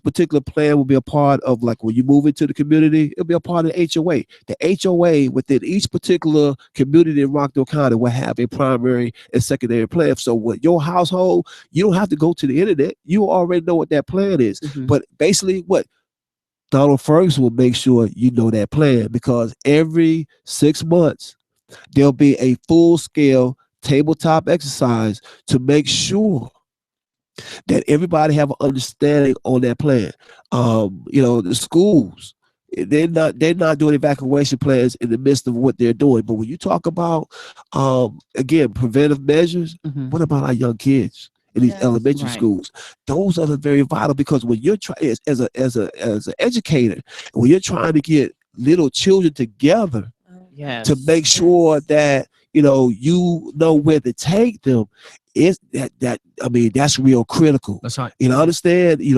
particular plan will be a part of, like, when you move into the community, it'll be a part of the HOA. The HOA within each particular community in Rockdale County will have a primary and secondary plan. So with your household, you don't have to go to the internet. You already know what that plan is. But basically what Donald Ferguson will make sure you know that plan, because every 6 months, there'll be a full-scale tabletop exercise to make sure that everybody have an understanding on that plan. The schools, they're not doing evacuation plans in the midst of what they're doing. But when you talk about, again, preventive measures, what about our young kids in these elementary schools? Those are very vital, because when you're trying as an educator, when you're trying to get little children together to make sure that you know where to take them, that's real critical. That's right. Understand, in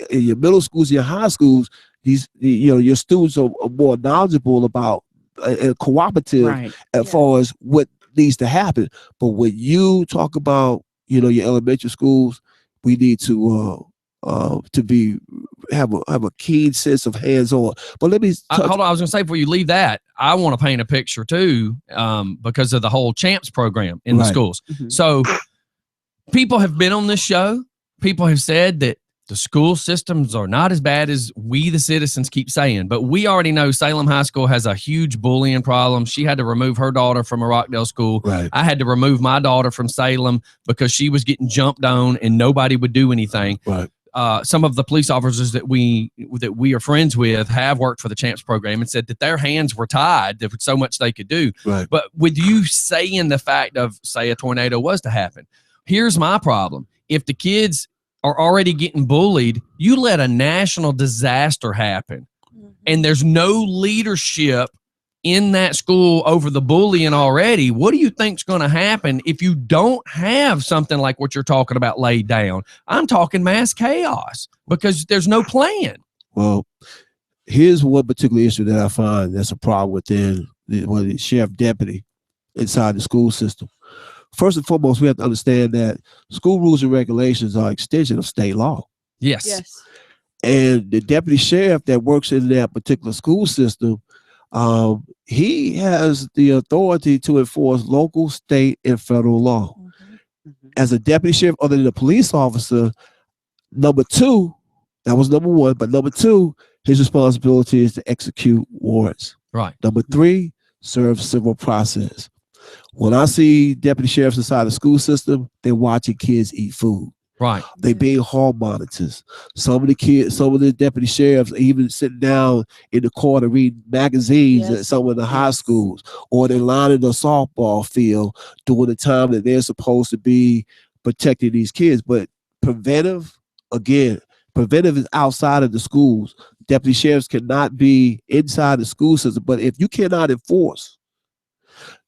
your middle schools, your high schools, your students are more knowledgeable about and cooperative as far as what needs to happen. But when you talk about, your elementary schools, we need to have a keen sense of hands-on. But let me hold on. I was going to say, before you leave that, I want to paint a picture too, because of the whole CHAMPS program in the schools. So people have been on this show. People have said that the school systems are not as bad as we, the citizens, keep saying. But we already know Salem High School has a huge bullying problem. She had to remove her daughter from a Rockdale school. I had to remove my daughter from Salem because she was getting jumped on and nobody would do anything. Some of the police officers that we are friends with have worked for the CHAMPS program and said that their hands were tied. There was so much they could do. But with you saying the fact of, say, a tornado was to happen, here's my problem. If the kids are already getting bullied, you let a national disaster happen, and there's no leadership in that school over the bullying already. What do you think's going to happen if you don't have something like what you're talking about laid down? I'm talking mass chaos because there's no plan. Well, here's one particular issue that I find that's a problem within the sheriff deputy inside the school system. First and foremost, we have to understand that school rules and regulations are an extension of state law. Yes. And the deputy sheriff that works in that particular school system, he has the authority to enforce local, state, and federal law. As a deputy sheriff, other than a police officer, number two, that was number one, but number two, his responsibility is to execute warrants. Number three, serve civil process. When I see deputy sheriffs inside the school system, they're watching kids eat food. They being hall monitors. Some of the deputy sheriffs are even sitting down in the corner reading magazines at some of the high schools, or they're lining the softball field during the time that they're supposed to be protecting these kids. But preventive is outside of the schools. Deputy sheriffs cannot be inside the school system. But if you cannot enforce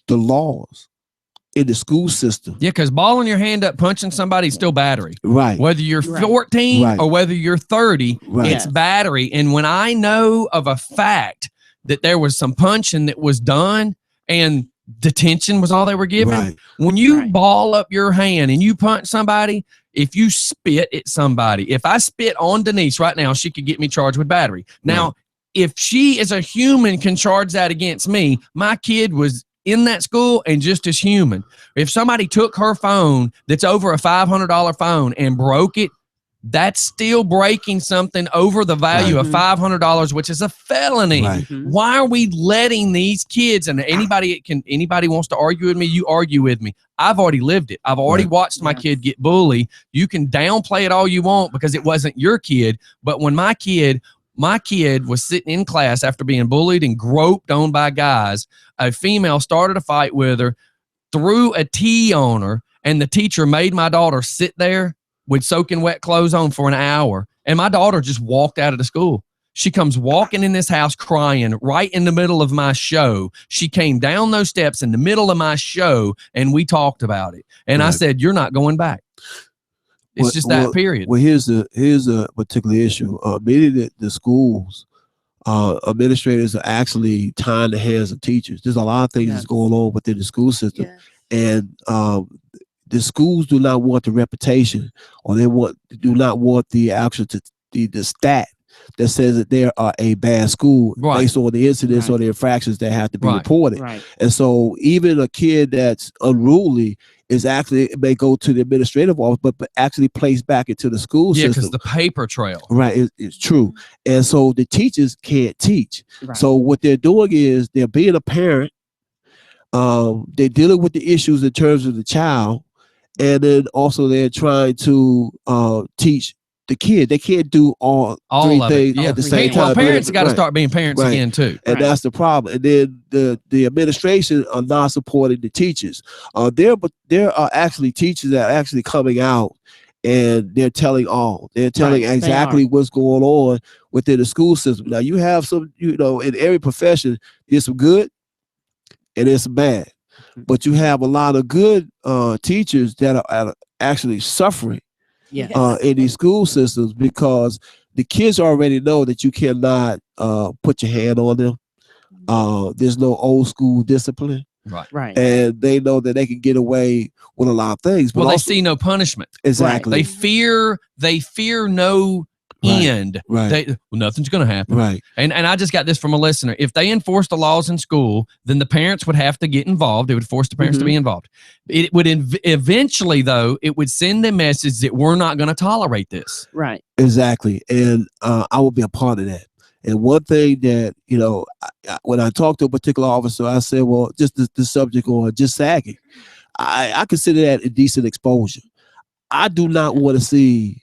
the laws in the school system. Because balling your hand up, punching somebody is still battery. Whether you're 14 or whether you're 30, it's battery. And when I know of a fact that there was some punching that was done and detention was all they were given, when you ball up your hand and you punch somebody, if you spit at somebody, if I spit on Denise right now, she could get me charged with battery. Now, if she as a human can charge that against me, my kid was in that school and just as human. If somebody took her phone that's over a $500 phone and broke it, that's still breaking something over the value of $500, which is a felony. Why are we letting these kids, and anybody wants to argue with me, you argue with me. I've already lived it. I've already watched my kid get bullied. You can downplay it all you want because it wasn't your kid, but when my kid was sitting in class after being bullied and groped on by guys, a female started a fight with her, threw a tea on her, and the teacher made my daughter sit there with soaking wet clothes on for an hour. And my daughter just walked out of the school. She comes walking in this house crying right in the middle of my show. She came down those steps in the middle of my show, and we talked about it. And I said, you're not going back. It's period. Well, here's a particular issue. Many of the schools, administrators are actually tying the hands of teachers. There's a lot of things that's going on within the school system, and the schools do not want the reputation, or do not want the actual the stat that says that they are a bad school based on the incidents or the infractions that have to be reported. And so even a kid that's unruly is actually may go to the administrative office, but actually placed back into the school system. Yeah, because the paper trail. Right, it's true. And so the teachers can't teach. So what they're doing is they're being a parent. They're dealing with the issues in terms of the child, and then also they're trying to teach the kid. They can't do all three things at the same time. Well, parents got to start being parents again too, and that's the problem. And then the administration are not supporting the teachers. There are actually teachers that are actually coming out, and they're telling exactly what's going on within the school system. Now you have some, in every profession, there's some good and there's some bad, but you have a lot of good teachers that are actually suffering in these school systems, because the kids already know that you cannot put your hand on them. There's no old school discipline. Right. And they know that they can get away with a lot of things. But they see no punishment. Exactly. They fear no end. Nothing's going to happen. Right. And I just got this from a listener. If they enforce the laws in school, then the parents would have to get involved. It would force the parents to be involved. It would eventually, though, it would send the message that we're not going to tolerate this. Right. Exactly. And I will be a part of that. And one thing that, when I talked to a particular officer, I said, well, just the subject on just sagging, I consider that indecent exposure. I do not want to see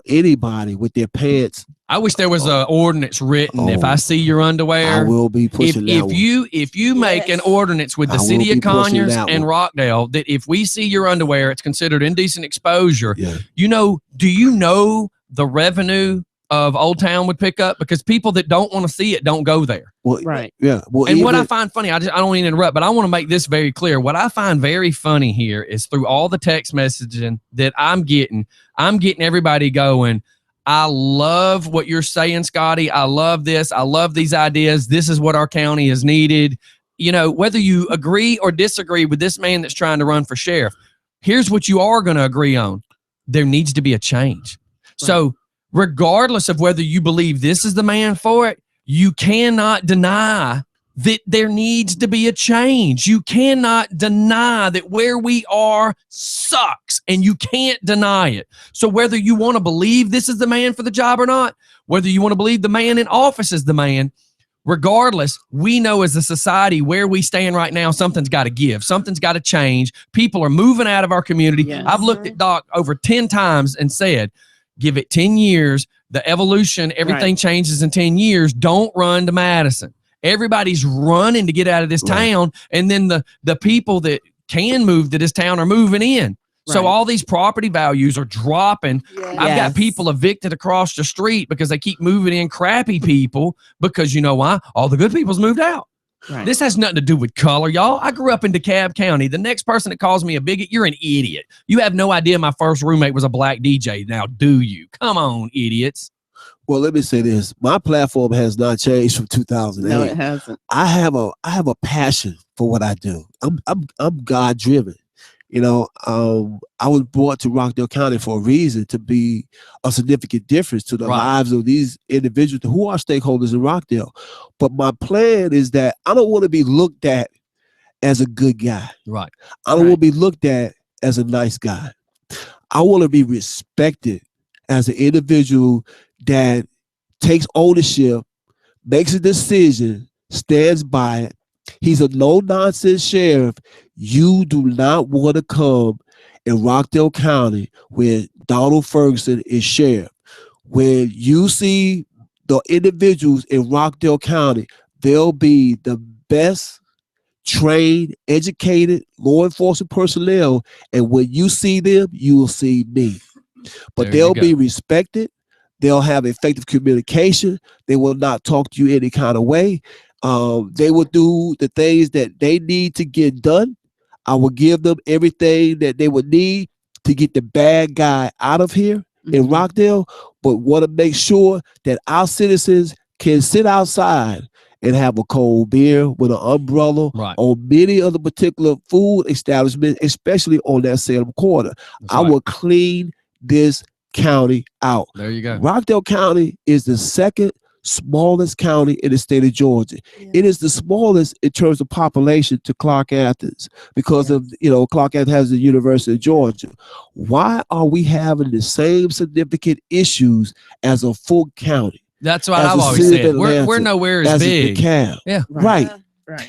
anybody with their pants. I wish there was an ordinance written. If I see your underwear, I will be pushing that one. If you make an ordinance with the city of Conyers and Rockdale that if we see your underwear, it's considered indecent exposure. Yeah. Do you know the revenue of Old Town would pick up? Because people that don't want to see it don't go there. Well, yeah. Well, and what I find funny, I don't mean to interrupt, but I want to make this very clear. What I find very funny here is through all the text messaging that I'm getting everybody going, I love what you're saying, Scotty. I love this. I love these ideas. This is what our county has needed. Whether you agree or disagree with this man that's trying to run for sheriff, here's what you are going to agree on. There needs to be a change. Right. So regardless of whether you believe this is the man for it, you cannot deny that there needs to be a change. You cannot deny that where we are sucks, and you can't deny it. So whether you want to believe this is the man for the job or not, whether you want to believe the man in office is the man, regardless, we know as a society where we stand right now, something's got to give. Something's got to change. People are moving out of our community. Yes. I've looked at Doc over 10 times and said, give it 10 years, the evolution, everything changes in 10 years. Don't run to Madison. Everybody's running to get out of this town, and then the people that can move to this town are moving in. So all these property values are dropping. Yes. I've got people evicted across the street because they keep moving in crappy people, because you know why? All the good people's moved out. Right. This has nothing to do with color, y'all. I grew up in DeKalb County. The next person that calls me a bigot, you're an idiot. You have no idea my first roommate was a black DJ. Now, do you? Come on, idiots. Well, let me say this. My platform has not changed from 2008. No, it hasn't. I have a passion for what I do. I'm God driven. I was brought to Rockdale County for a reason, to be a significant difference to the lives of these individuals who are stakeholders in Rockdale. But my plan is that I don't want to be looked at as a good guy. Right. I don't want to be looked at as a nice guy. I want to be respected as an individual that takes ownership, makes a decision, stands by it. He's a no-nonsense sheriff. You do not want to come in Rockdale County where Donald Ferguson is sheriff. When you see the individuals in Rockdale County, they'll be the best trained, educated law enforcement personnel. And when you see them, you will see me. But they'll be respected. They'll have effective communication. They will not talk to you any kind of way. They will do the things that they need to get done. I will give them everything that they would need to get the bad guy out of here in Rockdale, but want to make sure that our citizens can sit outside and have a cold beer with an umbrella on many of the particular food establishments, especially on that Salem corner. I will clean this county out. There you go. Rockdale County is the second smallest county in the state of Georgia. It is the smallest in terms of population to Clark Athens because of, Clark Athens has the University of Georgia. Why are we having the same significant issues as a full county? That's what I've always said. We're nowhere as big. Yeah. Right.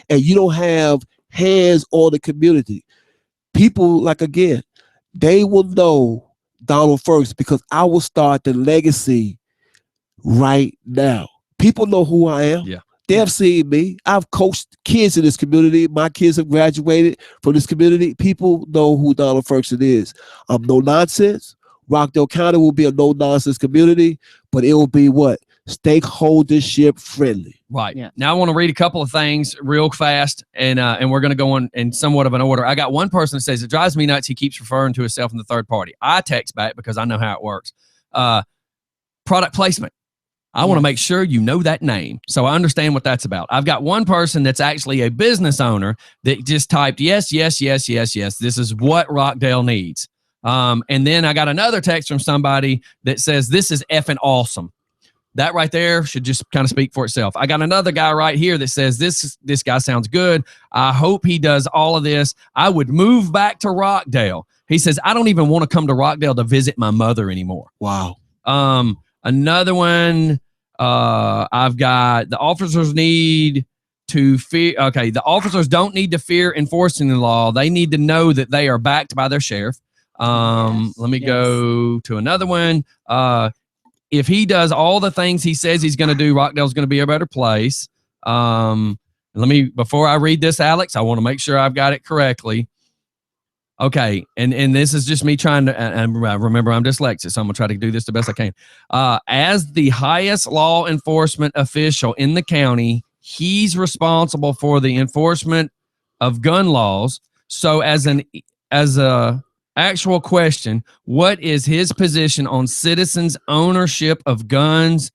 And you don't have hands on the community. People, again, they will know Donald Ferguson because I will start the legacy right now. People know who I am. Yeah. They have seen me. I've coached kids in this community. My kids have graduated from this community. People know who Donald Ferguson is. I'm no nonsense. Rockdale County will be a no nonsense community, but it will be what? Stakeholdership friendly. Right. Yeah. Now I want to read a couple of things real fast, and we're going to go in somewhat of an order. I got one person that says it drives me nuts. He keeps referring to himself in the third party. I text back because I know how it works. Product placement. I want to make sure you know that name, so I understand what that's about. I've got one person that's actually a business owner that just typed yes. This is what Rockdale needs. And then I got another text from somebody that says this is effing awesome. That right there should just kind of speak for itself. I got another guy right here that says this guy sounds good. I hope he does all of this. I would move back to Rockdale. He says, I don't even want to come to Rockdale to visit my mother anymore. Wow. Another one, I've got the officers need to fear. Okay, the officers don't need to fear enforcing the law. They need to know that they are backed by their sheriff. Let me go to another one. If he does all the things he says he's going to do, Rockdale's going to be a better place. Before I read this, Alex, I want to make sure I've got it correctly. Okay, and this is just me trying to, and remember I'm dyslexic, so I'm going to try to do this the best I can. As the highest law enforcement official in the county, he's responsible for the enforcement of gun laws. So as a actual question, what is his position on citizens' ownership of guns,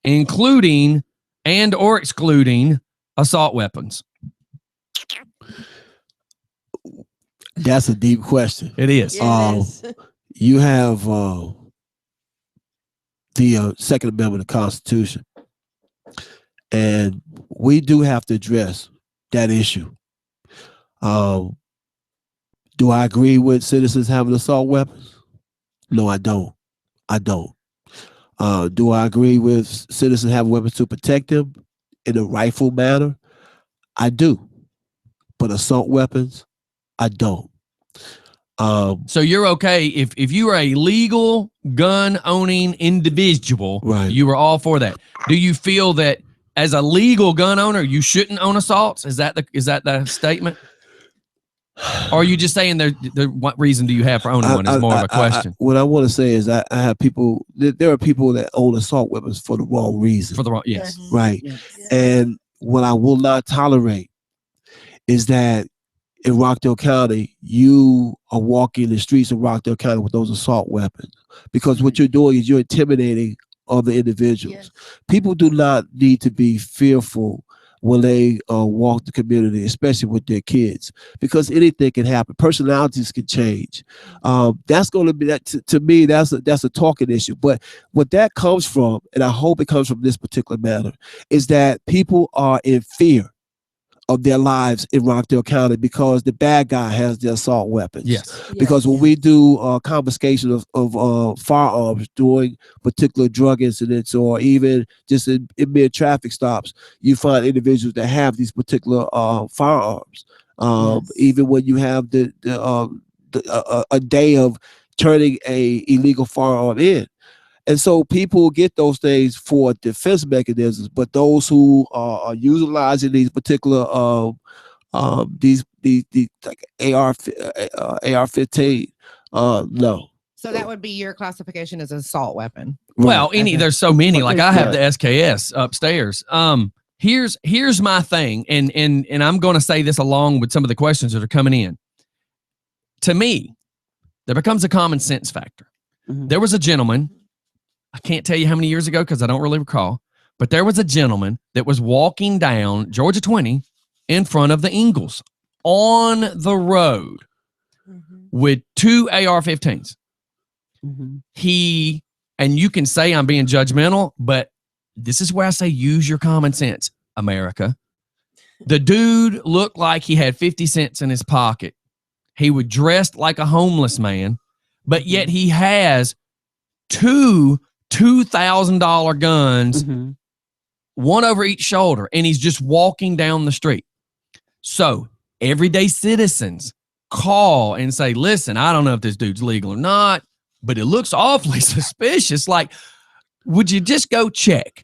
including and or excluding assault weapons? That's a deep question. It is. You have the Second Amendment of the Constitution, and we do have to address that issue. Do I agree with citizens having assault weapons? No, I don't. Do I agree with citizens having weapons to protect them in a rightful manner? I do. But assault weapons, I don't. So you're okay if you are a legal gun owning individual, right? You were all for that. Do you feel that as a legal gun owner you shouldn't own assaults? Is that the statement? Or are you just saying what reason do you have for owning one is more of a question? What I want to say is I have people, there are people that own assault weapons for the wrong reason. For the wrong, yes. Right. Yes. And what I will not tolerate is that in Rockdale County, you are walking the streets of Rockdale County with those assault weapons. Because what you're doing is you're intimidating other individuals. Yes. People do not need to be fearful when they walk the community, especially with their kids, because anything can happen. Personalities can change. That's going to be that to me. That's a talking issue. But what that comes from, and I hope it comes from this particular matter, is that people are in fear of their lives in Rockdale County because the bad guy has the assault weapons. Yes. Because when we do confiscation of firearms during particular drug incidents or even just in mere traffic stops, you find individuals that have these particular firearms. Even when you have a day of turning a illegal firearm in. And so people get those things for defense mechanisms, but those who are utilizing these particular these like AR-15, no. So that would be your classification as an assault weapon. Right. Well, there's so many. Like I have the SKS upstairs. Here's my thing, and I'm going to say this along with some of the questions that are coming in. To me, there becomes a common sense factor. Mm-hmm. There was a gentleman, I can't tell you how many years ago because I don't really recall, But there was a gentleman that was walking down Georgia 20 in front of the Ingalls on the road with 2 AR-15s. And you can say I'm being judgmental, but this is where I say use your common sense, America. The dude looked like he had 50 cents in his pocket. He was dressed like a homeless man, but yet he has 2 $2,000 guns, one over each shoulder, and he's just walking down the street. So everyday citizens call and say, listen, I don't know if this dude's legal or not, but it looks awfully suspicious. Like, would you just go check?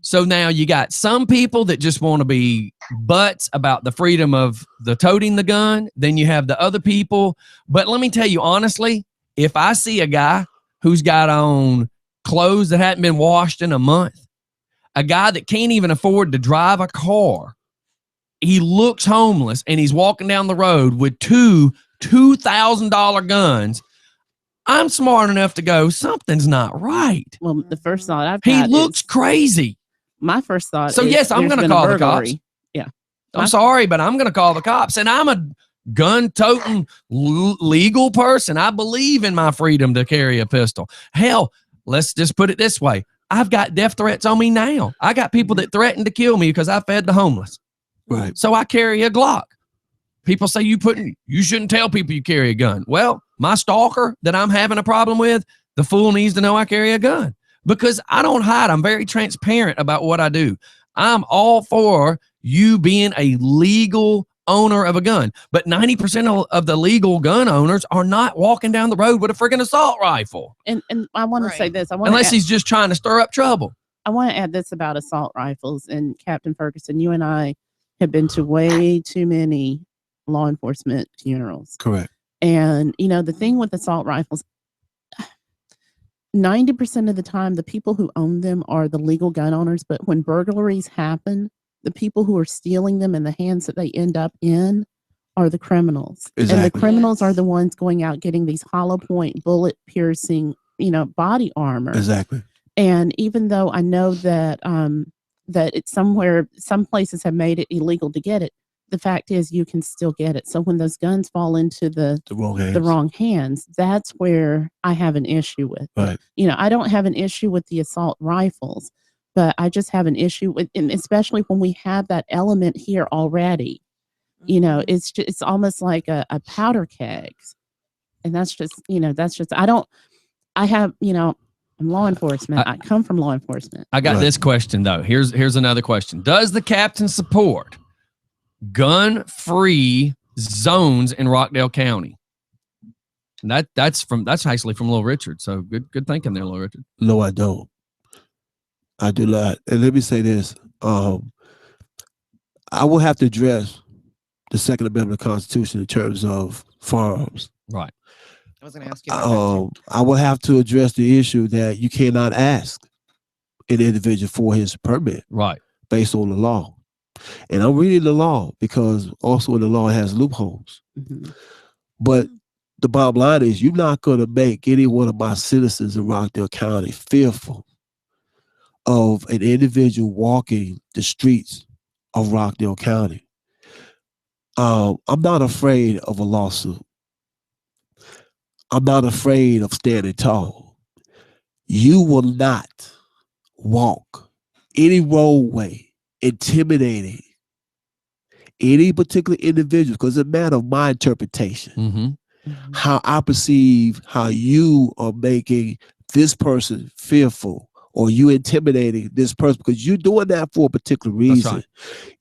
So now you got some people that just want to be butts about the freedom of the toting the gun. Then you have the other people. But let me tell you, honestly, if I see a guy who's got on clothes that hadn't been washed in a month, a guy that can't even afford to drive a car, he looks homeless and he's walking down the road with 2 $2,000 guns, I'm smart enough to go, something's not right. Well, the first thought I've He got looks is, crazy. my first thought So is yes, I'm there's going to been a call the cops. burglary. Yeah. I'm sorry, but I'm going to call the cops. And I'm a gun-toting legal person. I believe in my freedom to carry a pistol. Hell, let's just put it this way. I've got death threats on me now. I got people that threaten to kill me because I fed the homeless. Right. So I carry a Glock. People say you shouldn't tell people you carry a gun. Well, my stalker that I'm having a problem with, the fool needs to know I carry a gun because I don't hide. I'm very transparent about what I do. I'm all for you being a legal owner of a gun, but 90% of the legal gun owners are not walking down the road with a freaking assault rifle. And I want to say this. Unless he's just trying to stir up trouble. I want to add this about assault rifles. And Captain Ferguson, you and I have been to way too many law enforcement funerals. Correct. And, you know, the thing with assault rifles, 90% of the time, the people who own them are the legal gun owners. But when burglaries happen, the people who are stealing them and the hands that they end up in are the criminals. Exactly. And the criminals are the ones going out getting these hollow point, bullet piercing, body armor. Exactly. And even though I know that that it's somewhere, some places have made it illegal to get it, the fact is you can still get it. So when those guns fall into the wrong hands, that's where I have an issue with. Right. I don't have an issue with the assault rifles, but I just have an issue with, and especially when we have that element here already. It's almost like a powder kegs. And that's just, I'm law enforcement. I come from law enforcement. I got this question though. Here's another question. Does the captain support gun-free zones in Rockdale County? And that's actually from Little Richard. So good thinking there, Little Richard. No, I don't. I do not. And let me say this. I will have to address the Second Amendment of the Constitution in terms of firearms. Right. I was going to ask you about that too. I will have to address the issue that you cannot ask an individual for his permit. Right. Based on the law. And I'm reading the law because also the law has loopholes. Mm-hmm. But the bottom line is you're not going to make any one of my citizens in Rockdale County fearful of an individual walking the streets of Rockdale County. I'm not afraid of a lawsuit. I'm not afraid of standing tall. You will not walk any roadway intimidating any particular individual because it's a matter of my interpretation. Mm-hmm. How I perceive how you are making this person fearful or you intimidating this person because you're doing that for a particular reason. That's right.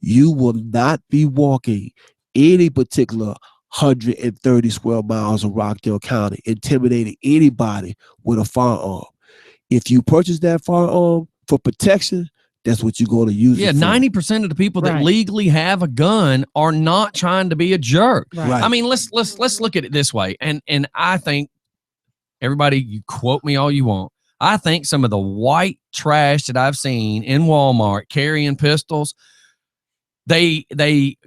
You will not be walking any particular 130 square miles of Rockdale County, intimidating anybody with a firearm. If you purchase that firearm for protection, that's what you're going to use. Yeah, 90% of the people that legally have a gun are not trying to be a jerk. Right. I mean, let's look at it this way. And I think everybody, you quote me all you want. I think some of the white trash that I've seen in Walmart carrying pistols, they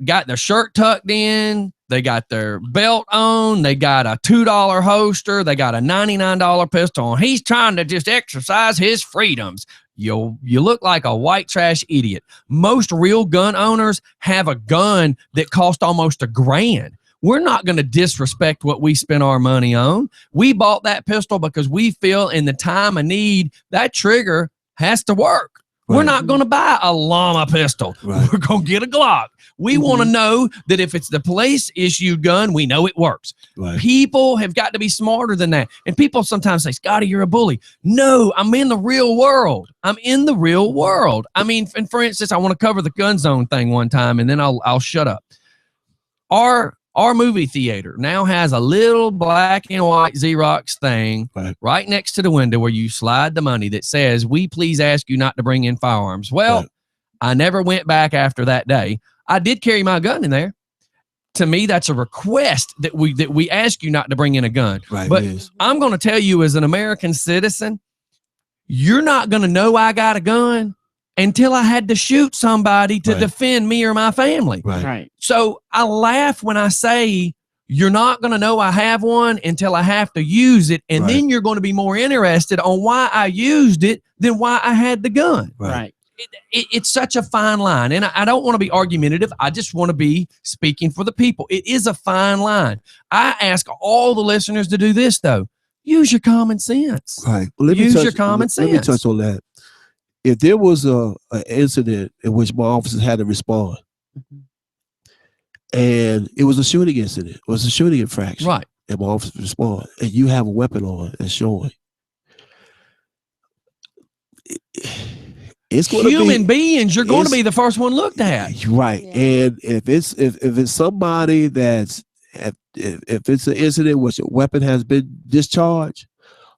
got their shirt tucked in, they got their belt on, they got a $2 holster, they got a $99 pistol, and he's trying to just exercise his freedoms. you look like a white trash idiot. Most real gun owners have a gun that cost almost $1,000. We're not going to disrespect what we spent our money on. We bought that pistol because we feel in the time of need that trigger has to work. Right. We're not going to buy a llama pistol. Right. We're going to get a Glock. We want to know that if it's the police issued gun, we know it works. Right. People have got to be smarter than that. And people sometimes say, Scotty, you're a bully. No, I'm in the real world. I'm in the real world. I mean, and for instance, I want to cover the gun zone thing one time, and then I'll shut up. Our movie theater now has a little black and white Xerox thing right next to the window where you slide the money that says, we please ask you not to bring in firearms. Well, I never went back after that day. I did carry my gun in there. To me, that's a request that we ask you not to bring in a gun. Right, but I'm going to tell you, as an American citizen, you're not going to know I got a gun until I had to shoot somebody to defend me or my family. Right. So I laugh when I say you're not going to know I have one until I have to use it, and then you're going to be more interested on why I used it than why I had the gun. Right. It's such a fine line, and I don't want to be argumentative. I just want to be speaking for the people. It is a fine line. I ask all the listeners to do this, though. Use your common sense. Right. Well, use your common sense. Let me touch on that. If there was an incident in which my officers had to respond, and it was a shooting incident, it was a shooting infraction, right? And my officers respond, and you have a weapon on and showing, it's going human beings. You're going to be the first one looked at, right? Yeah. And if it's somebody that's if it's an incident which a weapon has been discharged,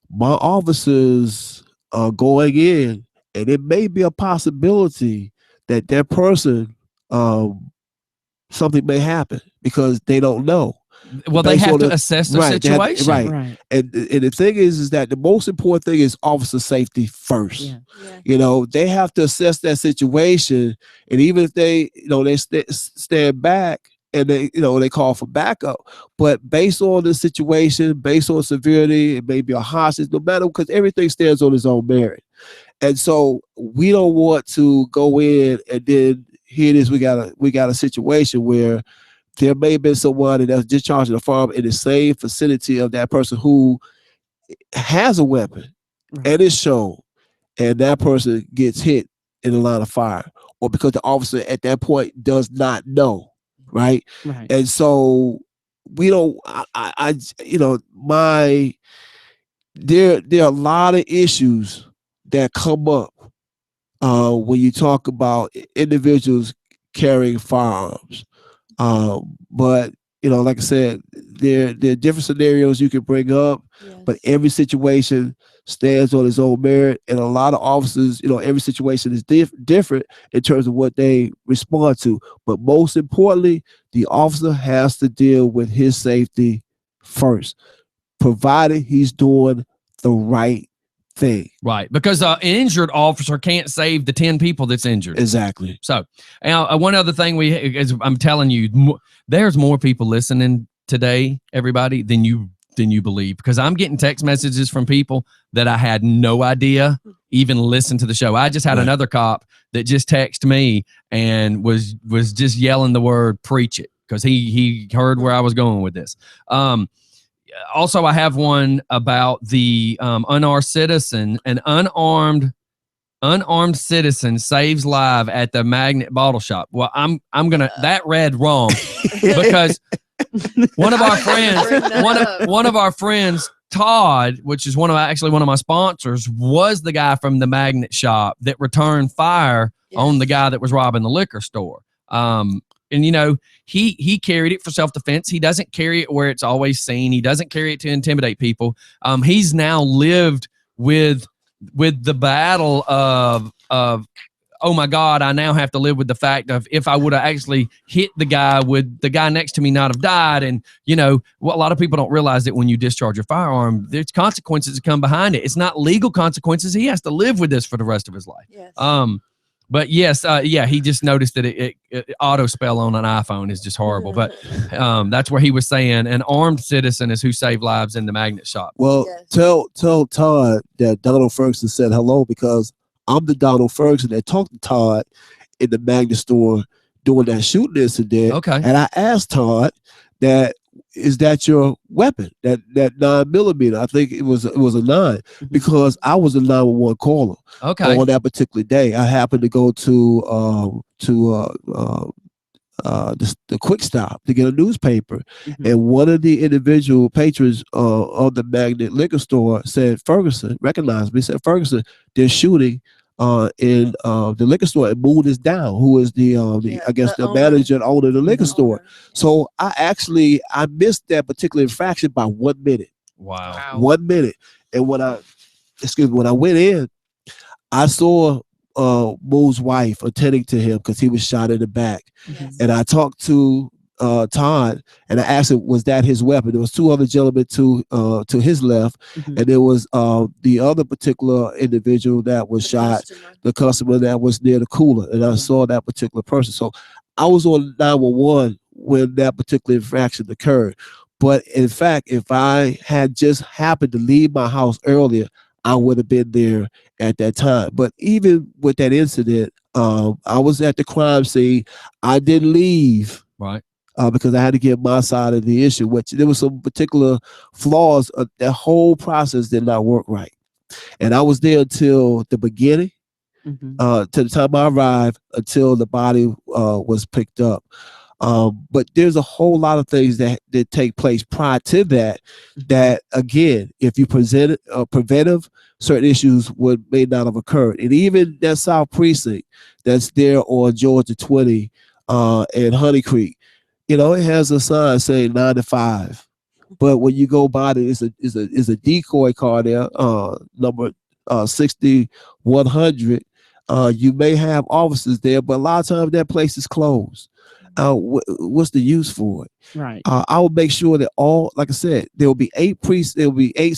my officers are going in. And it may be a possibility that that person, something may happen because they don't know. Well, they have to assess the situation. Right. And the thing is that the most important thing is officer safety first. Yeah. Yeah. You know, they have to assess that situation. And even if they, they stand back and they call for backup, but based on the situation, based on severity, it may be a hostage, no matter, because everything stands on its own merit. And so we don't want to go in and then here it is. We got a situation where there may have been someone that's discharging a firearm in the same vicinity of that person who has a weapon and is shown, and that person gets hit in the line of fire, or because the officer at that point does not know, right? And so we don't. There are a lot of issues that come up when you talk about individuals carrying firearms. But like I said, there are different scenarios you can bring up, but every situation stands on its own merit. And a lot of officers, every situation is different in terms of what they respond to. But most importantly, the officer has to deal with his safety first, provided he's doing the right thing. Right, because an injured officer can't save the 10 people that's injured. Exactly. So, one other thing I'm telling you, there's more people listening today, everybody, than you believe, because I'm getting text messages from people that I had no idea even listened to the show. I just had another cop that just texted me and was just yelling the word "preach it" because he heard where I was going with this. Also, I have one about the unarmed citizen. An unarmed citizen saves life at the Magnet Bottle Shop. Well, I'm gonna that read wrong because one of our friends, Todd, which is one of my sponsors, was the guy from the Magnet shop that returned fire on the guy that was robbing the liquor store. And he carried it for self-defense. He doesn't carry it where it's always seen. He doesn't carry it to intimidate people. He's now lived with the battle of oh my God, I now have to live with the fact of if I would have actually hit the guy, would the guy next to me not have died? And a lot of people don't realize that when you discharge your firearm, there's consequences that come behind it. It's not legal consequences. He has to live with this for the rest of his life. Yes. But yes, he just noticed that it auto spell on an iPhone is just horrible. But that's where he was saying an armed citizen is who saved lives in the Magnet shop. Well, tell Todd that Donald Ferguson said hello, because I'm the Donald Ferguson that talked to Todd in the Magnet store during that shooting incident. Okay. And I asked Todd is that your weapon? That 9mm. I think it was a 9 because I was a 911 caller. Okay. On that particular day, I happened to go to the Quick Stop to get a newspaper, and one of the individual patrons of the Magnet liquor store said, Ferguson recognized me. Said, Ferguson, they're shooting in the liquor store, and Moon is down, who is the manager and owner of the liquor store. So I missed that particular infraction by 1 minute. Wow. 1 minute. And when I went in, I saw Moon's wife attending to him because he was shot in the back. And I talked to Todd, and I asked him, was that his weapon? There was 2 other gentlemen to his left, and there was the other particular individual that was shot, the customer that was near the cooler, and I saw that particular person. So I was on 911 when that particular infraction occurred. But in fact, if I had just happened to leave my house earlier, I would have been there at that time. But even with that incident, I was at the crime scene. I didn't leave. Right. Because I had to get my side of the issue, which there was some particular flaws. That whole process did not work right. And I was there until the beginning, to the time I arrived, until the body was picked up. But there's a whole lot of things that take place prior to that, that again, if you present preventive, certain issues may not have occurred. And even that South Precinct that's there on Georgia 20 and Honey Creek, it has a sign saying 9 to 5. But when you go by it, it's a decoy car there, number 6100. You may have officers there, but a lot of times that place is closed. What's the use for it? Right. I will make sure that like I said, there will be 8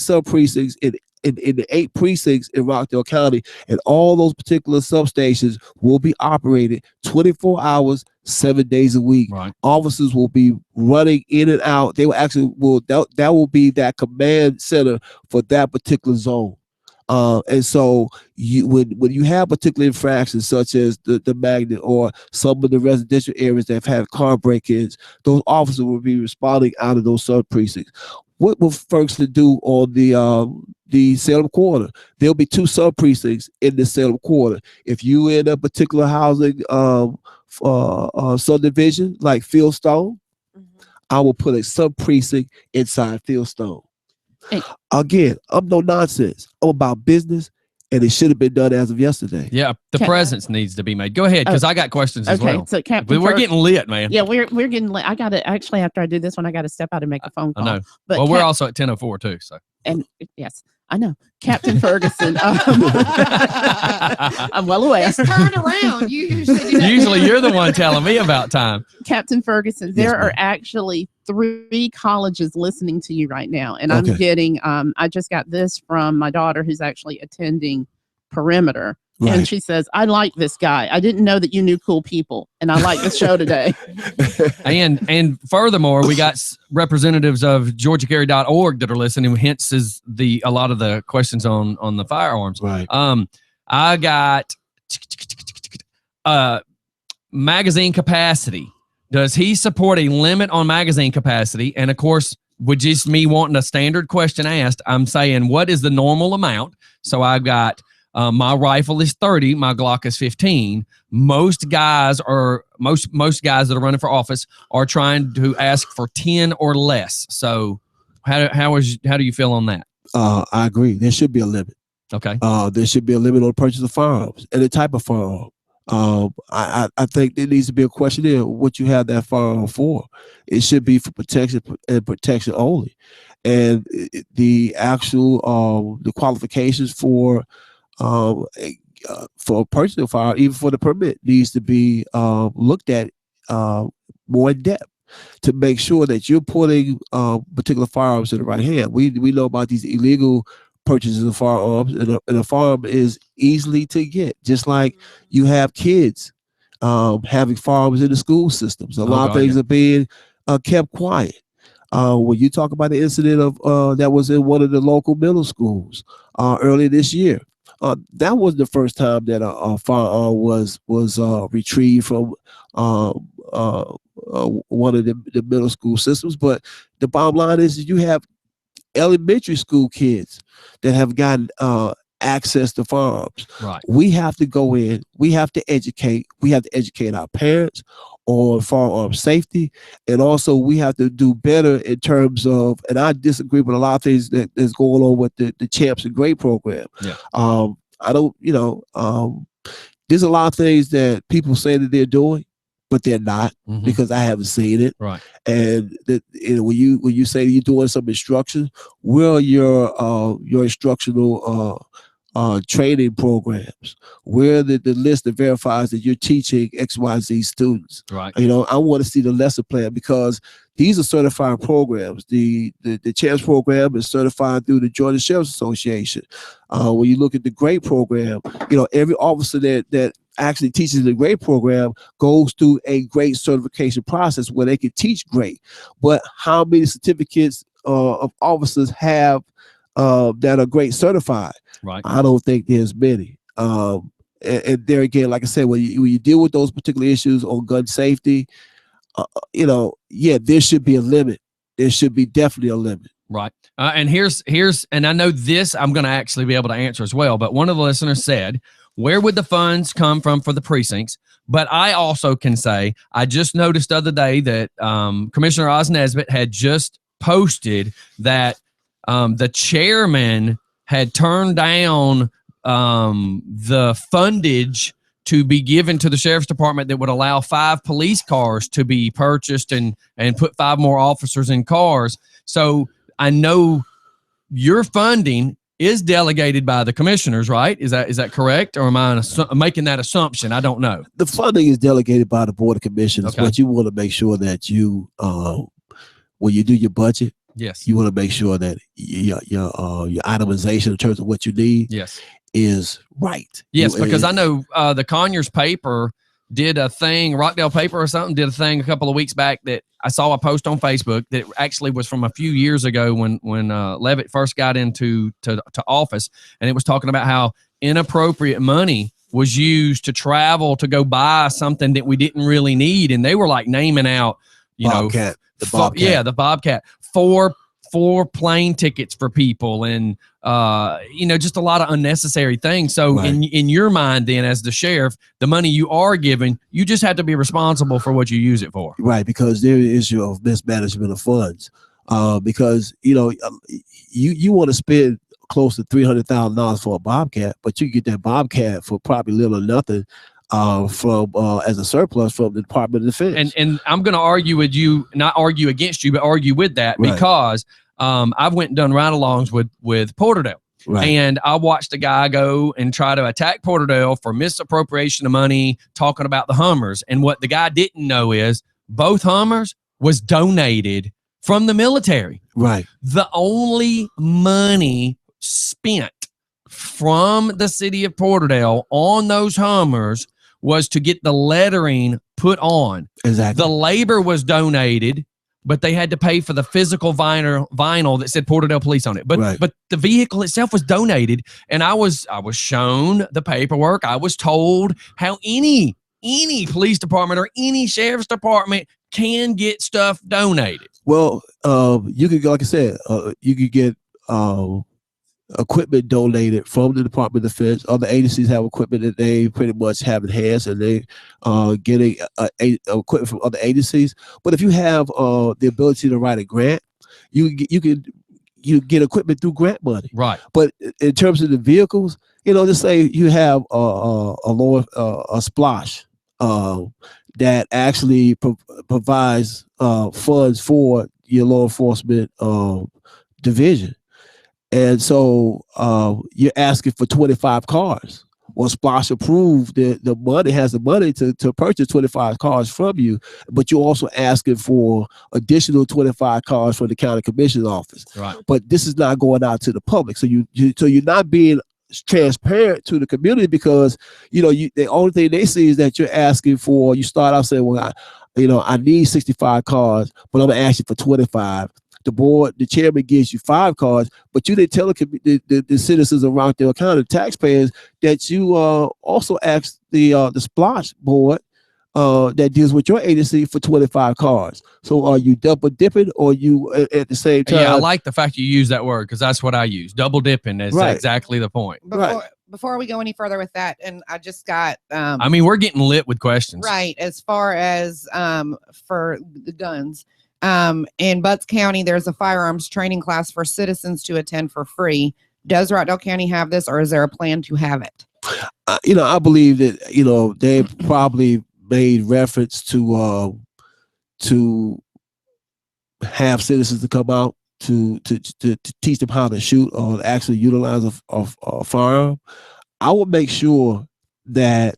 sub precincts in the 8 precincts in Rockdale County, and all those particular substations will be operated 24 hours, 7 days a week. Right. Officers will be running in and out. They will actually that will be that command center for that particular zone. And so when you have particular infractions such as the Magnet or some of the residential areas that have had car break-ins, those officers will be responding out of those sub precincts. What will Ferguson do on the Salem Quarter? There'll be 2 sub precincts in the Salem Quarter. If you in a particular housing subdivision like Fieldstone, I will put a sub precinct inside Fieldstone. Hey. Again, I'm no nonsense. I'm about business, and it should have been done as of yesterday. Yeah, the presence needs to be made. Go ahead, because I got questions as well. So Captain, we're getting lit, man. Yeah, we're getting lit. I got to actually, after I do this one, I got to step out and make a phone call. I know. But well, we're also at 10:04 too. So. And yes, I know, Captain Ferguson. I'm well aware. It's turned around. You usually do that. Usually, you're the one telling me about time. Captain Ferguson, there are actually 3 colleges listening to you right now, and I'm getting. I just got this from my daughter, who's actually attending Perimeter. Right. And she says, I like this guy. I didn't know that you knew cool people, and I like the show today. and furthermore, we got representatives of GeorgiaCarry.org that are listening, hence is a lot of the questions on the firearms. Right. I got magazine capacity. Does he support a limit on magazine capacity? And of course, with just me wanting a standard question asked, I'm saying, what is the normal amount? So I've got my rifle is 30, my Glock is 15. Most guys that are running for office are trying to ask for 10 or less. So how do you feel on that? I agree. There should be a limit. Okay. There should be a limit on the purchase of firearms and the type of firearm. I think there needs to be a question there what you have that firearm for. It should be for protection and protection only. And the actual the qualifications for purchasing a firearm, even for the permit, needs to be looked at more in depth to make sure that you're putting particular firearms in the right hand. We know about these illegal purchases of firearms, and a firearm is easily to get, just like you have kids having firearms in the school systems. A lot of things are being kept quiet. When you talk about the incident of that was in one of the local middle schools earlier this year, that was the first time that a firearm was retrieved from one of the middle school systems. But the bottom line is you have elementary school kids that have gotten access to firearms. Right. We have to go in. We have to educate. We have to educate our parents on firearm safety, and also we have to do better in terms of. And I disagree with a lot of things that's going on with the Champs and Great program. Yeah. I don't. There's a lot of things that people say that they're doing, but they're not, because I haven't seen it. Right. And when you say you're doing some instruction, where are your instructional training programs? Where the list that verifies that you're teaching XYZ students? Right. I want to see the lesson plan, because these are certified programs. The CHAMPS program is certified through the Georgia Sheriff's Association. When you look at the GRADE program, every officer that actually teaches the GRADE program goes through a GRADE certification process where they can teach GRADE. But how many certificates of officers have that are GRADE certified? Right. I don't think there's many. And there again, like I said, when you deal with those particular issues on gun safety, there should be a limit. There should be definitely a limit. Right. And here's, and I know this I'm going to actually be able to answer as well, but one of the listeners said, where would the funds come from for the precincts? But I also can say, I just noticed the other day that Commissioner Oz Nesbitt had just posted that the chairman had turned down the fundage to be given to the sheriff's department that would allow 5 police cars to be purchased and put 5 more officers in cars. So I know your funding is delegated by the commissioners, right? Is that correct? Or am I making that assumption? I don't know. The funding is delegated by the Board of Commissioners, Okay. but you want to make sure that you, when you do your budget, Yes. you want to make sure that your itemization in terms of what you need Yes. is right. Yes, because I know the Conyers paper did a thing, Rockdale paper or something, did a thing a couple of weeks back that I saw a post on Facebook that actually was from a few years ago when Levitt first got into office, and it was talking about how inappropriate money was used to travel to go buy something that we didn't really need, and they were like naming out, the Bobcat. the Bobcat, four plane tickets for people, and just a lot of unnecessary things. So Right. in your mind, then, as the sheriff, the money you are given, you just have to be responsible for what you use it for. Right, because there is an issue of mismanagement of funds. Because you want to spend close to $300,000 for a Bobcat, but you get that Bobcat for probably little or nothing from as a surplus from the Department of Defense. And I'm going to argue with you, not argue against you, but argue with that, Right. because I've went and done ride-alongs with Porterdale. Right. And I watched a guy go and try to attack Porterdale for misappropriation of money, talking about the Hummers. And what the guy didn't know is both Hummers was donated from the military. Right. The only money spent from the city of Porterdale on those Hummers was to get the lettering put on. Exactly. The labor was donated, but they had to pay for the physical vinyl that said Porterdale Police on it. But Right. but the vehicle itself was donated, and I was shown the paperwork. I was told how any police department or any sheriff's department can get stuff donated. Well, you could, like I said, you could get equipment donated from the Department of Defense. Other agencies have equipment that they pretty much have in hands, and they getting equipment from other agencies. But if you have the ability to write a grant, you get equipment through grant money. Right. But in terms of the vehicles, just say you have a splash that actually provides funds for your law enforcement division. And so you're asking for 25 cars. Well, Splash approved the money, has the money to purchase 25 cars from you, but you're also asking for additional 25 cars from the county commissioner's office. Right. But this is not going out to the public. So you're not being transparent to the community, because the only thing they see is that you're asking for. You start out saying, well, I need 65 cars, but I'm gonna ask you for 25. the chairman gives you 5 cards, but you didn't tell the citizens of Rockdale County, taxpayers, that you also asked the Splosh board that deals with your agency for 25 cards. So are you double dipping, or you at the same time? Yeah, I like the fact you use that word, because that's what I use. Double dipping is exactly the point. Before we go any further with that, and I just got I mean, we're getting lit with questions. Right. As far as for the guns. In Butts County, there's a firearms training class for citizens to attend for free. Does Rockdale County have this, or is there a plan to have it? I believe that, they probably made reference to have citizens to come out to teach them how to shoot or actually utilize a firearm. I would make sure that,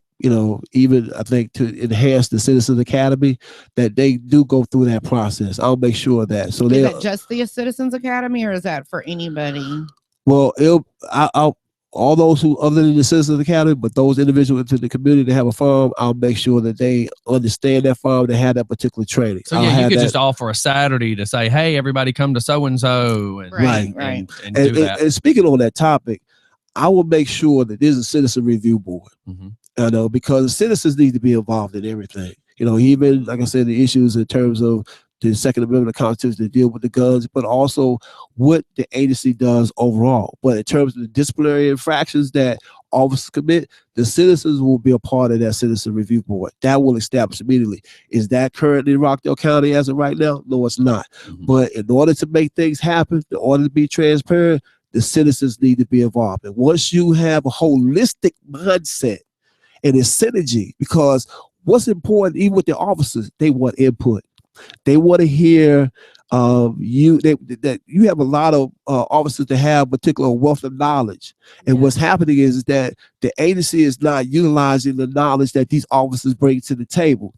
even I think to enhance the Citizens Academy, that they do go through that process. I'll make sure that. So is it just the Citizens Academy, or is that for anybody? Well, all those who, other than the Citizens Academy, but those individuals in the community that have a farm, I'll make sure that they understand that farm, they have that particular training. So yeah, you could just offer a Saturday to say, hey, everybody come to so-and-so. And do that. And speaking on that topic, I will make sure that there's a citizen review board. Because citizens need to be involved in everything. Even, like I said, the issues in terms of the Second Amendment of the Constitution to deal with the guns, but also what the agency does overall. But in terms of the disciplinary infractions that officers commit, the citizens will be a part of that citizen review board. That will establish immediately. Is that currently in Rockdale County as of right now? No, it's not. But in order to make things happen, in order to be transparent, the citizens need to be involved. And once you have a holistic mindset and it's synergy, because what's important, even with the officers, they want input. They want to hear that you have a lot of officers that have particular wealth of knowledge. And what's happening is that the agency is not utilizing the knowledge that these officers bring to the table,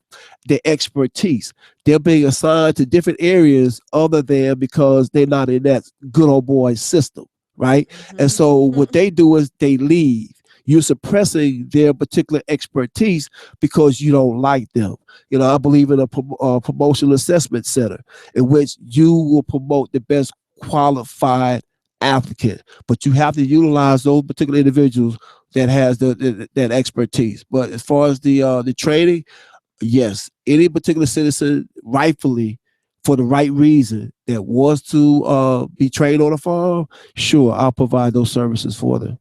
their expertise. They're being assigned to different areas other than because they're not in that good old boy system, right? And so what they do is they leave. You're suppressing their particular expertise because you don't like them. I believe in a promotional assessment center in which you will promote the best qualified applicant, but you have to utilize those particular individuals that has that expertise. But as far as the training, yes, any particular citizen rightfully, for the right reason, that wants to be trained on a farm, sure, I'll provide those services for them.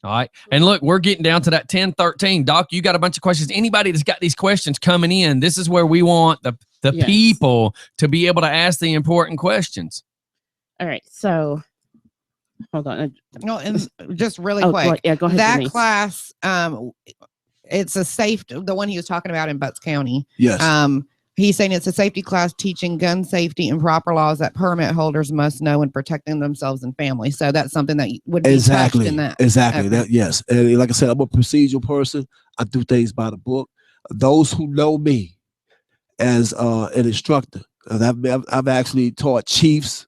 All right. And look, we're getting down to that 10:13. Doc, you got a bunch of questions. Anybody that's got these questions coming in, this is where we want the people to be able to ask the important questions. All right. So hold on. No, and just really quick. Go ahead. That Denise. class, it's a the one he was talking about in Butts County. Yes. He's saying it's a safety class teaching gun safety and proper laws that permit holders must know in protecting themselves and family. So that's something that would be touched in that. Exactly. That, yes. And like I said, I'm a procedural person. I do things by the book. Those who know me as an instructor, I've actually taught chiefs,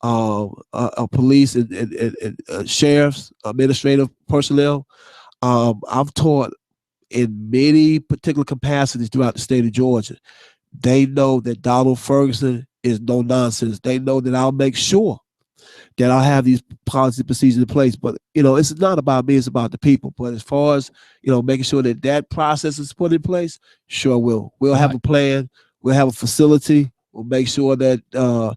police and sheriffs, administrative personnel. I've taught in many particular capacities throughout the state of Georgia. They know that Donald Ferguson is no nonsense. They know that I'll make sure that I'll have these policy procedures in place. But, it's not about me, it's about the people. But as far as, making sure that process is put in place, sure we'll have a plan. We'll have a facility. We'll make sure that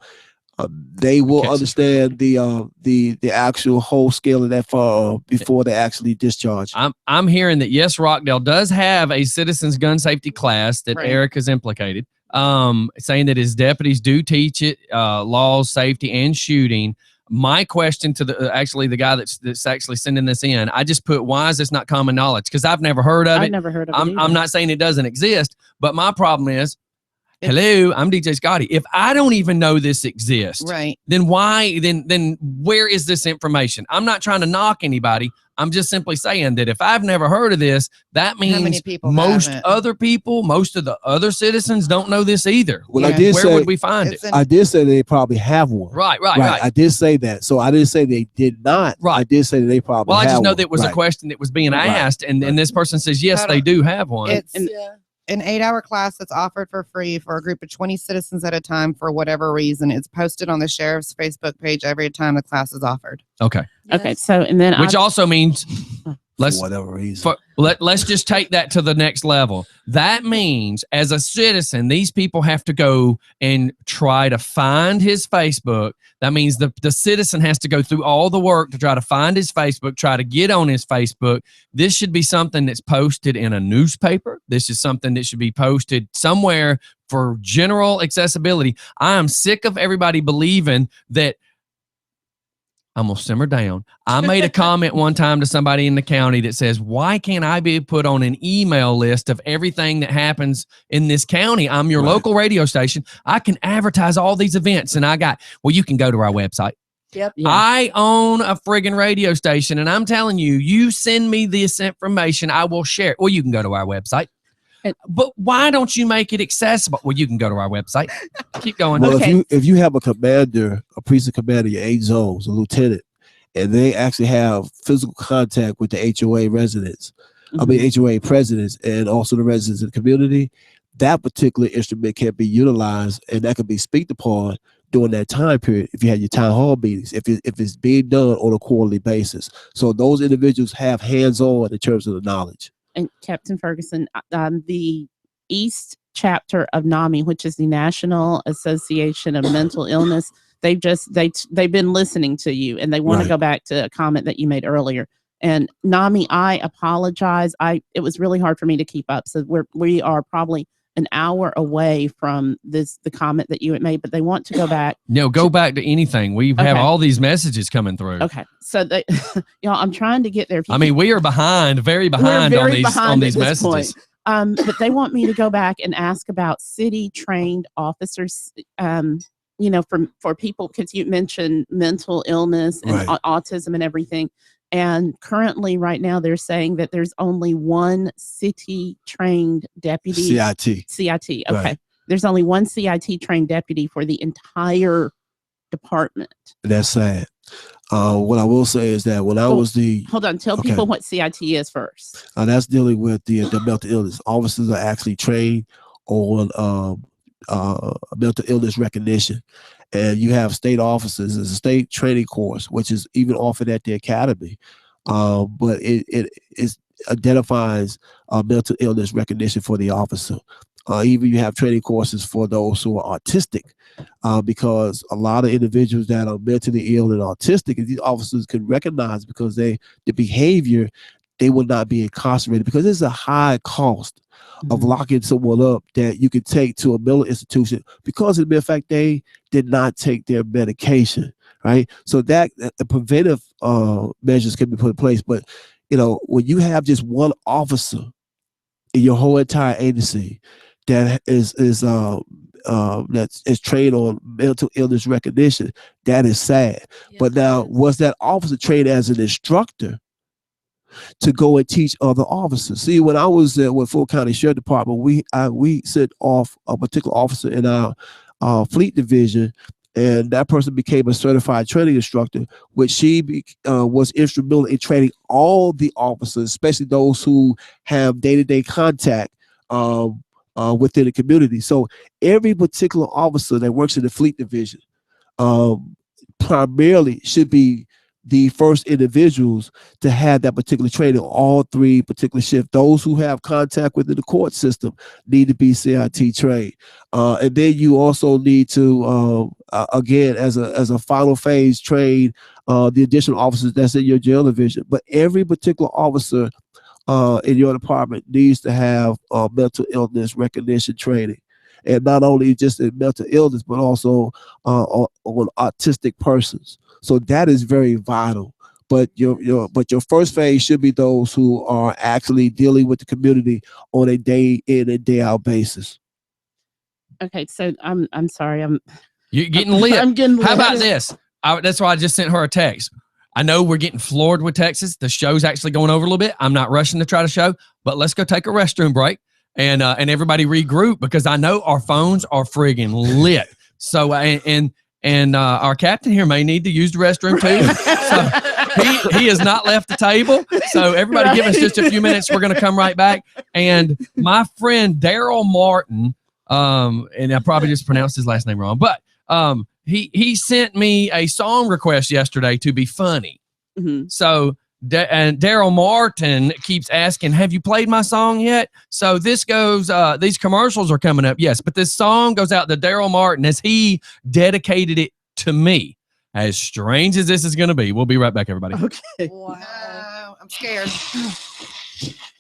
they will understand the actual whole scale of that farm before they actually discharge. I'm hearing that yes, Rockdale does have a citizens gun safety class that Eric is implicated. Saying that his deputies do teach it, laws, safety, and shooting. My question to the guy that's actually sending this in, I just put, why is this not common knowledge? Because I've never heard of it. I've never heard of it. I'm not saying it doesn't exist, but my problem is, hello, I'm DJ Scotty. If I don't even know this exists, right, then why? Then where is this information? I'm not trying to knock anybody. I'm just simply saying that if I've never heard of this, that means most of the other citizens don't know this either. Well, where would we find it? I did say they probably have one. Right. I did say that. So I didn't say they did not. Right. I did say that they probably have one. I just know that was a question that was being asked, and this person says, yes, they do have one. an 8-hour class that's offered for free for a group of 20 citizens at a time for whatever reason. It's posted on the sheriff's Facebook page every time the class is offered. Okay. Okay. So, and then Which also means for whatever reason. Let's just take that to the next level. That means as a citizen, these people have to go and try to find his Facebook. That means the citizen has to go through all the work to try to find his Facebook, try to get on his Facebook. This should be something that's posted in a newspaper. This is something that should be posted somewhere for general accessibility. I am sick of everybody believing that. I'm going to simmer down. I made a comment one time to somebody in the county that says, why can't I be put on an email list of everything that happens in this county? I'm your local radio station. I can advertise all these events. And I got, well, you can go to our website. Yep. Yeah. I own a friggin' radio station, and I'm telling you, you send me this information, I will share it. Well, you can go to our website. But why don't you make it accessible? Well, you can go to our website. Keep going. Well, Okay. if you have a commander, a precinct commander, your 8 zones, a lieutenant, and they actually have physical contact with the HOA residents, HOA presidents, and also the residents in the community, that particular instrument can be utilized, and that can be speaked upon during that time period if you had your town hall meetings, if it's being done on a quarterly basis. So those individuals have hands-on in terms of the knowledge. And Captain Ferguson, the East chapter of NAMI, which is the National Association of Mental Illness, they've been listening to you, and they want to go back to a comment that you made earlier. And NAMI, I apologize. It was really hard for me to keep up. So we are probably an hour away from the comment that you had made, but they want to go back. No, go back to anything. We have all these messages coming through. Okay. So y'all, I'm trying to get there. I mean, we are very behind on these messages. But they want me to go back and ask about city trained officers, for people, because you mentioned mental illness and autism and everything. And currently right now they're saying that there's only one city trained deputy. CIT. Okay. Right. There's only one CIT trained deputy for the entire department. That's sad. What I will say is that when I was hold on, tell people what CIT is first. That's dealing with the mental illness. Officers are actually trained on mental illness recognition, and you have state officers. There's a state training course which is even offered at the academy, but it identifies mental illness recognition for the officer. Even you have training courses for those who are autistic, because a lot of individuals that are mentally ill and autistic, and these officers can recognize because the behavior, they will not be incarcerated, because there's a high cost of locking someone up that you could take to a mental institution because of the mere fact they did not take their medication, right? So that preventive measures can be put in place. But when you have just one officer in your whole entire agency that is trained on mental illness recognition, that is sad. Yes, but now, was that officer trained as an instructor to go and teach other officers? See, when I was with Fulton County Sheriff Department, we sent off a particular officer in our fleet division, and that person became a certified training instructor, which she was instrumental in training all the officers, especially those who have day-to-day contact within the community. So every particular officer that works in the fleet division primarily should be the first individuals to have that particular training, all 3 particular shifts. Those who have contact within the court system need to be CIT trained. And then you also need to, again, as a final phase, train the additional officers that's in your jail division. But every particular officer in your department needs to have mental illness recognition training. And not only just in mental illness, but also on autistic persons. So that is very vital. But your first phase should be those who are actually dealing with the community on a day in and day out basis. Okay, so I'm sorry, you're getting lit. I'm getting lit. How about this? That's why I just sent her a text. I know we're getting floored with Texas. The show's actually going over a little bit. I'm not rushing to try to show, but let's go take a restroom break and everybody regroup, because I know our phones are friggin' lit. So and our captain here may need to use the restroom too. he has not left the table. So everybody give us just a few minutes. We're going to come right back. And my friend Daryl Martin, and I probably just pronounced his last name wrong, but he sent me a song request yesterday to be funny. Mm-hmm. So and Daryl Martin keeps asking, have you played my song yet? So this goes, these commercials are coming up. Yes, but this song goes out to Daryl Martin as he dedicated it to me. As strange as this is going to be. We'll be right back, everybody. Okay. Wow. I'm scared.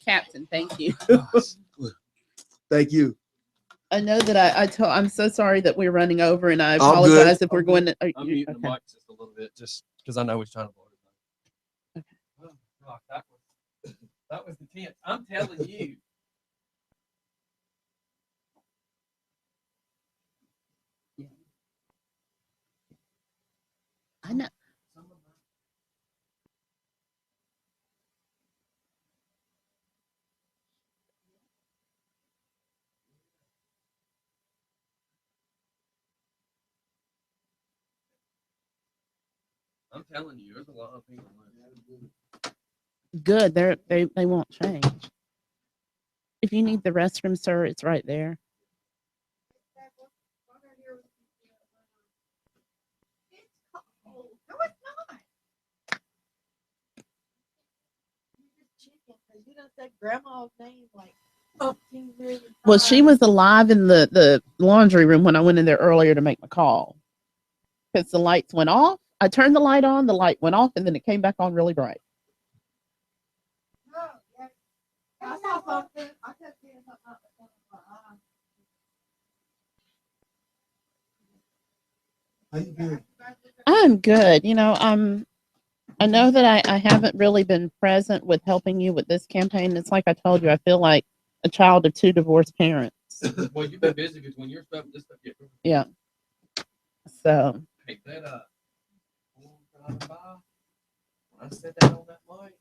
Captain, thank you. Thank you. I know that I'm so sorry that we're running over, and I apologize if we're going to. I'm muting the mic just a little bit, just because I know he's trying to blow it. Okay. Oh, God, that was the tense. I'm telling you. I know. I'm telling you, there's a lot of people. Good. They won't change. If you need the restroom, sir, it's right there. Grandma's name like well, she was alive in the laundry room when I went in there earlier to make my call. Because the lights went off. I turned the light on, the light went off, and then it came back on really bright. I saw something. I kept seeing something out the corner of my eye. How you doing? I'm good. You know, I know that I haven't really been present with helping you with this campaign. It's like I told you, I feel like a child of two divorced parents. Well, you've been busy because when you're stuff, this stuff gets. Yeah. So. Pick that up. When I said that on that mic.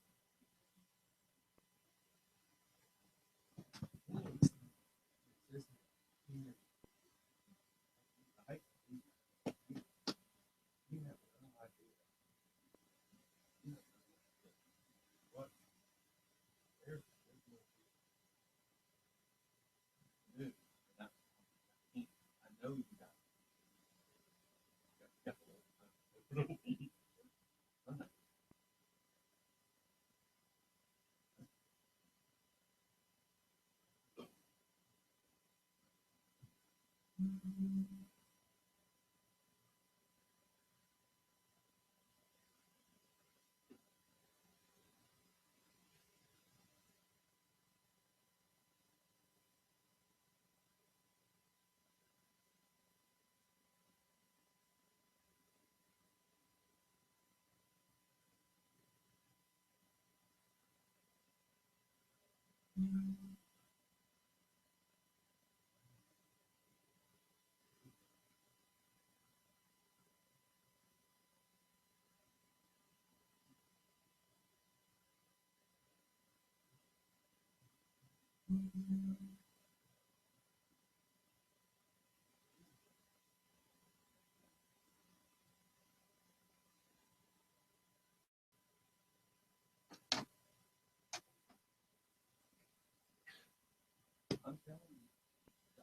I'm telling you,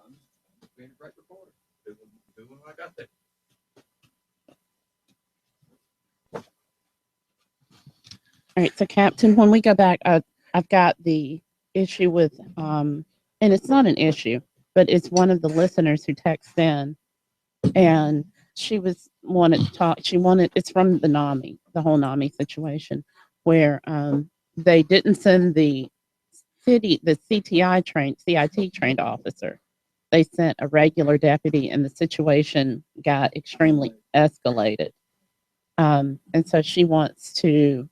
I'm being a great reporter. Doing what I got there. All right, so Captain, when we go back, I've got the issue with, and it's not an issue, but it's one of the listeners who texts in, and she wanted to talk. It's from the NAMI, the whole NAMI situation, where they didn't send the CIT trained officer. They sent a regular deputy, and the situation got extremely escalated. And so she wants to,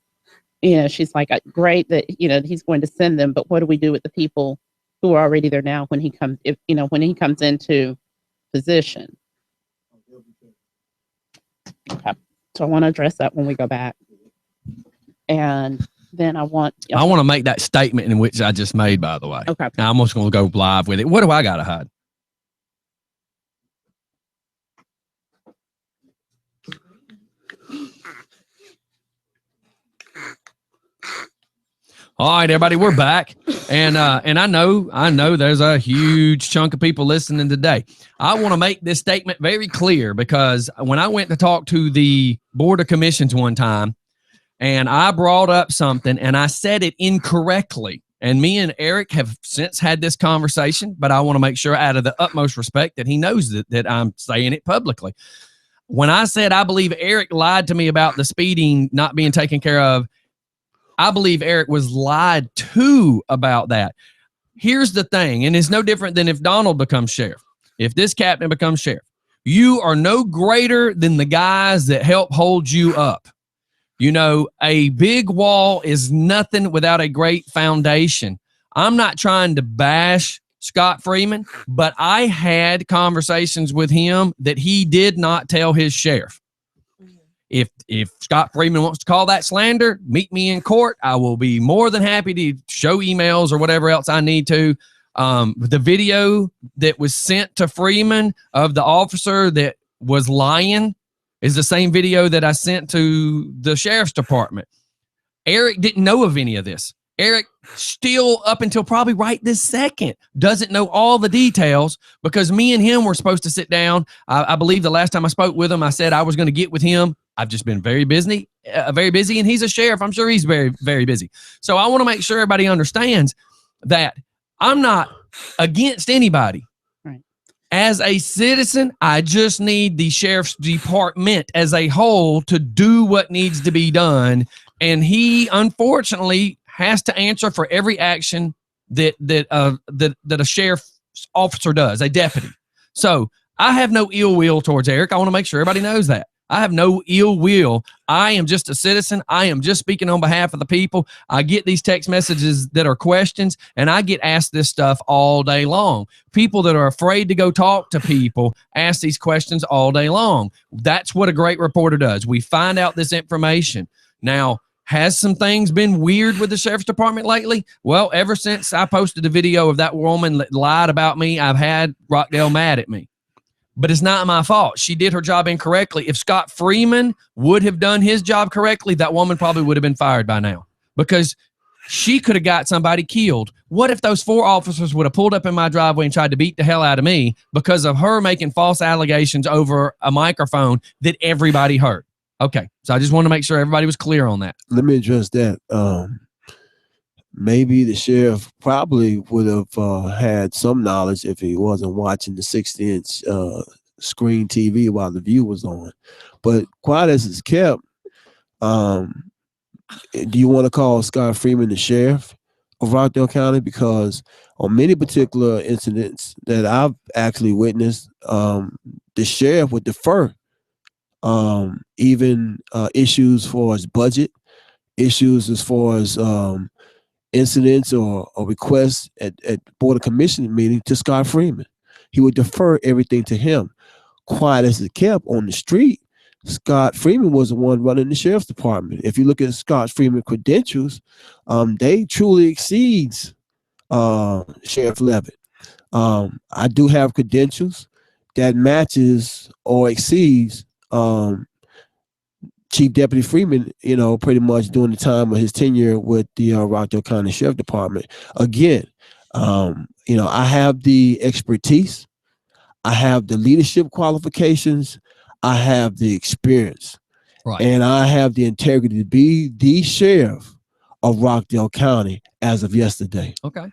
she's like, great that, he's going to send them, but what do we do with the people who are already there now when he comes, when he comes into position? Okay. So I want to address that when we go back. And then I want to make that statement in which I just made, by the way. Okay. Now I'm just going to go live with it. What do I got to hide? All right, everybody, we're back, and I know there's a huge chunk of people listening today. I want to make this statement very clear because when I went to talk to the Board of Commissions one time, and I brought up something and I said it incorrectly, and me and Eric have since had this conversation, but I want to make sure out of the utmost respect that he knows that I'm saying it publicly. When I said I believe Eric lied to me about the speeding not being taken care of, I believe Eric was lied to about that. Here's the thing, and it's no different than if Donald becomes sheriff. If this captain becomes sheriff, you are no greater than the guys that help hold you up. You know, a big wall is nothing without a great foundation. I'm not trying to bash Scott Freeman, but I had conversations with him that he did not tell his sheriff. If Scott Freeman wants to call that slander, meet me in court. I will be more than happy to show emails or whatever else I need to. The video that was sent to Freeman of the officer that was lying is the same video that I sent to the sheriff's department. Eric didn't know of any of this. Eric still, up until probably right this second, doesn't know all the details because me and him were supposed to sit down. I believe the last time I spoke with him, I said I was going to get with him. I've just been very busy, and he's a sheriff. I'm sure he's very, very busy. So I want to make sure everybody understands that I'm not against anybody. Right. As a citizen, I just need the sheriff's department as a whole to do what needs to be done. And he, unfortunately, has to answer for every action that a sheriff's officer does, a deputy. So I have no ill will towards Eric. I want to make sure everybody knows that. I have no ill will. I am just a citizen. I am just speaking on behalf of the people. I get these text messages that are questions, and I get asked this stuff all day long. People that are afraid to go talk to people ask these questions all day long. That's what a great reporter does. We find out this information. Now, has some things been weird with the sheriff's department lately? Well, ever since I posted a video of that woman that lied about me, I've had Rockdale mad at me. But it's not my fault. She did her job incorrectly. If Scott Freeman would have done his job correctly, that woman probably would have been fired by now because she could have got somebody killed. What if those 4 officers would have pulled up in my driveway and tried to beat the hell out of me because of her making false allegations over a microphone that everybody heard? Okay, so I just want to make sure everybody was clear on that. Let me address that. Maybe the sheriff probably would have had some knowledge if he wasn't watching the 60-inch screen TV while the view was on. But quiet as it's kept, do you want to call Scott Freeman the sheriff of Rockdale County? Because on many particular incidents that I've actually witnessed, the sheriff would defer even issues for his budget, issues as far as incidents or requests at Board of Commission meeting to Scott Freeman. He would defer everything to him. Quiet as it kept on the street, Scott Freeman was the one running the sheriff's department. If you look at Scott Freeman credentials, they truly exceeds Sheriff Levitt. I do have credentials that matches or exceeds Chief Deputy Freeman, you know, pretty much during the time of his tenure with the Rockdale County Sheriff Department. Again, you know, I have the expertise, I have the leadership qualifications, I have the experience, right, and I have the integrity to be the sheriff of Rockdale County as of yesterday. Okay.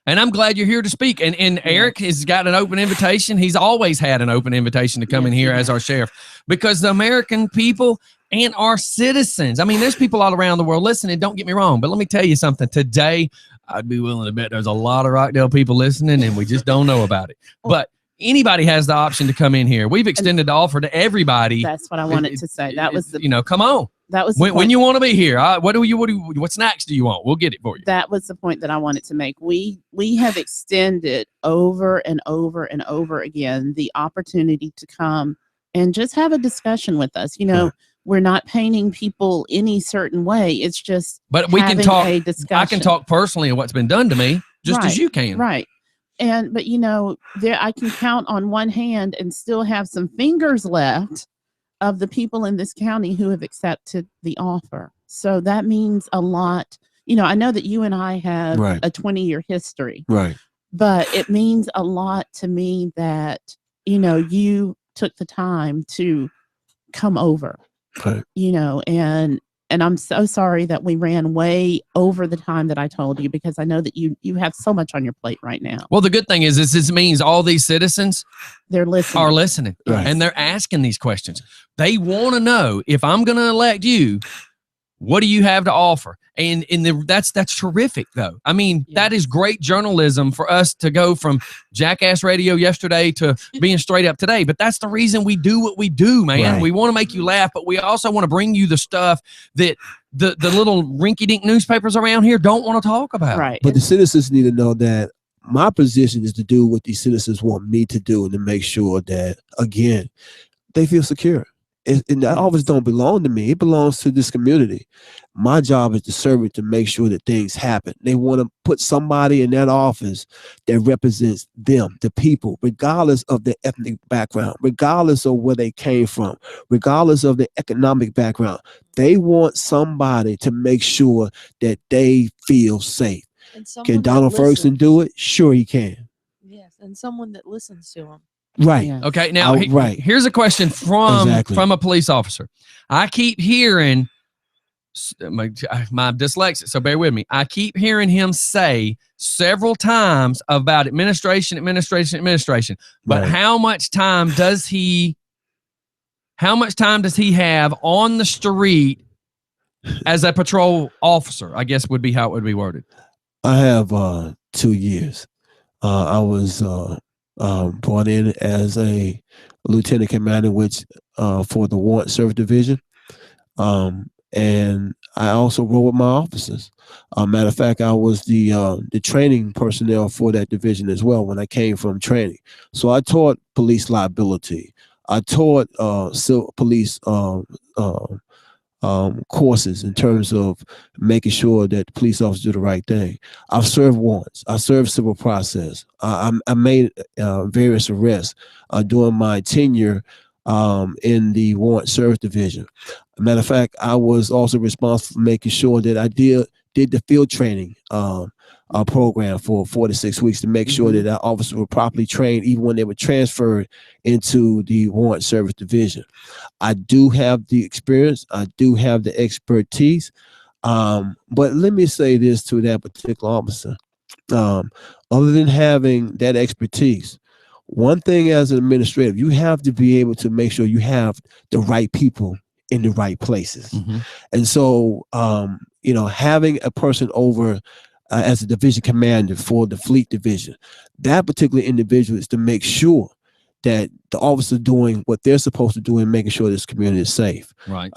And I'm glad you're here to speak. And Eric has got an open invitation. He's always had an open invitation to come in here as our sheriff because the American people and our citizens, I mean, there's people all around the world listening. Don't get me wrong, but let me tell you something. Today, I'd be willing to bet there's a lot of Rockdale people listening and we just don't know about it. But anybody has the option to come in here. We've extended the offer to everybody. That's what I wanted to say. That was the, you know, come on. That was when you want to be here. What snacks do you want? We'll get it for you. That was the point that I wanted to make. We have extended over and over and over again the opportunity to come and just have a discussion with us. You know, we're not painting people any certain way. It's just but we can talk. A discussion. I can talk personally of what's been done to me, just as you can. Right. But you know, there I can count on one hand and still have some fingers left of the people in this county who have accepted the offer. So that means a lot you know, I know that you and I have Right. a 20-year history, Right. but it means a lot to me that, you know, you took the time to come over, Right. you know, and I'm so sorry that we ran way over the time that I told you, because I know that you have so much on your plate right now. Well, the good thing is this means all these citizens They're listening. are listening, Right. and they're asking these questions. They want to know, if I'm going to elect you, what do you have to offer? And that's terrific, though. I mean, that is great journalism for us to go from Jackass Radio yesterday to being straight up today. But that's the reason we do what we do, man. Right. We want to make you laugh, but we also want to bring you the stuff that the little rinky-dink newspapers around here don't want to talk about. Right. But the citizens need to know that my position is to do what these citizens want me to do, and to make sure that, again, they feel secure. And that office don't belong to me. It belongs to this community. My job is to serve it, to make sure that things happen. They want to put somebody in that office that represents them, the people, regardless of their ethnic background, regardless of where they came from, regardless of their economic background. They want somebody to make sure that they feel safe. Can Donald Ferguson do it? Sure, he can. Yes, and someone that listens to them. Right. Yeah. Okay. Now, Right. here's a question from Exactly. a police officer. I keep hearing my dyslexia, so bear with me. I keep hearing him say several times about administration. But Right. how much time does he have on the street as a patrol officer? I guess would be how it would be worded. I have 2 years. I was brought in as a lieutenant commander, which for the Warrant Service Division, and I also rode with my officers. Matter of fact, I was the training personnel for that division as well when I came from training. So I taught police liability. I taught civil police courses in terms of making sure that the police officers do the right thing. I've served warrants. I served civil process. I made various arrests during my tenure in the Warrant Service Division. Matter of fact, I was also responsible for making sure that I did the field training program for 4 to 6 weeks to make sure that our officers were properly trained even when they were transferred into the Warrant Service Division. I do have the experience. I do have the expertise. But let me say this to that particular officer. Other than having that expertise, one thing as an administrator, you have to be able to make sure you have the right people in the right places. And so, having a person over as a division commander for the fleet division, that particular individual is to make sure that the officers are doing what they're supposed to do and making sure this community is safe. Right.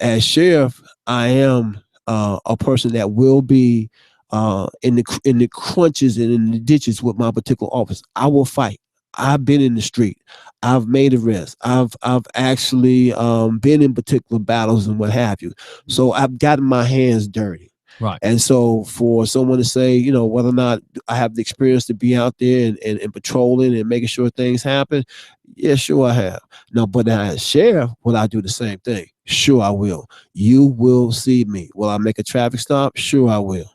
As sheriff, I am a person that will be in the crunches and in the ditches with my particular office. I will fight. I've been in the street. I've made arrests. I've actually been in particular battles and what have you. So I've gotten my hands dirty. Right. And so for someone to say, whether or not I have the experience to be out there and patrolling and making sure things happen, yeah, sure I have. No, but as sheriff, will I do the same thing? Sure I will. You will see me. Will I make a traffic stop? Sure I will.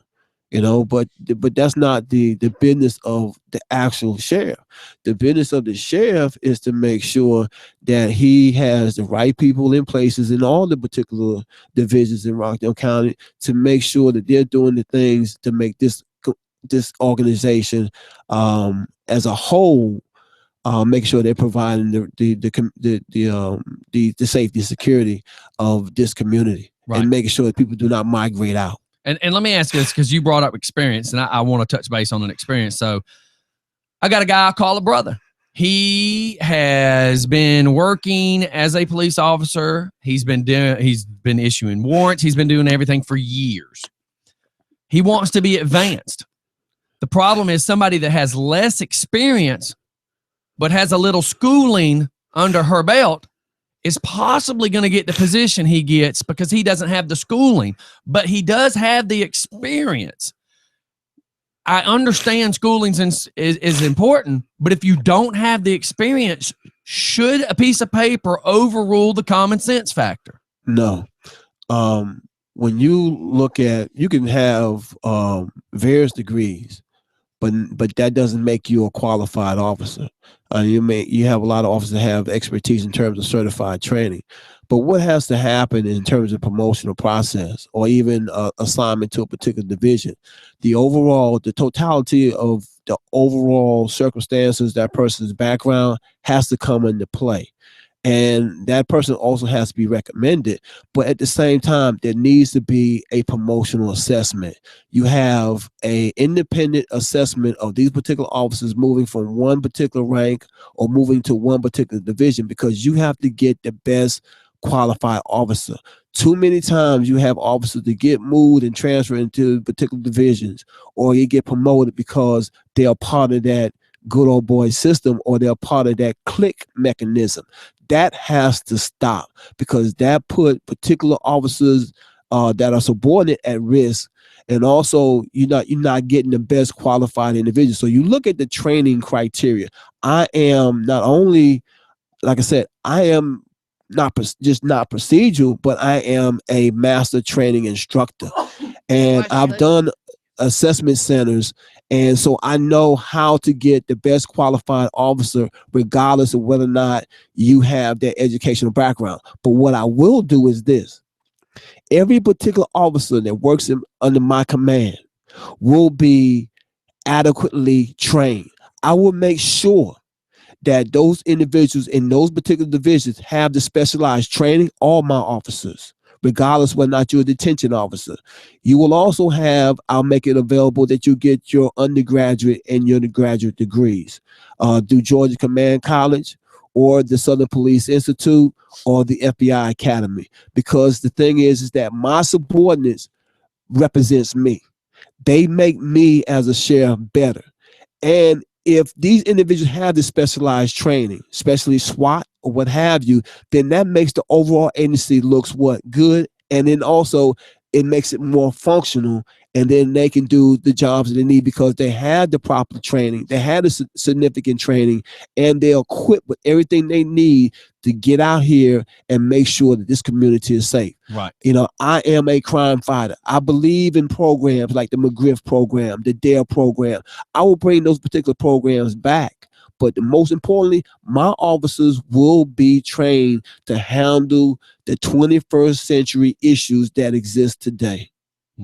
But that's not the business of the actual sheriff. The business of the sheriff is to make sure that he has the right people in places in all the particular divisions in Rockdale County to make sure that they're doing the things to make this organization as a whole make sure they're providing the safety and security of this community, right, and making sure that people do not migrate out. And let me ask you this, because you brought up experience, and I want to touch base on an experience. So I got a guy I call a brother. He has been working as a police officer. He's been issuing warrants. He's been doing everything for years. He wants to be advanced. The problem is somebody that has less experience but has a little schooling under her belt is possibly going to get the position he gets because he doesn't have the schooling, but he does have the experience. I understand schooling is important, but if you don't have the experience, should a piece of paper overrule the common sense factor? No. when you look at, you can have various degrees, but that doesn't make you a qualified officer. You have a lot of officers that have expertise in terms of certified training, but what has to happen in terms of promotional process or even assignment to a particular division, the totality of the overall circumstances, that person's background has to come into play. And that person also has to be recommended. But at the same time, there needs to be a promotional assessment. You have an independent assessment of these particular officers moving from one particular rank or moving to one particular division, because you have to get the best qualified officer. Too many times you have officers that get moved and transferred into particular divisions, or you get promoted because they are part of that good old boy system, or they're part of that click mechanism. That has to stop, because that put particular officers that are subordinate at risk, and also you're not getting the best qualified individuals. So you look at the training criteria. I am not only, like I said, I am not procedural, but I am a master training instructor, and I've done assessment centers. And so I know how to get the best qualified officer, regardless of whether or not you have that educational background. But what I will do is this: every particular officer that works under my command will be adequately trained. I will make sure that those individuals in those particular divisions have the specialized training, all my officers, regardless whether or not you're a detention officer. You will also have, I'll make it available that you get your undergraduate and your undergraduate degrees through Georgia Command College or the Southern Police Institute or the FBI Academy. Because the thing is that my subordinates represents me. They make me as a sheriff better. And if these individuals have this specialized training, especially SWAT or what have you, then that makes the overall agency looks good. And then also it makes it more functional, and then they can do the jobs that they need because they had the proper training, they had a significant training, and they're equipped with everything they need to get out here and make sure that this community is safe. Right. You know, I am a crime fighter. I believe in programs like the McGriff program, the DARE program. I will bring those particular programs back. But most importantly, my officers will be trained to handle the 21st century issues that exist today.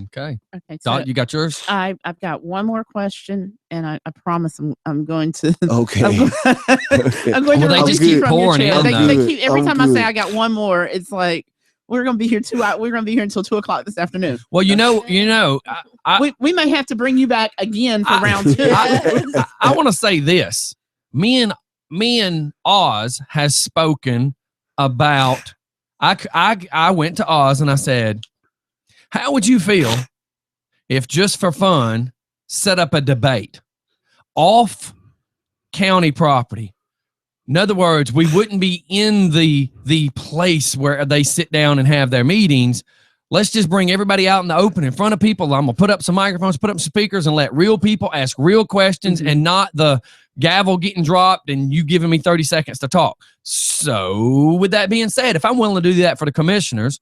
Okay. Okay. Dot, So you got yours? I've got one more question, and I promise I'm going to. Okay. I'm going Well, to they release just you keep from your pouring chair. in, They though. keep, every I'm time I say good. I got one more, it's like we're going to be here we're going to be here until 2:00 this afternoon. Well, you know, We may have to bring you back again for round two. I want to say this. Me and Oz has spoken about, I went to Oz and I said, how would you feel if just for fun set up a debate off county property? In other words, we wouldn't be in the place where they sit down and have their meetings. Let's just bring everybody out in the open in front of people. I'm going to put up some microphones, put up some speakers, and let real people ask real questions and not the gavel getting dropped and you giving me 30 seconds to talk. So with that being said, if I'm willing to do that for the commissioners,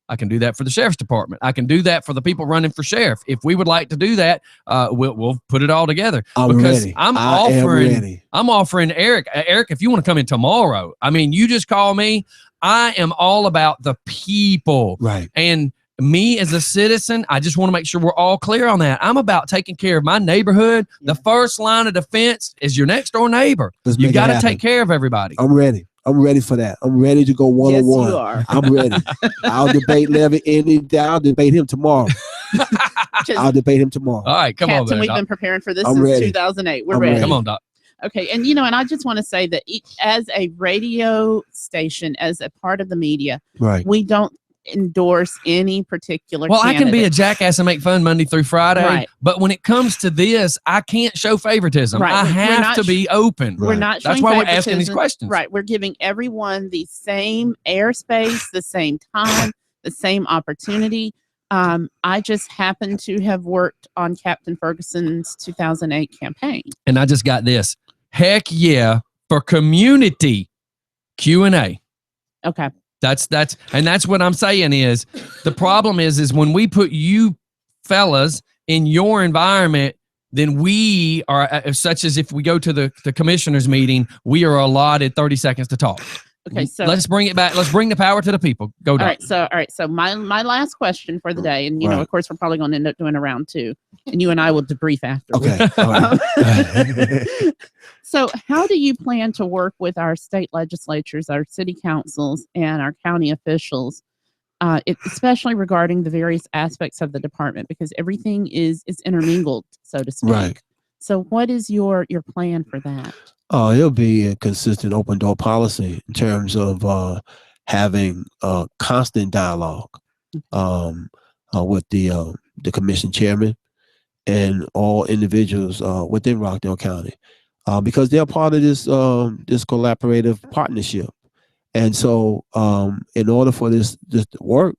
I can do that for the sheriff's department. I can do that for the people running for sheriff. If we would like to do that, we'll put it all together. I'm ready. I'm offering Eric, if you want to come in tomorrow, I mean, you just call me. I am all about the people. Right. And me as a citizen, I just want to make sure we're all clear on that. I'm about taking care of my neighborhood. The first line of defense is your next door neighbor. You got to take care of everybody. I'm ready. I'm ready for that. I'm ready to go one-on-one. Yes, you are. I'm ready. I'll debate Levy any day. I'll debate him tomorrow. I'll debate him tomorrow. All right, come Captain, on, we've Doc. been preparing for this I'm since ready. 2008. We're I'm ready. ready. Come on, Doc. Okay. And, and I just want to say that as a radio station, as a part of the media, Right. we don't endorse any particular Well, I can be a candidate. jackass and make fun Monday through Friday, Right. but when it comes to this, I can't show favoritism. Right. I We're have not to be open. We're not That's showing why we're asking these favoritism. questions. Right. We're giving everyone the same airspace, the same time, the same opportunity. I just happen to have worked on Captain Ferguson's 2008 campaign. And I just got this. Heck yeah, for community Q&A. Okay. That's what I'm saying is the problem is when we put you fellas in your environment, then we are such as if we go to the commissioners meeting, we are allotted 30 seconds to talk. Okay, so let's bring it back. Let's bring the power to the people. Go, Doc. All right. So my last question for the day, and you know, of course, we're probably going to end up doing a round 2, and you and I will debrief afterwards. Okay. All right. So, how do you plan to work with our state legislatures, our city councils, and our county officials, especially regarding the various aspects of the department, because everything is intermingled, so to speak. Right. So, what is your plan for that? It'll be a consistent open door policy in terms of having constant dialogue with the commission chairman and all individuals within Rockdale County, because they're part of this collaborative partnership. And so, in order for this to work,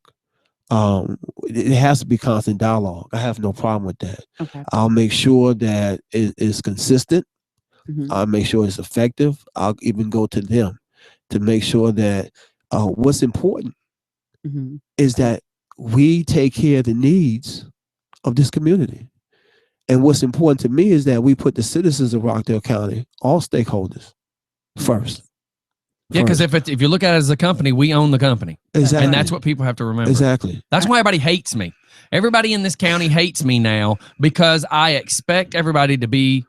it has to be constant dialogue. I have no problem with that. Okay. I'll make sure that it is consistent. Mm-hmm. I'll make sure it's effective. I'll even go to them to make sure that what's important mm-hmm. is that we take care of the needs of this community. And what's important to me is that we put the citizens of Rockdale County, all stakeholders, first. Yeah, because if you look at it as a company, we own the company. Exactly. And that's what people have to remember. Exactly. That's why everybody hates me. Everybody in this county hates me now because I expect everybody to be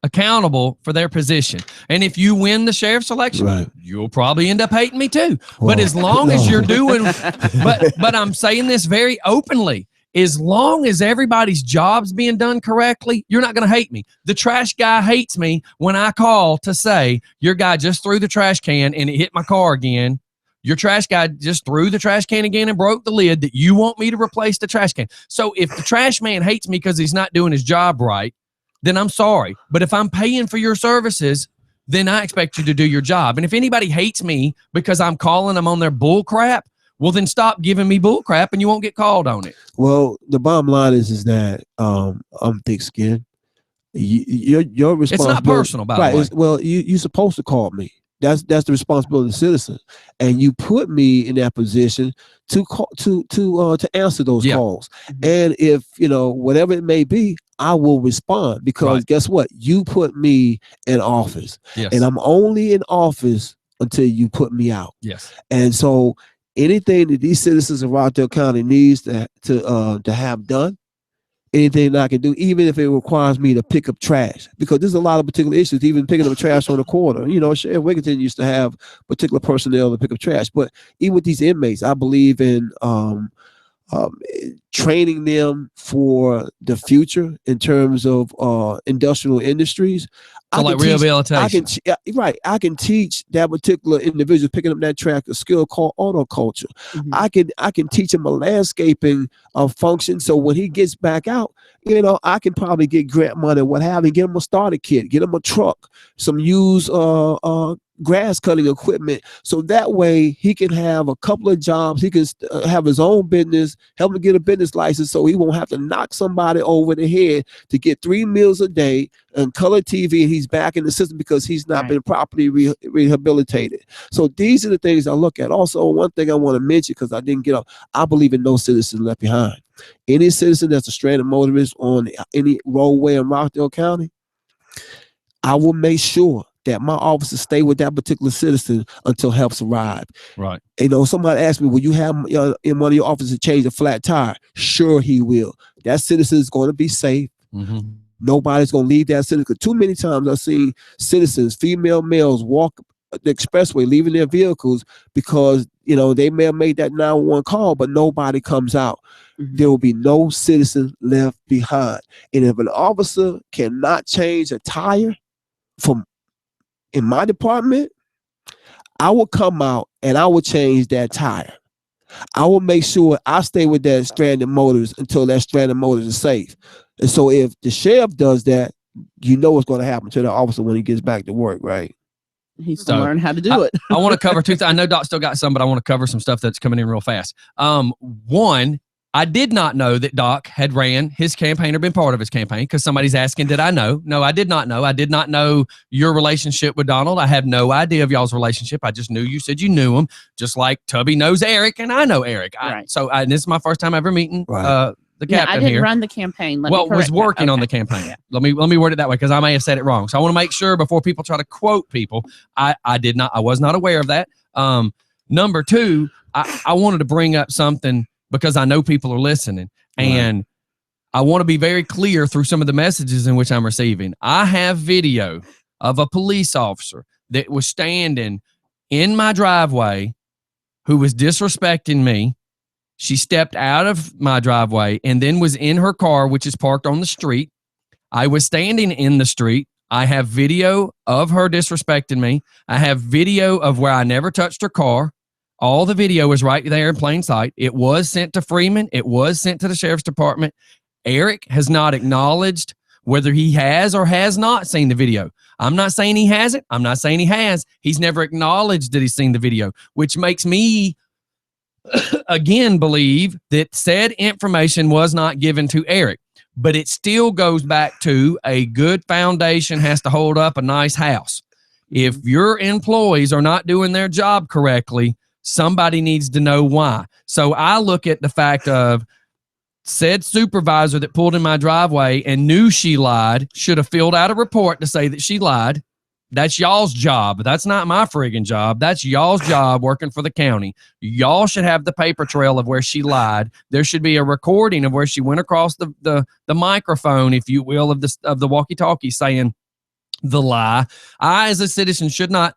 accountable for their position. And if you win the sheriff's election, right, you'll probably end up hating me too. Well, but as long as you're doing, but I'm saying this very openly, as long as everybody's job's being done correctly, you're not going to hate me. The trash guy hates me when I call to say, your guy just threw the trash can and it hit my car again. Your trash guy just threw the trash can again and broke the lid that you want me to replace the trash can. So if the trash man hates me because he's not doing his job right, then I'm sorry. But if I'm paying for your services, then I expect you to do your job. And if anybody hates me because I'm calling them on their bull crap, well, then stop giving me bull crap and you won't get called on it. Well, the bottom line is that I'm thick-skinned. Your responsibility. It's not personal, by the way. Well, you're supposed to call me. That's the responsibility of the citizen, and you put me in that position to call to answer those calls. And if whatever it may be, I will respond because guess what? You put me in office, and I'm only in office until you put me out. Yes, and so anything that these citizens of Rockdale County needs to have done. Anything that I can do, even if it requires me to pick up trash, because there's a lot of particular issues, even picking up trash on the corner. Sheriff Wigginton used to have particular personnel to pick up trash. But even with these inmates, I believe in training them for the future in terms of industrial industries. So like rehabilitation. I can teach that particular individual picking up that trash a skill called autoculture. Mm-hmm. I can teach him a landscaping function. So when he gets back out, I can probably get grant money, what have you, get him a starter kit, get him a truck, some used grass cutting equipment. So that way he can have a couple of jobs. He can have his own business, help him get a business license so he won't have to knock somebody over the head to get 3 meals a day and color TV, and he's back in the system because he's not been properly rehabilitated. So these are the things I look at. Also, one thing I want to mention, because I didn't get up, I believe in no citizen left behind. Any citizen that's a stranded motorist on any roadway in Rockdale County, I will make sure that my officers stay with that particular citizen until help's arrived. Right. Somebody asked me, will you have in one of your officers change a flat tire? Sure, he will. That citizen is going to be safe. Mm-hmm. Nobody's going to leave that citizen. Because too many times I've seen citizens, female males, walk the expressway, leaving their vehicles because, they may have made that 911 call, but nobody comes out. Mm-hmm. There will be no citizen left behind. And if an officer cannot change a tire in my department, I will come out and I will change that tire. I will make sure I stay with that stranded motorist until that stranded motorist is safe. And so if the sheriff does that, what's going to happen to the officer when he gets back to work, right? He's to learn how to do it. I want to cover two things. I know Doc still got some, but I want to cover some stuff that's coming in real fast. One, I did not know that Doc had ran his campaign or been part of his campaign, because somebody's asking, did I know? No, I did not know. I did not know your relationship with Donald. I have no idea of y'all's relationship. I just knew you said you knew him, just like Tubby knows Eric and I know Eric. Right. And this is my first time ever meeting the captain I didn't here. run the campaign. Was working on the campaign. Yeah. Let me word it that way, because I may have said it wrong. So I want to make sure before people try to quote people, I was not aware of that. Number two, I wanted to bring up something because I know people are listening. And I want to be very clear through some of the messages in which I'm receiving. I have video of a police officer that was standing in my driveway who was disrespecting me. She stepped out of my driveway and then was in her car, which is parked on the street. I was standing in the street. I have video of her disrespecting me. I have video of where I never touched her car. All the video is right there in plain sight. It was sent to Freeman. It was sent to the sheriff's department. Eric has not acknowledged whether he has or has not seen the video. I'm not saying he hasn't. I'm not saying he has. He's never acknowledged that he's seen the video, which makes me, again, believe that said information was not given to Eric. But it still goes back to a good foundation has to hold up a nice house. If your employees are not doing their job correctly, somebody needs to know why. So I look at the fact of said supervisor that pulled in my driveway and knew she lied should have filled out a report to say that she lied. That's y'all's job. That's not my friggin' job. That's y'all's job working for the county. Y'all should have the paper trail of where she lied. There should be a recording of where she went across the microphone, if you will, of the walkie-talkie saying the lie. I, as a citizen, should not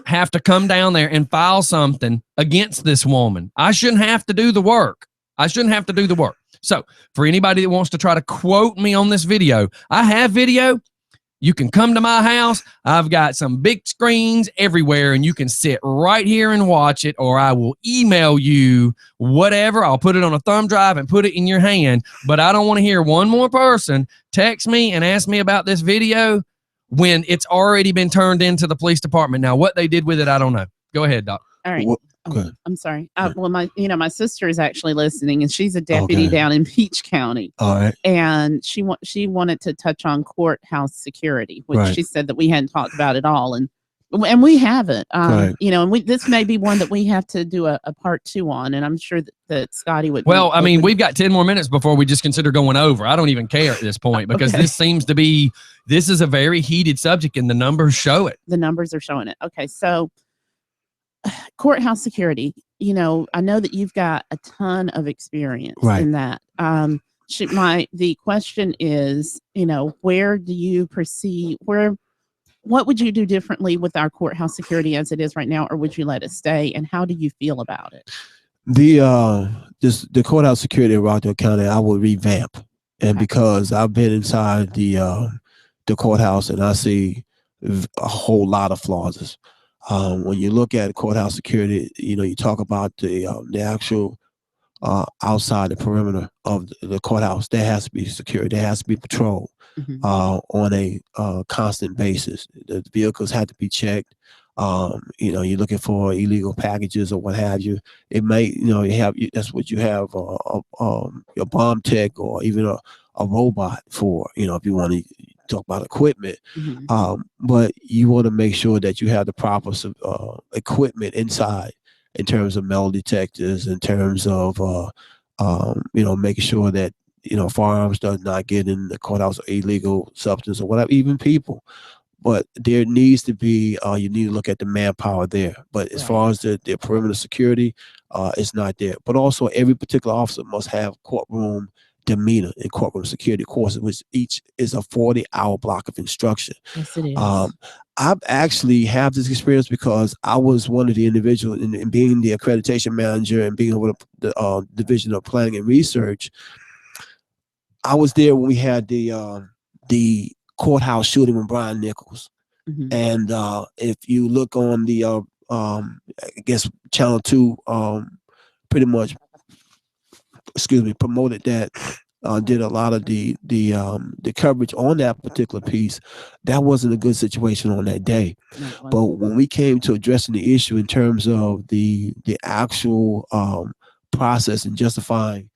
have to come down there and file something against this woman. I shouldn't have to do the work. So for anybody that wants to try to quote me on this video, I have video. You can come to my house. I've got some big screens everywhere, and you can sit right here and watch it, or I will email you whatever. I'll put it on a thumb drive and put it in your hand. But I don't want to hear one more person text me and ask me about this video when it's already been turned into the police department. Now, what they did with it, I don't know. Go ahead, Doc. All right. I'm sorry. Well, my sister is actually listening, and she's a deputy down in Peach County. All right. And she wanted to touch on courthouse security, which she said that we hadn't talked about at all, and we haven't. And this may be one that we have to do a part 2 on, and I'm sure that Scotty would. Well, I mean, we've got 10 more minutes before we just consider going over. I don't even care at this point because this is a very heated subject, and the numbers show it. The numbers are showing it. Okay, so. Courthouse security, I know that you've got a ton of experience in that. The question is, where do you perceive, what would you do differently with our courthouse security as it is right now, or would you let it stay, and how do you feel about it? The courthouse security in Rockdale County, I will revamp. And because I've been inside the courthouse and I see a whole lot of flaws. When you look at courthouse security, you talk about the actual outside the perimeter of the courthouse. There has to be security. There has to be patrol on a constant basis. The vehicles have to be checked. You're looking for illegal packages or what have you. It may, that's what you have your bomb tech or even a robot for. If you want to talk about equipment, but you want to make sure that you have the proper equipment inside in terms of metal detectors, in terms of making sure that firearms does not get in the courthouse or illegal substance or whatever, even people. But there needs to be you need to look at the manpower there. But as far as the perimeter security, it's not there. But also every particular officer must have courtroom demeanor in courtroom security courses, which each is a 40-hour block of instruction. Yes, it is. I've actually have this experience because I was one of the individuals in being the accreditation manager and being over the division of planning and research. I was there when we had the courthouse shooting with Brian Nichols. And if you look on the I guess Channel 2 pretty much promoted that, did a lot of the coverage on that particular piece. That wasn't a good situation on that day. But when we came to addressing the issue in terms of the actual process and justifying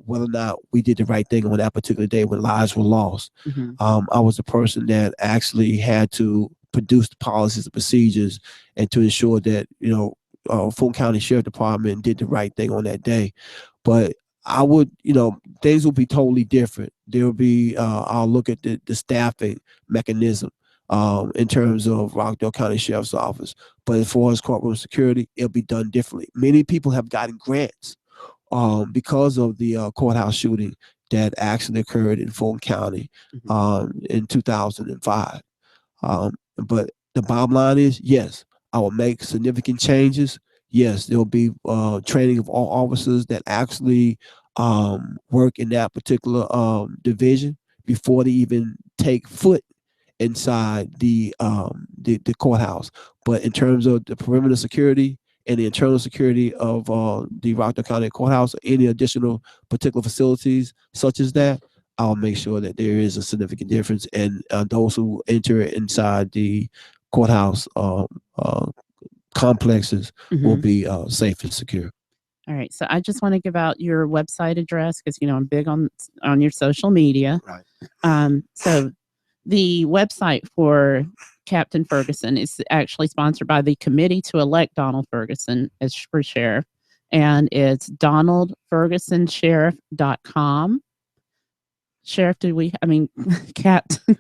whether or not we did the right thing on that particular day when lives were lost. I was the person that actually had to produce the policies and procedures and to ensure that, Fulton County Sheriff Department did the right thing on that day. But I would, things will be totally different. There will be, I'll look at the staffing mechanism in terms of Rockdale County Sheriff's Office. But as far as courtroom security, it'll be done differently. Many people have gotten grants because of the courthouse shooting that actually occurred in Fulton County in 2005. But the bottom line is, yes, I will make significant changes. Yes, there will be training of all officers that actually work in that particular division before they even take foot inside the courthouse. But in terms of the perimeter security and the internal security of the Rockdale County Courthouse or any additional particular facilities such as that, I'll make sure that there is a significant difference, and those who enter inside the courthouse complexes will be safe and secure. All right. So I just want to give out your website address because, I'm big on your social media. Right. So the website for Captain Ferguson is actually sponsored by the Committee to Elect Donald Ferguson as for sheriff, and it's donaldfergusonsheriff.com. Sheriff, Captain.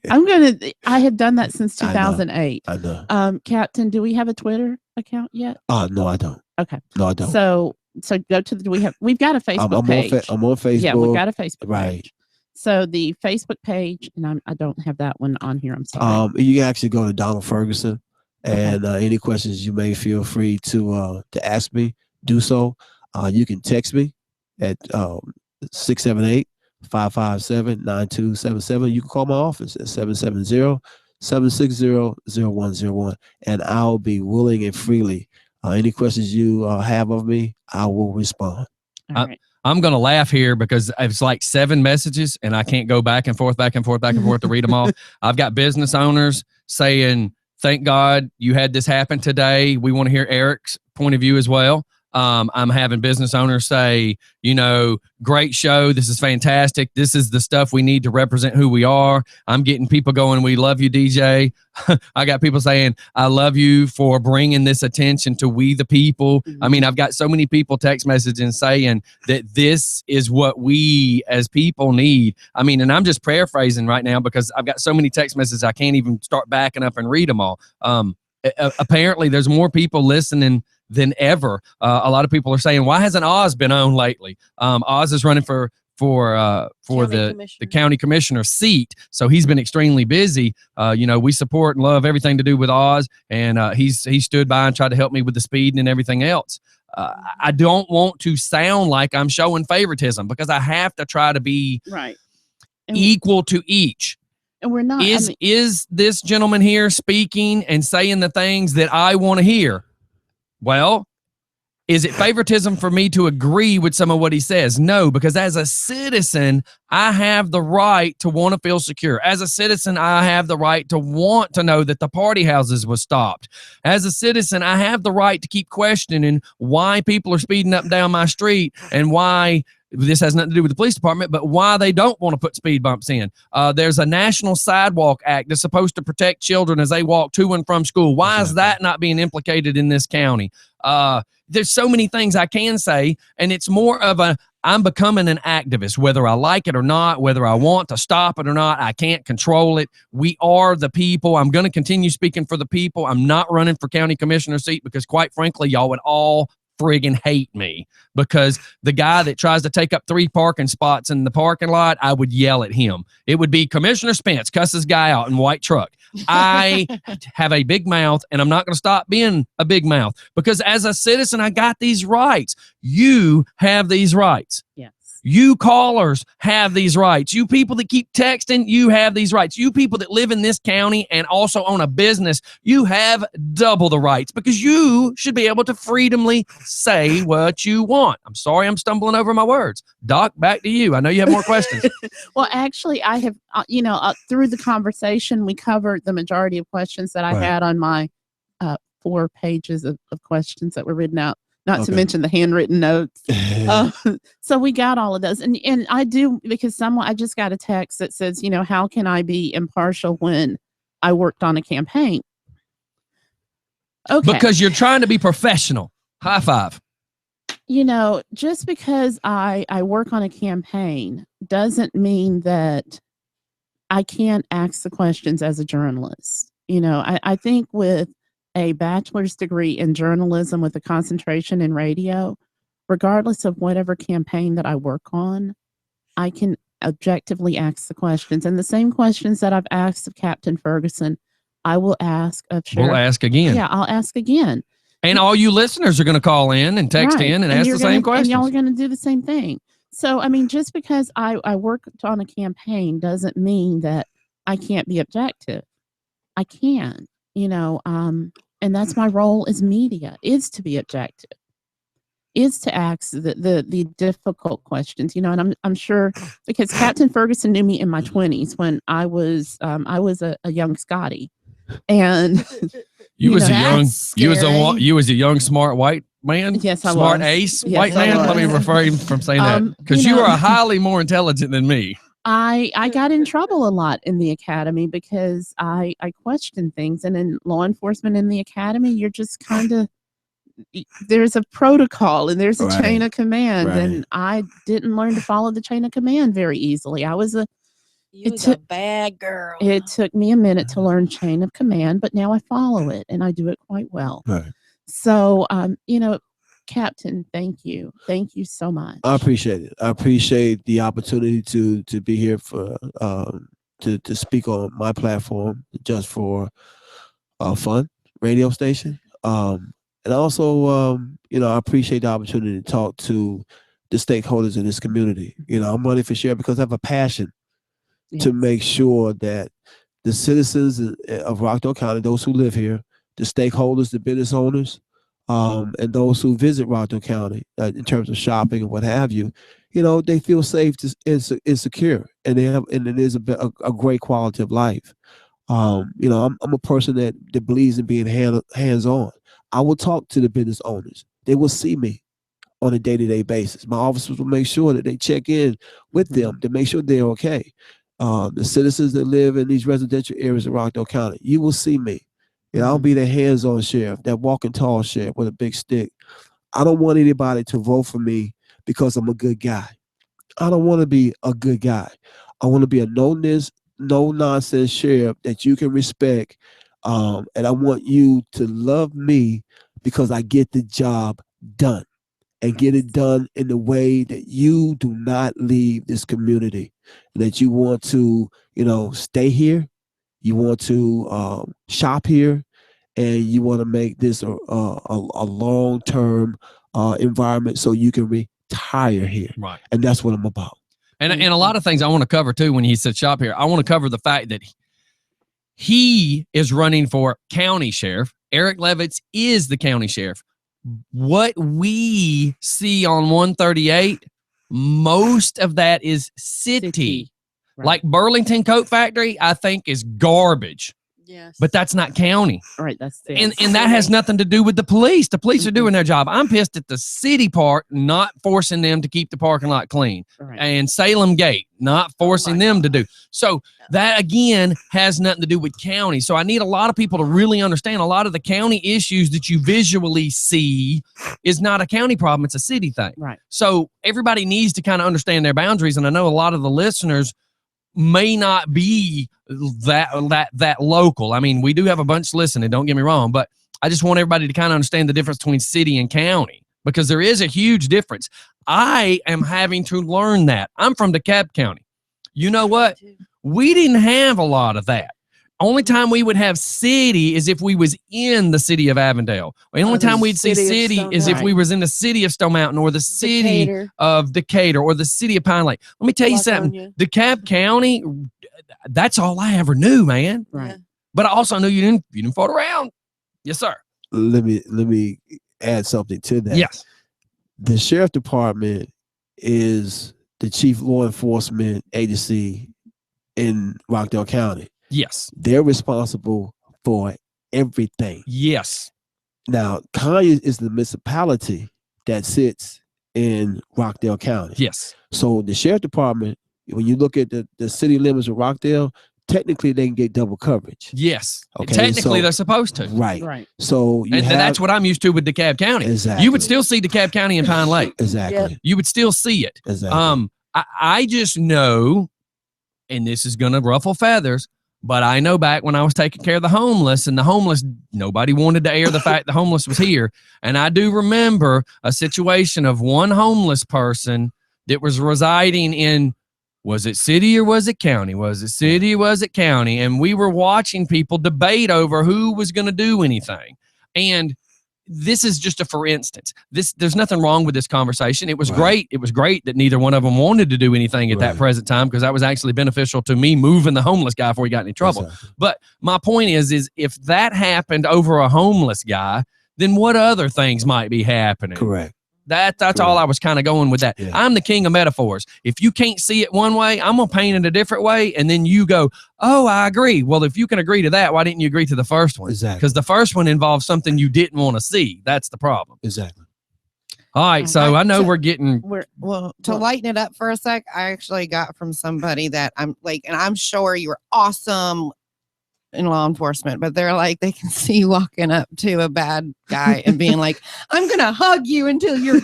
I have done that since 2008. I know. Captain, do we have a Twitter account yet? No, I don't. Okay. No, I don't. So go to we've got a Facebook page. I'm on Facebook. Yeah, we've got a Facebook right. page. So the Facebook page, and I don't have that one on here. I'm sorry. You can actually go to Donald Ferguson, and any questions you may feel free to ask me. Do so. You can text me at 678-557-9277. You can call my office at 770-760-0101, and I'll be willing and freely. Any questions you have of me, I will respond. All right. I'm going to laugh here because it's like 7 messages and I can't go back and forth to read them all. I've got business owners saying, thank God you had this happen today. We want to hear Eric's point of view as well. I'm having business owners say, great show. This is fantastic. This is the stuff we need to represent who we are. I'm getting people going, we love you, DJ. I got people saying, I love you for bringing this attention to we the people. I mean, I've got so many people text messaging saying that this is what we as people need. I mean, and I'm just paraphrasing right now because I've got so many text messages I can't even start backing up and read them all. Apparently, there's more people listening than ever. A lot of people are saying, why hasn't Oz been on lately? Oz is running for the county commissioner seat, so he's been extremely busy. We support and love everything to do with Oz, and he stood by and tried to help me with the speeding and everything else. I don't want to sound like I'm showing favoritism because I have to try to be right equal to each. And we're not. Is this gentleman here speaking and saying the things that I want to hear? Well, is it favoritism for me to agree with some of what he says? No, because as a citizen, I have the right to want to feel secure. As a citizen, I have the right to want to know that the party houses was stopped. As a citizen, I have the right to keep questioning why people are speeding up and down my street and why this has nothing to do with the police department, but why they don't want to put speed bumps in. There's a National Sidewalk Act that's supposed to protect children as they walk to and from school. Why is that not being implicated in this county? There's so many things I can say, and it's more of I'm becoming an activist, whether I like it or not, whether I want to stop it or not. I can't control it. We are the people. I'm going to continue speaking for the people. I'm not running for county commissioner seat because, quite frankly, y'all would all friggin' hate me because the guy that tries to take up 3 parking spots in the parking lot, I would yell at him. It would be Commissioner Spence, cuss this guy out in white truck. I have a big mouth and I'm not going to stop being a big mouth because as a citizen, I got these rights. You have these rights. Yes. You callers have these rights. You people that keep texting, you have these rights. You people that live in this county and also own a business, you have double the rights because you should be able to freely say what you want. I'm sorry I'm stumbling over my words. Doc, back to you. I know you have more questions. Well, actually, I have, through the conversation, we covered the majority of questions that I had on my 4 pages of questions that were written out not to mention the handwritten notes. So we got all of those. And I do, because I just got a text that says, how can I be impartial when I worked on a campaign? Okay. Because you're trying to be professional. High five. Just because I work on a campaign doesn't mean that I can't ask the questions as a journalist. I think with a bachelor's degree in journalism with a concentration in radio, regardless of whatever campaign that I work on, I can objectively ask the questions. And the same questions that I've asked of Captain Ferguson, I will ask of Sheriff. We'll ask again. Yeah, I'll ask again. And all you listeners are going to call in and text in and ask the same questions. And y'all are going to do the same thing. So, just because I worked on a campaign doesn't mean that I can't be objective. I can, and that's my role as media, is to be objective, is to ask the difficult questions, and I'm sure, because Captain Ferguson knew me in my 20s when I was a young Scotty, and you was a young smart white man. Yes, I smart was. ace Yes, white man. Let me refrain from saying that, because you are highly more intelligent than me. I got in trouble a lot in the academy because I questioned things, and in law enforcement in the academy, you're just kind of, there's a protocol and there's a chain of command, and I didn't learn to follow the chain of command very easily. I was a bad girl. It took me a minute to learn chain of command, but now I follow it and I do it quite well. Right. So, Captain, thank you. Thank you so much. I appreciate it. I appreciate the opportunity to be here for to speak on my platform, just for fun radio station. And also, I appreciate the opportunity to talk to the stakeholders in this community. I'm running for sheriff because I have a passion to make sure that the citizens of Rockdale County, those who live here, the stakeholders, the business owners, and those who visit Rockdale County in terms of shopping and what have you, they feel safe and secure, and it is a great quality of life. I'm a person that believes in being hands-on. I will talk to the business owners. They will see me on a day-to-day basis. My officers will make sure that they check in with them to make sure they're okay. The citizens that live in these residential areas of Rockdale County, you will see me. I'll be the hands-on sheriff, that walking tall sheriff with a big stick. I don't want anybody to vote for me because I'm a good guy. I don't want to be a good guy. I want to be a no-nonsense sheriff that you can respect, and I want you to love me because I get the job done, and get it done in the way that you do not leave this community, that you want to, stay here. You want to shop here, and you want to make this a long-term environment so you can retire here. Right. And that's what I'm about. And a lot of things I want to cover, too, when he said shop here. I want to cover the fact that he is running for county sheriff. Eric Levitz is the county sheriff. What we see on 138, most of that is city. Right. Like Burlington Coat Factory, I think is garbage. Yes. But that's not county. Right. That's it. And that has nothing to do with the police. The police are doing their job. I'm pissed at the city part not forcing them to keep the parking lot clean. Right. And Salem Gate not forcing them to do. So that, again, has nothing to do with county. So I need a lot of people to really understand a lot of the county issues that you visually see is not a county problem. It's a city thing. Right. So everybody needs to kind of understand their boundaries. And I know a lot of the listeners may not be that local. I mean, we do have a bunch listening, don't get me wrong, but I just want everybody to kind of understand the difference between city and county, because there is a huge difference. I am having to learn that. I'm from DeKalb County. You know what? We didn't have a lot of that. Only time we would have city is if we was in the city of Avondale. The only time we'd see city is if we was in the city of Stone Mountain or the city of Decatur or the city of Pine Lake. Let me tell you something. DeKalb County, that's all I ever knew, man. Right. But I also knew you didn't float around. Yes, sir. Let me add something to that. Yes. The sheriff department is the chief law enforcement agency in Rockdale County. Yes. They're responsible for everything. Yes. Now, Conyers is the municipality that sits in Rockdale County. Yes. So the sheriff department, when you look at the city limits of Rockdale, technically they can get double coverage. Yes. Okay, Technically, so- they're supposed to. Right. So you And have, that's what I'm used to with DeKalb County. Exactly. You would still see DeKalb County in Pine Lake. Exactly. You would still see it. Exactly. I just know, and this is going to ruffle feathers, but I know back when I was taking care of the homeless, and the homeless, nobody wanted to air the fact the homeless was here. And I do remember a situation of one homeless person that was residing in, was it city or was it county? Was it city or was it county? And we were watching people debate over who was going to do anything. And this is just a for instance. There's nothing wrong with this conversation. It was great. It was great that neither one of them wanted to do anything at that present time, because that was actually beneficial to me moving the homeless guy before he got in any trouble. Exactly. But my point is if that happened over a homeless guy, then what other things might be happening? Correct. That's all I was kind of going with that. Yeah. I'm the king of metaphors. If you can't see it one way, I'm going to paint it a different way. And then you go, oh, I agree. Well, if you can agree to that, why didn't you agree to the first one? Exactly. Because the first one involves something you didn't want to see. That's the problem. Exactly. All right. So I know we're getting. To lighten it up for a sec, I actually got from somebody that I'm like, and I'm sure you were awesome in law enforcement, but they're like, they can see you walking up to a bad guy and being like, I'm going to hug you until you're good.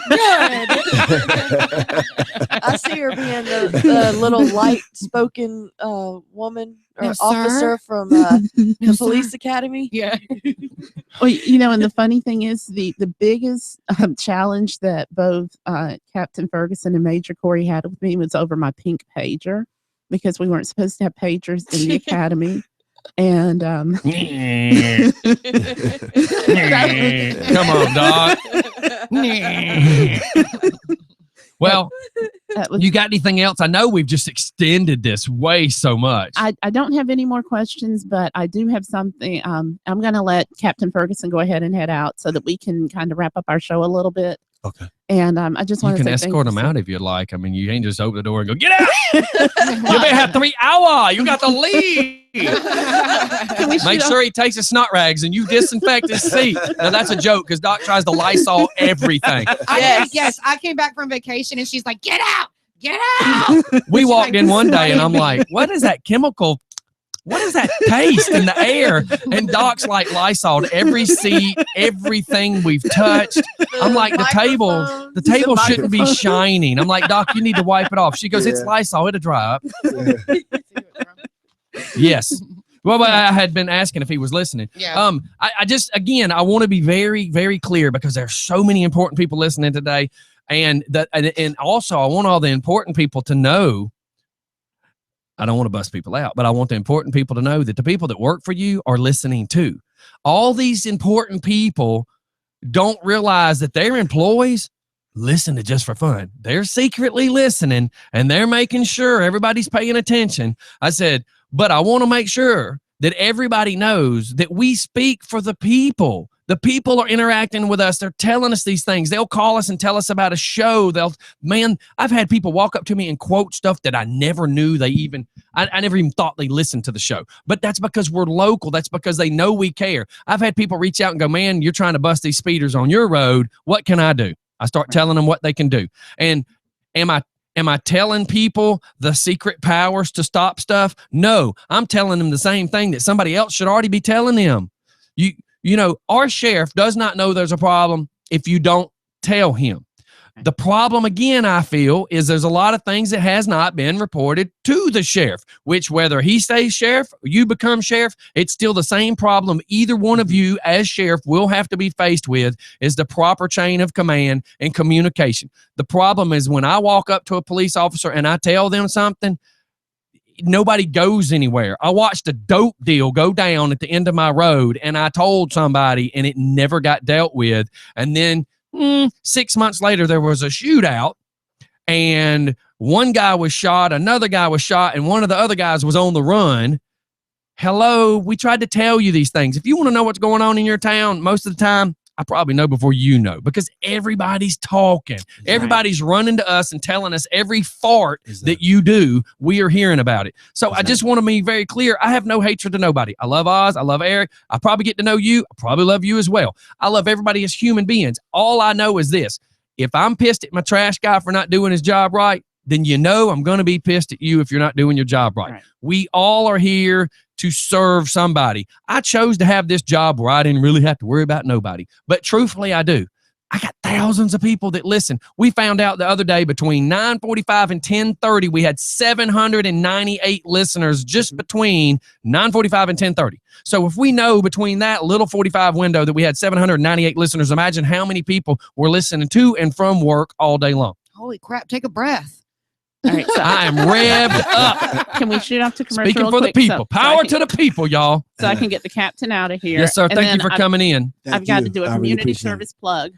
I see her being the little light-spoken woman or No, officer sir. from the No, police sir. academy. Yeah. Well, you know, and the funny thing is the biggest challenge that both Captain Ferguson and Major Corey had with me was over my pink pager, because we weren't supposed to have pagers in the academy. And Come on, dog. Well, you got anything else? I know we've just extended this way so much. I don't have any more questions, but I do have something. I'm going to let Captain Ferguson go ahead and head out so that we can kind of wrap up our show a little bit. Okay. And I just You want to can say escort thank them you out if you like. I mean, you ain't just open the door and go, get out. You may have 3 hours. You got to leave. Make sure he takes his snot rags and you disinfect his seat. Now, that's a joke because Doc tries to Lysol everything. Yes, I came back from vacation and she's like, get out. Get out. We She's walked like, in one day and I'm "Save me." like, what is that chemical? What is that taste in the air? And Doc's like Lysol every seat, everything we've touched. I'm like, the table shouldn't be shining. I'm like, Doc, you need to wipe it off. She goes, it's Lysol, it'll dry up. Yes. Well, I had been asking if he was listening. Yeah. I just, again, I want to be very, very clear because there's so many important people listening today. And also I want all the important people to know, I don't want to bust people out, but I want the important people to know that the people that work for you are listening too. All these important people don't realize that their employees listen to Just for Fun. They're secretly listening and they're making sure everybody's paying attention. I said, but I want to make sure that everybody knows that we speak for the people. The people are interacting with us. They're telling us these things. They'll call us and tell us about a show. I've had people walk up to me and quote stuff that I never knew I never even thought they listened to the show. But that's because we're local. That's because they know we care. I've had people reach out and go, man, you're trying to bust these speeders on your road. What can I do? I start telling them what they can do. And am I telling people the secret powers to stop stuff? No, I'm telling them the same thing that somebody else should already be telling them. You know, our sheriff does not know there's a problem if you don't tell him. The problem, again, I feel, is there's a lot of things that has not been reported to the sheriff, which whether he stays sheriff or you become sheriff, it's still the same problem either one of you as sheriff will have to be faced with is the proper chain of command and communication. The problem is when I walk up to a police officer and I tell them something, nobody goes anywhere. I watched a dope deal go down at the end of my road and I told somebody and it never got dealt with. And then 6 months later, there was a shootout and one guy was shot, another guy was shot, and one of the other guys was on the run. Hello, we tried to tell you these things. If you want to know what's going on in your town, most of the time, I probably know before you know, because everybody's talking. Everybody's running to us and telling us every fart that you do, we are hearing about it. So I just want to be very clear. I have no hatred to nobody. I love Oz. I love Eric. I probably get to know you. I probably love you as well. I love everybody as human beings. All I know is this. If I'm pissed at my trash guy for not doing his job right, then you know I'm going to be pissed at you if you're not doing your job right. We all are here to serve somebody. I chose to have this job where I didn't really have to worry about nobody. But truthfully, I do. I got thousands of people that listen. We found out the other day between 9:45 and 10:30, we had 798 listeners just between 9:45 and 10:30. So if we know between that little 45 window that we had 798 listeners, imagine how many people were listening to and from work all day long. Holy crap, take a breath. All right, so I am revved up. Can we shoot off to commercial? Speaking for the people. Power to the people, y'all. So I can get the captain out of here. Yes, sir. Thank you for coming in. I've got to do a community service plug,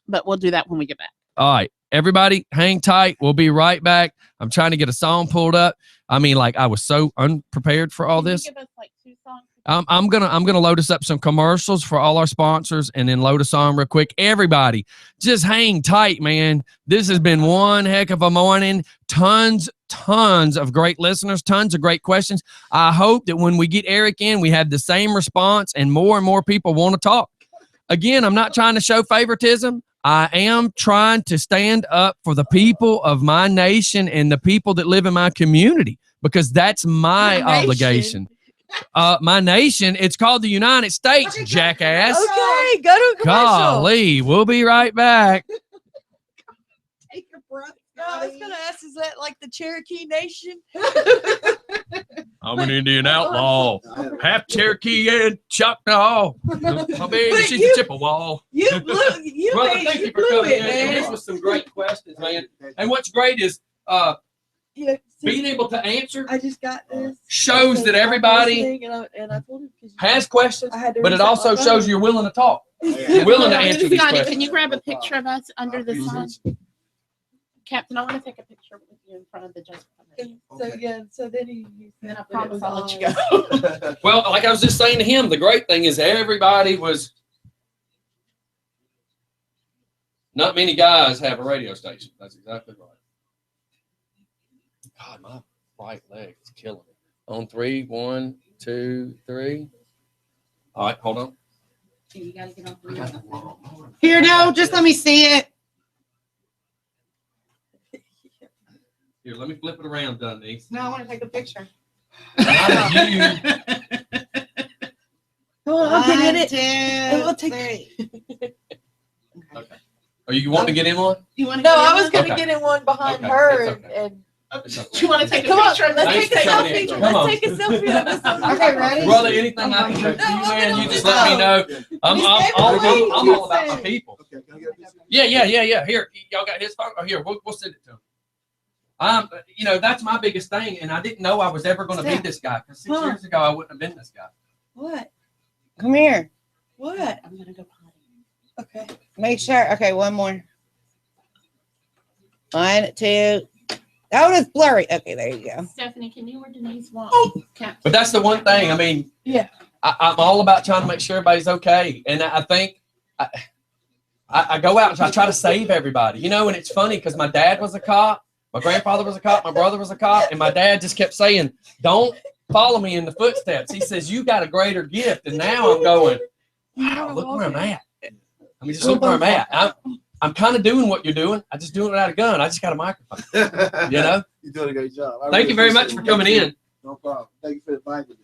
but we'll do that when we get back. All right. Everybody, hang tight. We'll be right back. I'm trying to get a song pulled up. I mean, like, I was so unprepared for all this. Give us like 2 songs. I'm gonna load us up some commercials for all our sponsors and then load us on real quick. Everybody, just hang tight, man. This has been one heck of a morning. Tons of great listeners, tons of great questions. I hope that when we get Eric in, we have the same response and more people want to talk. Again, I'm not trying to show favoritism. I am trying to stand up for the people of my nation and the people that live in my community, because that's my obligation. My nation, it's called the United States, jackass. Okay, go to a commercial. Golly, we'll be right back. Take a breath. No, I was going to ask, is that like the Cherokee Nation? I'm an Indian outlaw, half Cherokee and Choctaw. My baby's a Chippewa. You blew, Brother, thank you for coming in. And this was some great questions, man. And what's great is being able to answer. I just got this. Shows that everybody and I told him has questions, but it also shows you're willing to talk. You're willing to answer these Scotty, questions. can you grab a picture of us under the sun? Captain, I want to take a picture with you in front of the judge. So then he then I promise I'll let you go. Well, like I was just saying to him, the great thing is everybody was. Not many guys have a radio station. That's exactly right. God, my right leg is killing me. On 3, 1, 2, 3. All right, hold on. You gotta get on Here, no, just let me see it. Here, let me flip it around, Dundee. No, I want to take a picture. Not you. Hold on, I'll get in it. It will take. Okay. Are you wanting to get in one? You want to? No, I was going to Okay. get in one behind Okay, her it's okay. and. You want to take a Come on, picture? let's Thanks take a for coming in. selfie. Come Let's on. take a selfie of this. Okay, ready? Brother, anything I can do for you, man, you just let me know. I'm all about my people. Yeah. Here, y'all got his phone? Oh, here, we'll send it to him. You know, that's my biggest thing, and I didn't know I was ever going to be this guy. Because 6 years ago, I wouldn't have been this guy. What? Come here. What? I'm gonna go potty. Okay. Make sure. Okay, one more. 1, 2. Oh, it's blurry. Okay, there you go. Stephanie, can you or Denise walk? Captain? But that's the one thing. I mean, Yeah. I'm all about trying to make sure everybody's okay. And I think I go out and I try to save everybody. You know, and it's funny because my dad was a cop. My grandfather was a cop. My brother was a cop. And my dad just kept saying, don't follow me in the footsteps. He says, you got a greater gift. And now I'm going, wow, look where I'm at. I mean, just look where I'm at. I'm kind of doing what you're doing. I just doing it without a gun. I just got a microphone. You know? You're doing a great job. Thank you very much for coming in. No problem. Thank you for inviting me.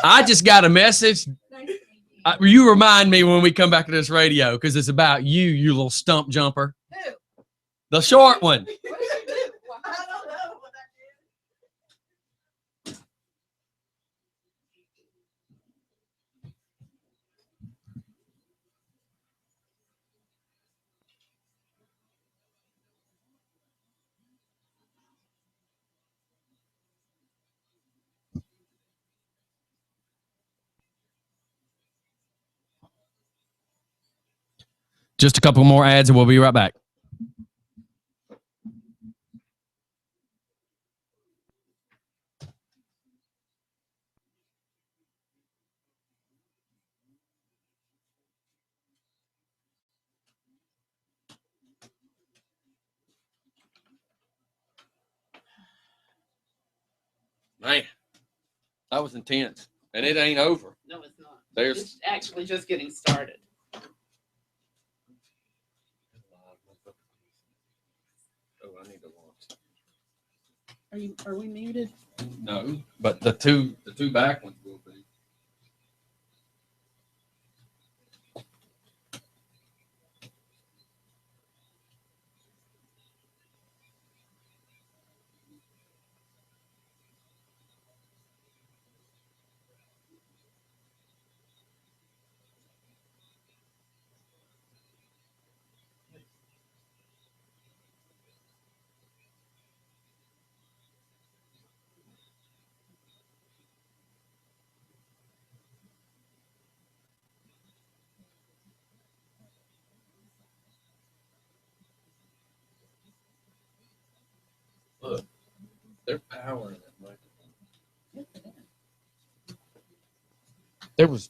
I just got a message. You remind me when we come back to this radio because it's about you, you little stump jumper. Who? The short one. I don't know what I did. Just a couple more ads and we'll be right back. Man, that was intense. And it ain't over. No, it's not. There's It's actually just getting started. Oh, I need to watch. Are we muted? No, but the two back ones will be. Look, they're powering that microphone. There was.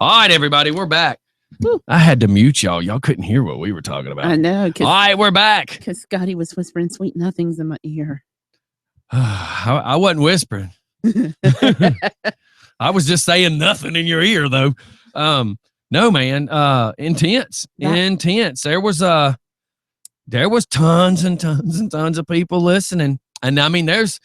All right, everybody, we're back. Woo. I had to mute y'all. Y'all couldn't hear what we were talking about. I know. All right, we're back. Because Scotty was whispering sweet nothings in my ear. I wasn't whispering. I was just saying nothing in your ear, though. No, man. Intense. Intense. There was tons and tons and tons of people listening. And I mean, there's,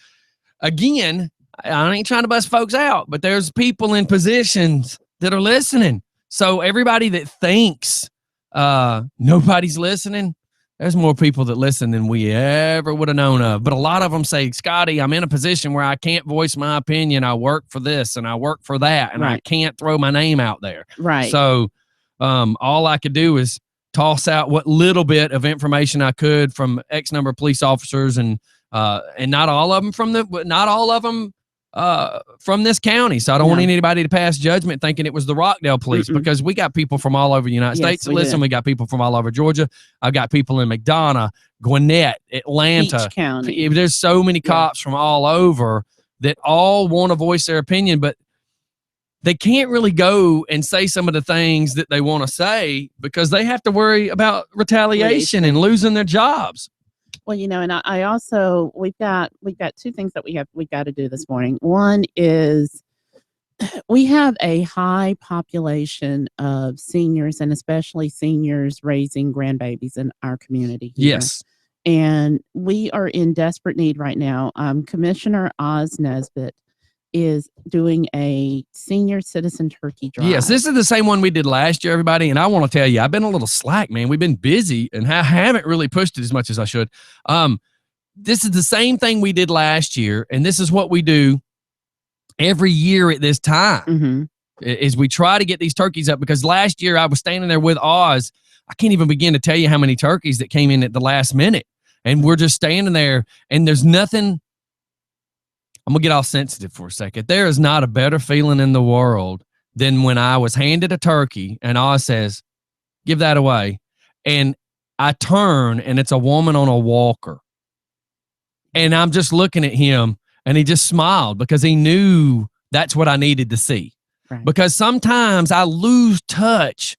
again, I ain't trying to bust folks out, but there's people in positions that are listening. So everybody that thinks nobody's listening, there's more people that listen than we ever would have known of. But a lot of them say, Scotty, I'm in a position where I can't voice my opinion. I work for this and I work for that, and I can't throw my name out there. Right. So all I could do is toss out what little bit of information I could from X number of police officers, and not all of them from this county. So I don't want anybody to pass judgment thinking it was the Rockdale police, because we got people from all over the United States that listen. We got people from all over Georgia. I've got people in McDonough, Gwinnett, Atlanta. Peach County. There's so many cops from all over that all want to voice their opinion, but they can't really go and say some of the things that they want to say because they have to worry about retaliation and losing their jobs. Well, you know, and I also, we've got two things that we got to do this morning. One is we have a high population of seniors, and especially seniors raising grandbabies in our community here. Yes. And we are in desperate need right now. Commissioner Oz Nesbitt is doing a senior citizen turkey drive. Yes, this is the same one we did last year, everybody. And I want to tell you, I've been a little slack, man. We've been busy and I haven't really pushed it as much as I should. This is the same thing we did last year. And this is what we do every year at this time, is we try to get these turkeys up, because last year I was standing there with Oz. I can't even begin to tell you how many turkeys that came in at the last minute. And we're just standing there and there's nothing. I'm going to get all sensitive for a second. There is not a better feeling in the world than when I was handed a turkey and Oz says, give that away. And I turn and it's a woman on a walker. And I'm just looking at him and he just smiled because he knew that's what I needed to see. Right. Because sometimes I lose touch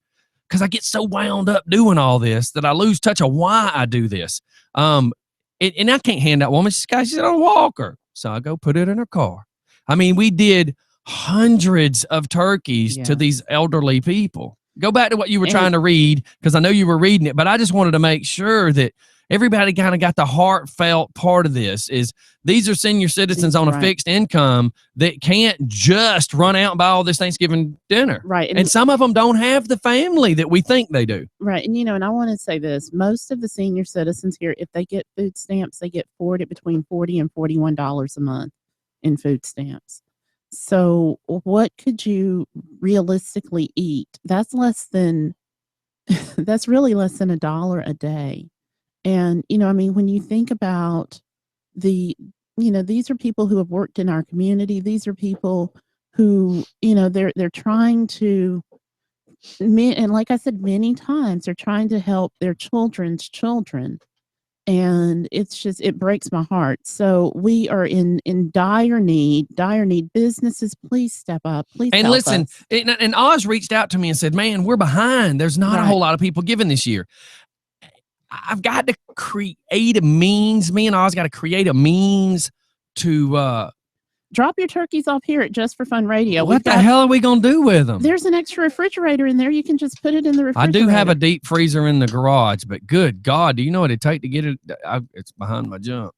because I get so wound up doing all this that I lose touch of why I do this. And I can't hand that woman. She's on a walker. So I go put it in her car. I mean, we did hundreds of turkeys to these elderly people. Go back to what you were trying to read, because I know you were reading it, but I just wanted to make sure that everybody kind of got the heartfelt part of this. Is these are senior citizens on a fixed income that can't just run out and buy all this Thanksgiving dinner. Right. And some of them don't have the family that we think they do. Right. And, and I want to say this, most of the senior citizens here, if they get food stamps, they get between $40 and $41 a month in food stamps. So what could you realistically eat? That's really less than $1 a day. And, when you think about these are people who have worked in our community. These are people who, they're trying to, and like I said many times, they're trying to help their children's children. And it breaks my heart. So we are in dire need. Businesses, please step up. Please and help listen. us. And Oz reached out to me and said, "Man, we're behind. There's not a whole lot of people giving this year. I've got to create a means. Me and Oz got to create a means to drop your turkeys off here at Just for Fun Radio. What the hell are we gonna do with them? There's an extra refrigerator in there. You can just put it in the refrigerator. I do have a deep freezer in the garage, but good God, do you know what it'd take to get it? It's behind my junk.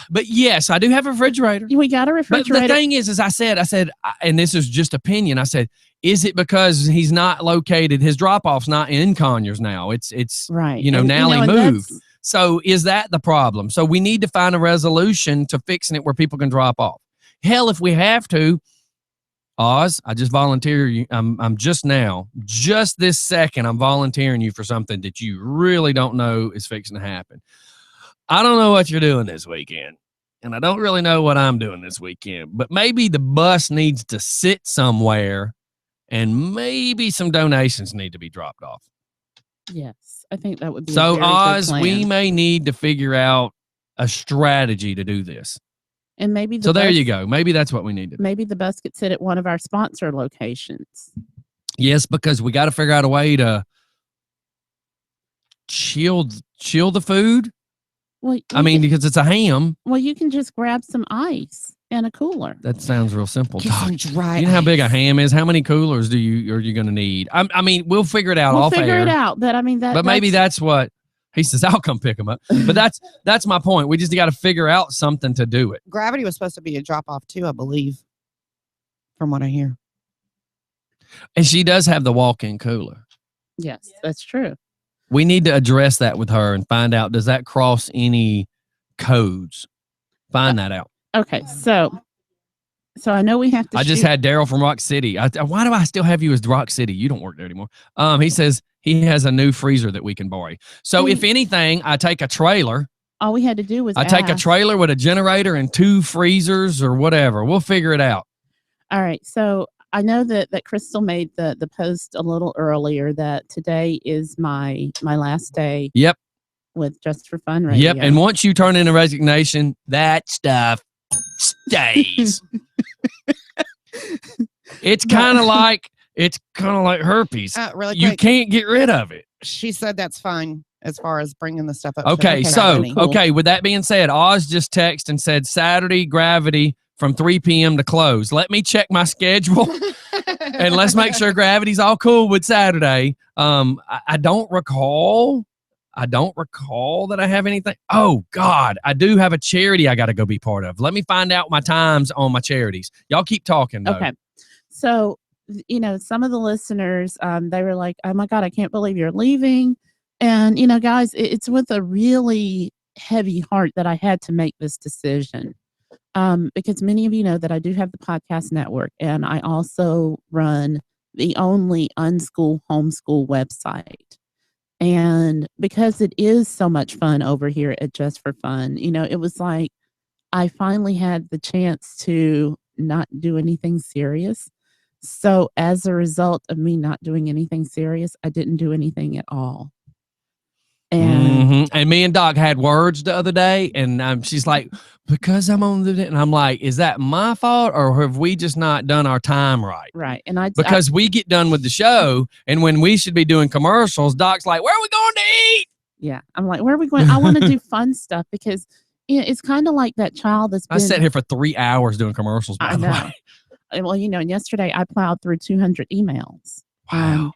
But yes, I do have a refrigerator. We got a refrigerator. But the thing is I said, and this is just opinion. I said, is it because he's not located? His drop off's not in Conyers now. It's right. Now he moved. So is that the problem? So we need to find a resolution to fixing it where people can drop off. Hell, if we have to, Oz, I just volunteer you. I'm just this second, I'm volunteering you for something that you really don't know is fixing to happen. I don't know what you're doing this weekend, and I don't really know what I'm doing this weekend, but maybe the bus needs to sit somewhere and maybe some donations need to be dropped off. Yes, I think that would be so. A very Oz, good plan. we may need to figure out a strategy to do this. And maybe there you go. Maybe that's what we need to do. Maybe the bus could sit at one of our sponsor locations. Yes, because we got to figure out a way to chill the food. Well, because it's a ham. Well, you can just grab some ice and a cooler. That sounds real simple. Some dry you know how big a ham is? How many coolers are you going to need? We'll figure it out off air. We'll figure it out. But But maybe that's what he says. I'll come pick them up. But that's my point. We just got to figure out something to do it. Gravity was supposed to be a drop off too, I believe, from what I hear. And she does have the walk-in cooler. Yes, that's true. We need to address that with her and find out, does that cross any codes? Find that out. Okay, so I know we have to. I just had Daryl from Rock City. Why do I still have you as Rock City? You don't work there anymore. He says he has a new freezer that we can borrow. So if anything, I take a trailer. All we had to do was take a trailer with a generator and 2 freezers or whatever. We'll figure it out. All right. So I know that Crystal made the post a little earlier that today is my last day. Yep. With Just for Fun Radio. Yep. And once you turn in a resignation, that stuff stays. It's kind of like herpes. Really you quick, can't get rid of it. She said that's fine as far as bringing the stuff up. Okay, with that being said, Oz just texted and said Saturday Gravity from 3 p.m. to close. Let me check my schedule and let's make sure Gravity's all cool with Saturday. I don't recall that I have anything. Oh God, I do have a charity I got to go be part of. Let me find out my times on my charities. Y'all keep talking though. Okay. So, some of the listeners, they were like, oh my God, I can't believe you're leaving. And, guys, it's with a really heavy heart that I had to make this decision. Because many of you know that I do have the podcast network and I also run the only unschool homeschool website. And because it is so much fun over here at Just for Fun, it was like I finally had the chance to not do anything serious. So as a result of me not doing anything serious, I didn't do anything at all. And me and Doc had words the other day, and she's like, because I'm on the, and I'm like, is that my fault or have we just not done our time right? Right. And because we get done with the show, and when we should be doing commercials, Doc's like, where are we going to eat? Yeah. I'm like, where are we going? I want to do fun stuff because it's kind of like that child that's been. I sat here for 3 hours doing commercials, by the way. Well, and yesterday I plowed through 200 emails. Wow.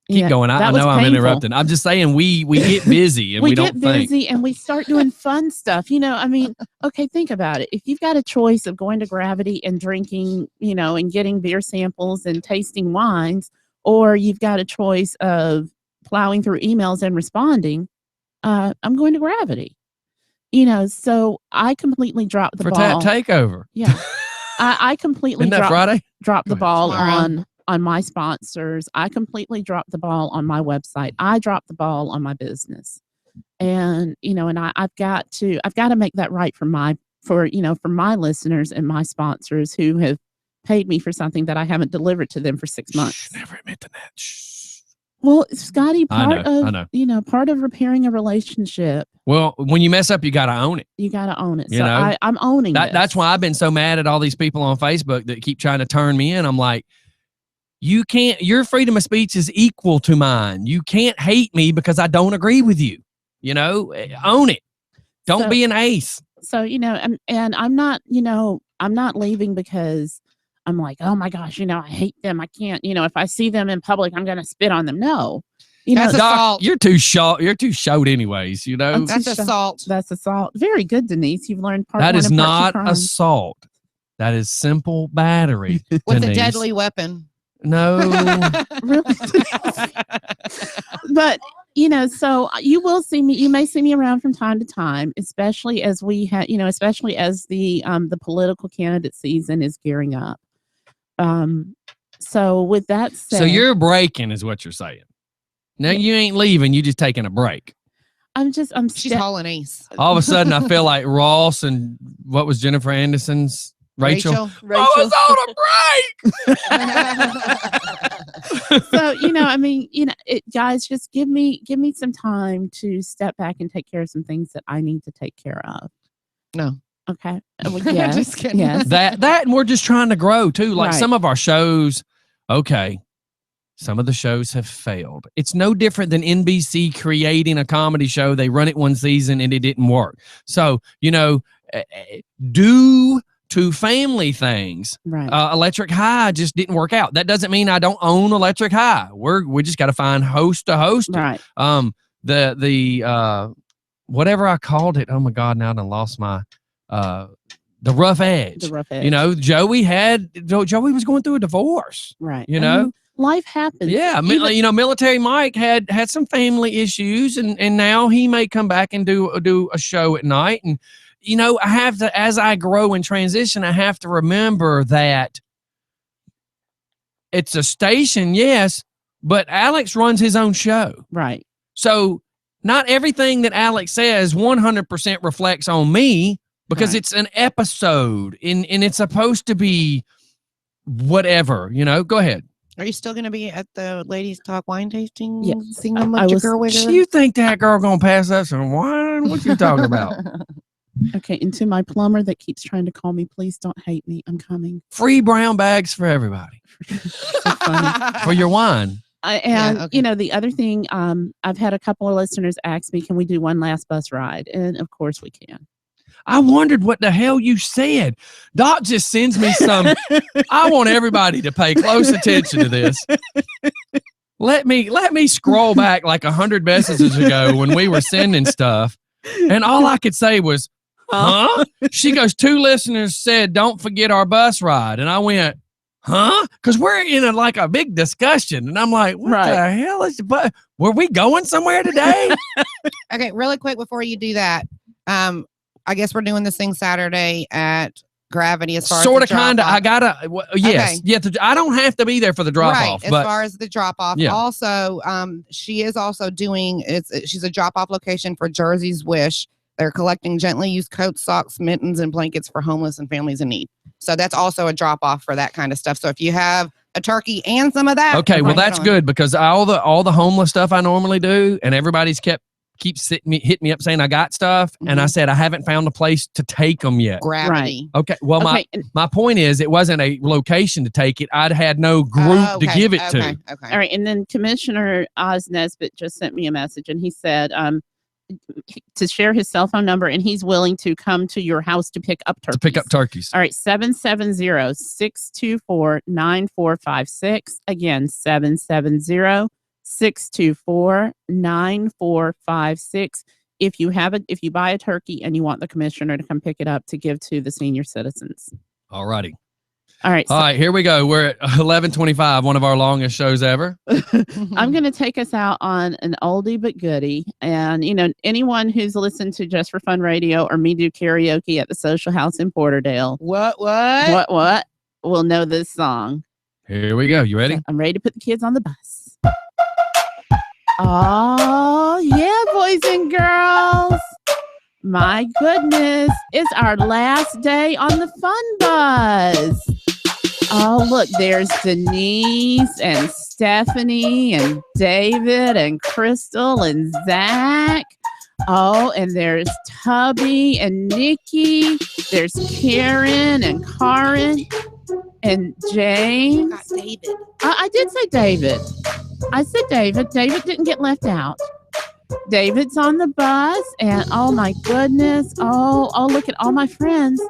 Keep going. I know I'm interrupting. I'm just saying we get busy and we don't get busy think. and we start doing fun stuff. I mean, okay, think about it. If you've got a choice of going to Gravity and drinking, and getting beer samples and tasting wines, or you've got a choice of plowing through emails and responding, I'm going to Gravity. So I completely dropped the for ball. Takeover. Yeah. I completely Isn't that Friday? dropped the ball Tomorrow. on my sponsors. I completely dropped the ball on my website. I dropped the ball on my business. And, and I've got to make that right for my listeners and my sponsors who have paid me for something that I haven't delivered to them for 6 months. Never admit to that. Well, Scotty, I know. Part of repairing a relationship. Well, when you mess up, you got to own it. You got to own it. You know? I'm owning that. That's why I've been so mad at all these people on Facebook that keep trying to turn me in. I'm like, you can't, your freedom of speech is equal to mine. You can't hate me because I don't agree with you. Own it. Don't be an ace. So, and I'm not, I'm not leaving because I'm like, oh my gosh, I hate them. I can't, if I see them in public, I'm going to spit on them. No. That's assault. You're too short. You're too short anyways, That's assault. That's assault. Very good, Denise. You've learned part That one is and part not two crime. Assault. That is simple battery. With Denise. a deadly weapon. No. Really? But, so you will see me, you may see me around from time to time, especially as especially as the political candidate season is gearing up. So with that said. So you're breaking is what you're saying. Now you ain't leaving, you just taking a break. She's hauling ace. All of a sudden I feel like Ross and what was Jennifer Anderson's Rachel. I was on a break. So, guys, just give me some time to step back and take care of some things that I need to take care of. No. Okay. Well, yes, Just kidding. yes. That and we're just trying to grow too. Like Right. some of our shows, okay, some of the shows have failed. It's no different than NBC creating a comedy show. They run it one season and it didn't work. So, due to family things, Right. Electric High just didn't work out. That doesn't mean I don't own Electric High. We just got to find host to host. Right. The whatever I called it. Oh my God! Now I done lost my the rough edge. The rough edge. Joey was going through a divorce. Right. You know, life happens. yeah. Military Mike had some family issues, and now he may come back and do a show at night. And I have to, as I grow and transition, I have to remember that it's a station, yes, but Alex runs his own show. Right. So not everything that Alex says 100% reflects on me because Right. it's an episode and it's supposed to be whatever, Go ahead. Are you still going to be at the Ladies Talk wine tasting? Yes. Singing I with your was- girl wigger? You think that girl gonna pass up some wine? What you talking about? Okay. And to my plumber that keeps trying to call me, please don't hate me. I'm coming. Free brown bags for everybody So funny. for your wine. The other thing, I've had a couple of listeners ask me, can we do one last bus ride? And of course we can. I wondered what the hell you said. Doc just sends me some. I want everybody to pay close attention to this. Let me scroll back like 100 messages ago when we were sending stuff, and all I could say was, "Huh?" She goes, 2 listeners said, "Don't forget our bus ride," and I went, "Huh?" Because we're in a big discussion, and I'm like, "What the hell is the bus? Were we going somewhere today?" Okay, really quick before you do that, I guess we're doing this thing Saturday at Gravity as far Sort as of, kind of. I gotta. Yes, Okay. yeah. I don't have to be there for the drop right, off, as but far as the drop off. Yeah. Also, she is also doing. She's a drop off location for Jersey's Wish. They're collecting gently used coats, socks, mittens, and blankets for homeless and families in need. So that's also a drop off for that kind of stuff. So if you have a turkey and some of that, okay, well bring it that's on. good because all the homeless stuff I normally do, and everybody's keeps hitting me up saying I got stuff, and I said I haven't found a place to take them yet. Gravity. Okay, well my point is it wasn't a location to take it. I'd had no group to give it to. Okay. All right. And then Commissioner Oz Nesbitt just sent me a message and he said to share his cell phone number and he's willing to come to your house to pick up turkeys. To pick up turkeys. All right. 770-624-9456. Again, 770 624-9456. If you buy a turkey and you want the commissioner to come pick it up to give to the senior citizens. All righty. All right. All right, here we go. We're at 11:25, one of our longest shows ever. I'm going to take us out on an oldie but goodie. And, anyone who's listened to Just for Fun Radio or me do karaoke at the Social House in Porterdale. What? Will know this song. Here we go. You ready? I'm ready to put the kids on the bus. Oh, yeah, boys and girls. My goodness. It's our last day on the Fun Bus. Oh, look, there's Denise and Stephanie and David and Crystal and Zach. Oh, and there's Tubby and Nikki. There's Karen and Karen and James. David. I did say David. I said David. David didn't get left out. David's on the bus, and oh my goodness. Oh, look at all my friends.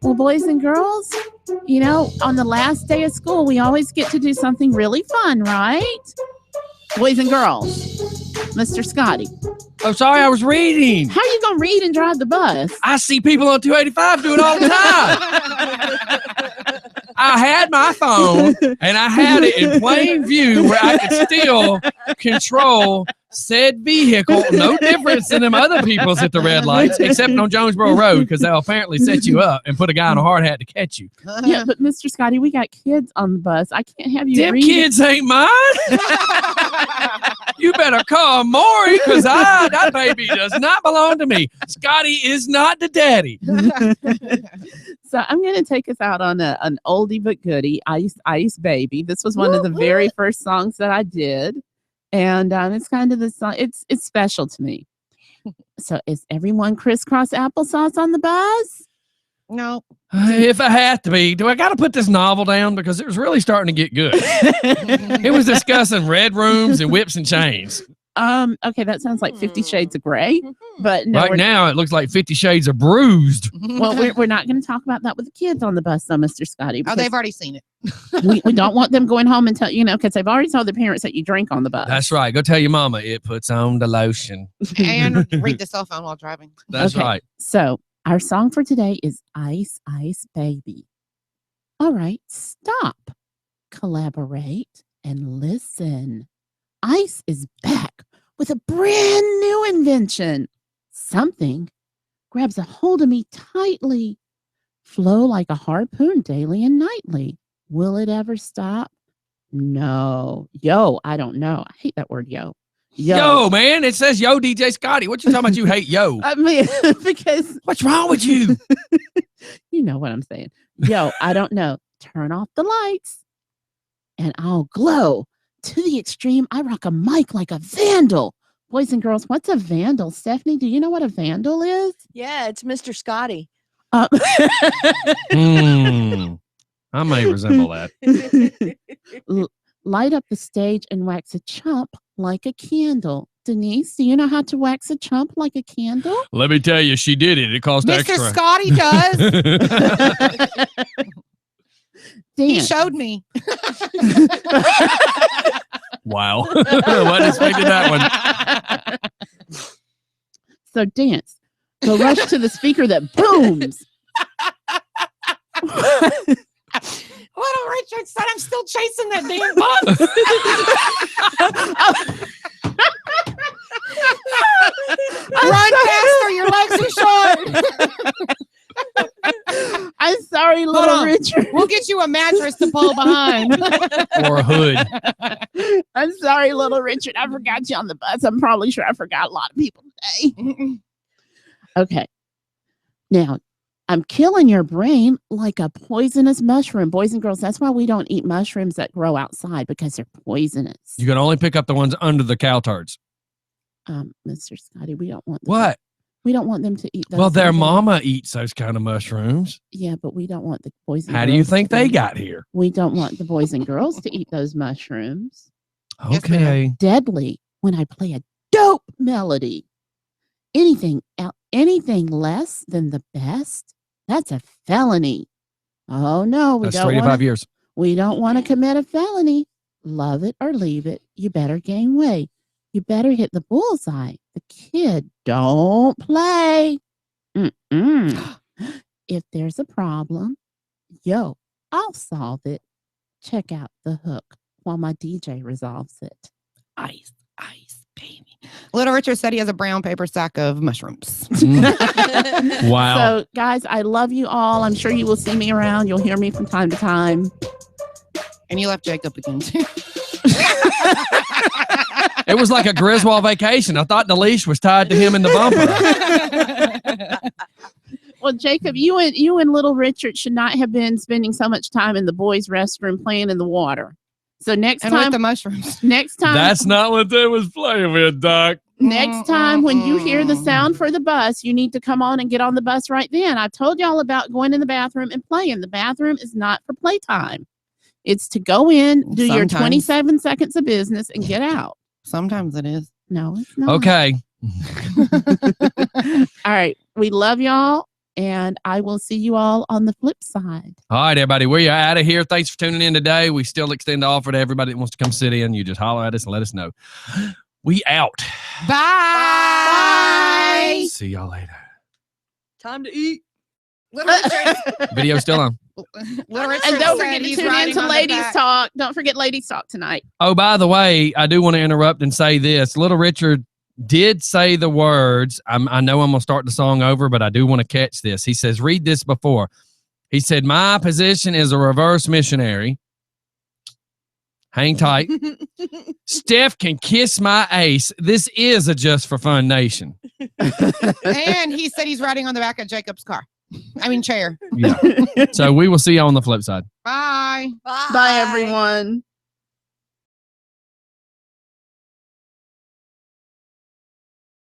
Well, boys and girls, on the last day of school, we always get to do something really fun, right? Boys and girls, Mr. Scotty. I'm sorry, I was reading. How are you going to read and drive the bus? I see people on 285 do it all the time. I had my phone, and I had it in plain view where I could still control said vehicle. No difference than them other people's at the red lights, except on Jonesboro Road, because they'll apparently set you up and put a guy in a hard hat to catch you. Yeah, but Mr. Scotty, we got kids on the bus. I can't have you Them read. kids ain't mine. You better call Maury, because that baby does not belong to me. Scotty is not the daddy. So I'm going to take us out on an oldie but goodie, Ice Baby. This was one of the very first songs that I did. And it's kind of the song. It's special to me. So is everyone crisscross applesauce on the bus? No. If I have to be, do I got to put this novel down? Because it was really starting to get good. It was discussing red rooms and whips and chains. Okay, that sounds like 50 Shades of Grey. But no, right now, it looks like 50 Shades of Bruised. Well, we're not going to talk about that with the kids on the bus, though, Mr. Scotty. Oh, they've already seen it. we don't want them going home and tell because they've already told their parents that you drink on the bus. That's right. Go tell your mama it puts on the lotion. And read the cell phone while driving. That's right. So our song for today is Ice Baby. All right, stop, collaborate, and listen. Ice is back with a brand new invention. Something grabs a hold of me tightly. Flow like a harpoon daily and nightly. Will it ever stop? No. Yo, I don't know. I hate that word, yo. Yo, man. It says yo, DJ Scotty. What you talking about? You hate yo. I mean, because what's wrong with you? You know what I'm saying. Yo, I don't know. Turn off the lights and I'll glow. To the extreme, I rock a mic like a vandal. Boys and girls, what's a vandal? Stephanie, do you know what a vandal is? Yeah, it's Mr. Scotty. I may resemble that. Light up the stage and wax a chump like a candle. Denise, do you know how to wax a chump like a candle? Let me tell you, she did it. It cost Mr. extra. Scotty does. He Dance. showed me. Wow. Wasn't expecting that one. So dance. Go rush to the speaker that booms. Little Richard said I'm still chasing that damn bus. Run faster, your legs are short. I'm sorry, little Richard. We'll get you a mattress to pull behind. Or a hood. I'm sorry, little Richard. I forgot you on the bus. I'm probably sure I forgot a lot of people today. Okay. Now, I'm killing your brain like a poisonous mushroom. Boys and girls, that's why we don't eat mushrooms that grow outside, because they're poisonous. You can only pick up the ones under the cow turds. Mr. Scotty, we don't want them. What? We don't want them to eat those. Well, their either. mama eats those kind of mushrooms. Yeah, but we don't want the boys and How girls. do you think to they eat- got here? We don't want the boys and girls to eat those mushrooms. Okay. Deadly when I play a dope melody. Anything less than the best, that's a felony. Oh no, That's 3 to 5 years. We don't want to commit a felony. Love it or leave it. You better gain weight. You better hit the bullseye. The kid don't play. If there's a problem, I'll solve it. Check out the hook while my DJ resolves it. Ice, baby. Little Richard said he has a brown paper sack of mushrooms. Wow. So, guys, I love you all. I'm sure you will see me around. You'll hear me from time to time. And you left Jacob again, too. It was like a Griswold vacation. I thought the leash was tied to him in the bumper. Well, Jacob, you and little Richard should not have been spending so much time in the boys' restroom playing in the water. So next time with the mushrooms. Next time That's not what they was playing with, Doc. Next time when you hear the sound for the bus, you need to come on and get on the bus right then. I told y'all about going in the bathroom and playing. The bathroom is not for playtime. It's to go in, do your 27 seconds of business, and get out. Sometimes it is. No, it's not. Okay. All right. We love y'all. And I will see you all on the flip side. All right, everybody. We're out of here. Thanks for tuning in today. We still extend the offer to everybody that wants to come sit in. You just holler at us and let us know. We out. Bye. See y'all later. Time to eat. Little Richard. Video still on. Little Richard And don't said forget to he's tune riding in to on the Ladies back. Talk. Don't forget Ladies Talk tonight. Oh, by the way, I do want to interrupt and say this. Little Richard did say the words. I know I'm going to start the song over, but I do want to catch this. He says, read this before. He said, my position is a reverse missionary. Hang tight. Steph can kiss my ace. This is a Just for Fun Nation. And he said he's riding on the back of Jacob's car. Chair. Yeah. So we will see you on the flip side. Bye. Bye. Bye, everyone.